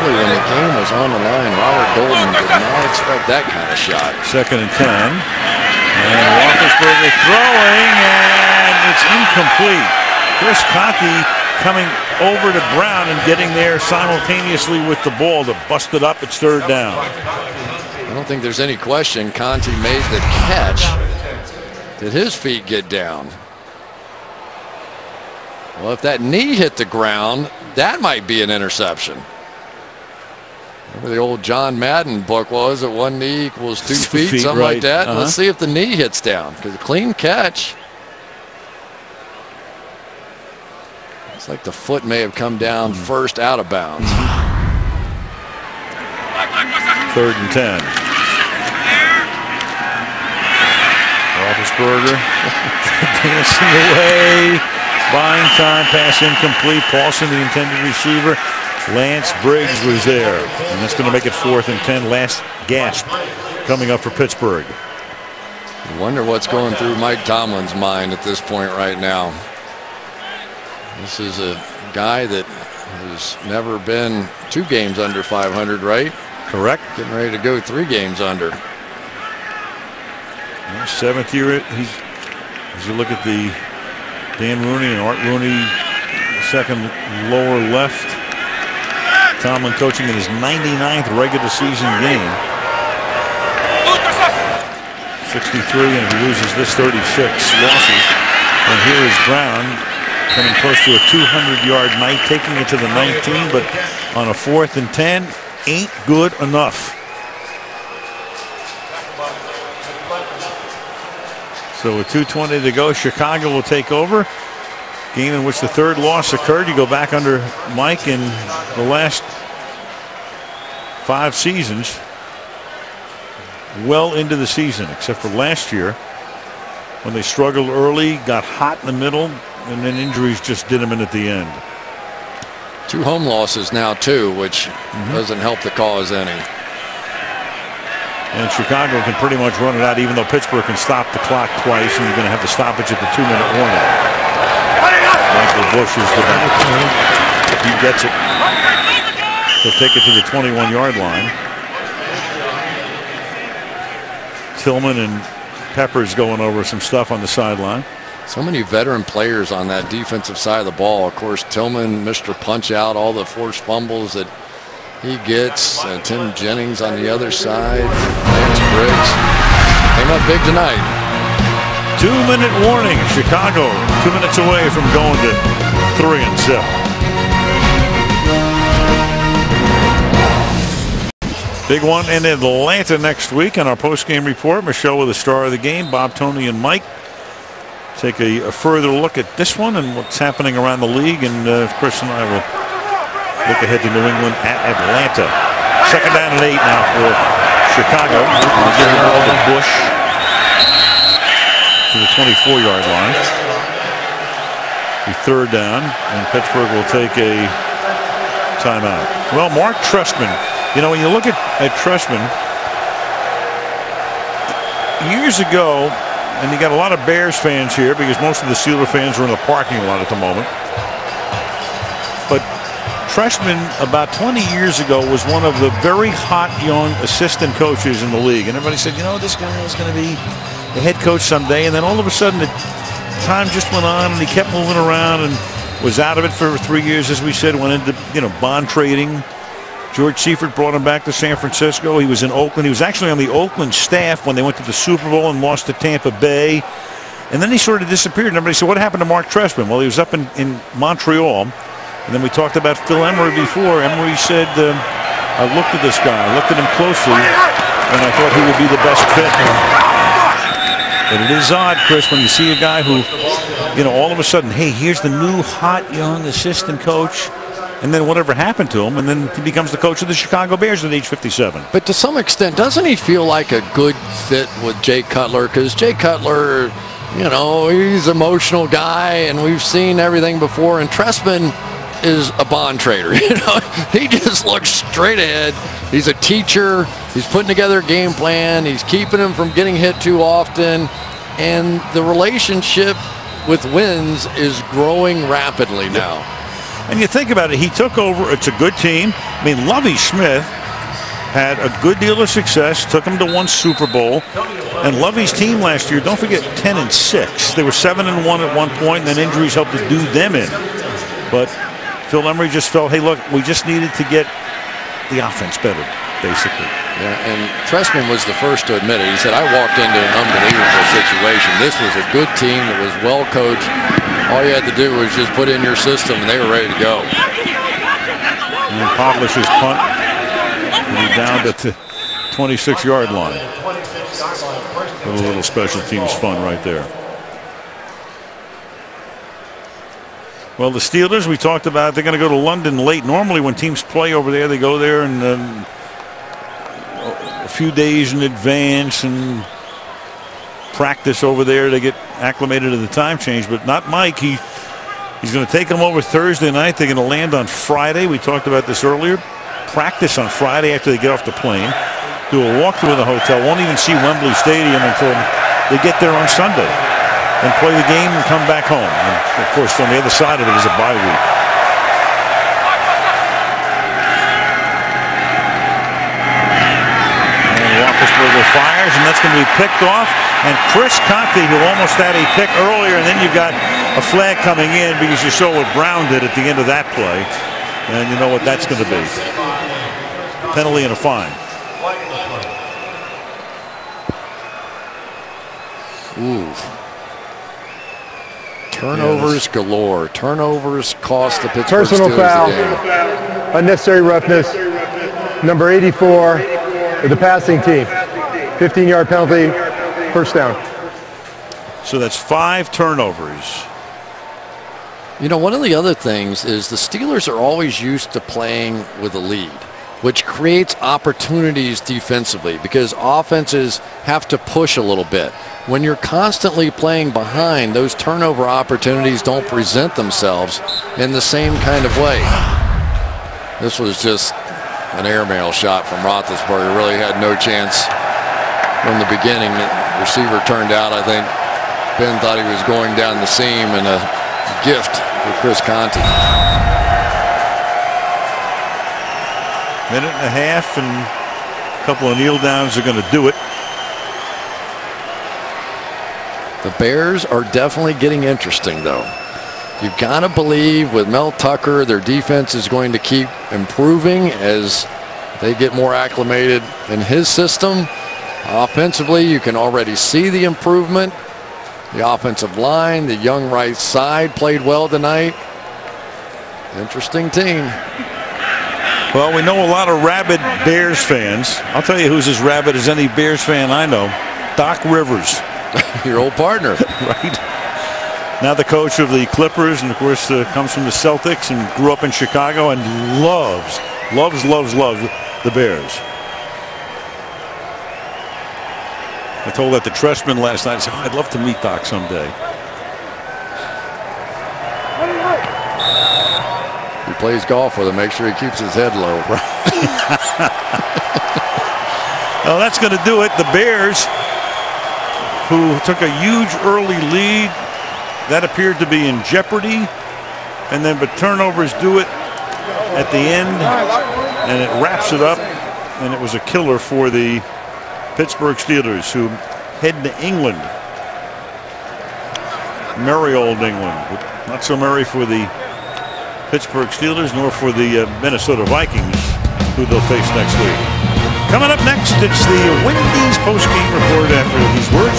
Really, when the game was on the line, Robert Golden did not expect that kind of shot. 2nd and 10. And Roethlisberger throwing, and it's incomplete. Chris Conti coming over to Brown and getting there simultaneously with the ball to bust it up. It's third down. I don't think there's any question Conti made the catch. Did his feet get down? Well, if that knee hit the ground, that might be an interception. Remember the old John Madden book was it 1 knee equals 2 feet, something right. like that. Let's see if the knee hits down, because a clean catch. It's like the foot may have come down first out of bounds. Third and 10. Roethlisberger dancing away. Buying time, pass incomplete. Paulson, the intended receiver. Lance Briggs was there. And that's going to make it 4th and 10. Last gasp coming up for Pittsburgh. I wonder what's going through Mike Tomlin's mind at this point right now. This is a guy that has never been 2 games under 500, right? Correct. Getting ready to go 3 games under. 7th year. As you look at the Dan Rooney and Art Rooney, second lower left. Tomlin coaching in his 99th regular season game. 63, and if he loses this, 36 losses. And here is Brown coming close to a 200-yard night, taking it to the 19, but on a 4th and 10, ain't good enough. So with 2:20 to go, Chicago will take over. Game in which the 3rd loss occurred. You go back under Mike in the last 5 seasons, well into the season, except for last year when they struggled early, got hot in the middle, and then injuries just did them in at the end. 2 home losses now, too, which doesn't help the cause any. And Chicago can pretty much run it out, even though Pittsburgh can stop the clock twice, and you're going to have the stoppage at the 2-minute warning. Michael Bush is the back. He gets it. He'll take it to the 21-yard line. Tillman and Peppers going over some stuff on the sideline. So many veteran players on that defensive side of the ball. Of course, Tillman, Mr. Punch-Out, all the forced fumbles that he gets. Tim Jennings on the other side. Lance Briggs came up big tonight. 2-minute warning. Chicago 2 minutes away from going to 3-7. Big one in Atlanta next week. On our post-game report, Michelle with the star of the game, Bob, Tony, and Mike take a further look at this one and what's happening around the league. And Chris and I will look ahead to New England at Atlanta. 2nd down and 8 now for Chicago. Giving the ball to Bush to the 24-yard line. The 3rd down, and Pittsburgh will take a timeout. Well, Mark Trestman. You know, when you look at Trestman, years ago, and you got a lot of Bears fans here because most of the Steeler fans are in the parking lot at the moment. But Trestman, about 20 years ago, was one of the very hot young assistant coaches in the league. And everybody said, you know, this guy is going to be the head coach someday. And then all of a sudden, the time just went on, and he kept moving around and was out of it for 3 years, as we said, went into, bond trading. George Seifert brought him back to San Francisco. He was in Oakland. He was actually on the Oakland staff when they went to the Super Bowl and lost to Tampa Bay. And then he sort of disappeared. And everybody said, what happened to Mark Trestman? Well, he was up in Montreal. And then we talked about Phil Emery before. Emery said, I looked at this guy. I looked at him closely, and I thought he would be the best fit. But it is odd, Chris, when you see a guy who, all of a sudden, hey, here's the new hot young assistant coach. And then whatever happened to him, and then he becomes the coach of the Chicago Bears at age 57. But to some extent, doesn't he feel like a good fit with Jay Cutler? Because Jay Cutler, he's an emotional guy, and we've seen everything before. And Trestman is a bond trader. He just looks straight ahead. He's a teacher. He's putting together a game plan. He's keeping him from getting hit too often. And the relationship with wins is growing rapidly now. And you think about it, he took over. It's a good team. I mean, Lovie Smith had a good deal of success, took him to 1 Super Bowl. And Lovey's team last year, don't forget, 10-6. They were 7-1 at one point, and then injuries helped to do them in. But Phil Emery just felt, hey, look, we just needed to get the offense better, basically. Yeah, and Trestman was the first to admit it. He said, I walked into an unbelievable situation. This was a good team that was well coached. All you had to do was just put in your system, and they were ready to go. And Pavlish's punt, and he's down to the 26-yard line. A little special teams fun right there. Well, the Steelers, we talked about, they're going to go to London late. Normally when teams play over there, they go there and a few days in advance and practice over there. They get acclimated to the time change, but not Mike. He's going to take them over Thursday night. They're going to land on Friday. We talked about this earlier. Practice on Friday after they get off the plane. Do a walkthrough in the hotel. Won't even see Wembley Stadium until they get there on Sunday and play the game and come back home. And of course, on the other side of it is a bye week. And Roethlisberger fires, and that's going to be picked off. And Chris Conte, who almost had a pick earlier, and then you got a flag coming in because you saw what Brown did at the end of that play. And you know what that's going to be. Penalty and a fine. Ooh. Turnovers galore. Turnovers cost the Pittsburgh Personal Steelers foul. the game. Unnecessary roughness. Number 84 of the passing team. 15-yard penalty. First down. So that's 5 turnovers. You know, one of the other things is the Steelers are always used to playing with a lead, which creates opportunities defensively because offenses have to push a little bit. When you're constantly playing behind, those turnover opportunities don't present themselves in the same kind of way. This was just an airmail shot from Roethlisberger. Really had no chance from the beginning. The receiver turned out, I think Ben thought he was going down the seam, and a gift for Chris Conte. Minute and a half and a couple of kneel downs are going to do it. The Bears are definitely getting interesting, though. You've got to believe with Mel Tucker, their defense is going to keep improving as they get more acclimated in his system. Offensively, you can already see the improvement. The offensive line, the young right side played well tonight. Interesting team. Well, we know a lot of rabid Bears fans. I'll tell you who's as rabid as any Bears fan I know. Doc Rivers. Your old partner. Right. Now the coach of the Clippers, and of course comes from the Celtics and grew up in Chicago and loves the Bears. I told that to Trestman last night. I said, I'd love to meet Doc someday. He plays golf with him. Make sure he keeps his head low. Well, that's going to do it. The Bears, who took a huge early lead, that appeared to be in jeopardy. And then, but turnovers do it at the end, and it wraps it up. And it was a killer for the Pittsburgh Steelers, who head to England. Merry old England, but not so merry for the Pittsburgh Steelers, nor for the Minnesota Vikings, who they'll face next week. Coming up next, it's the Wendy's post-game report after these words.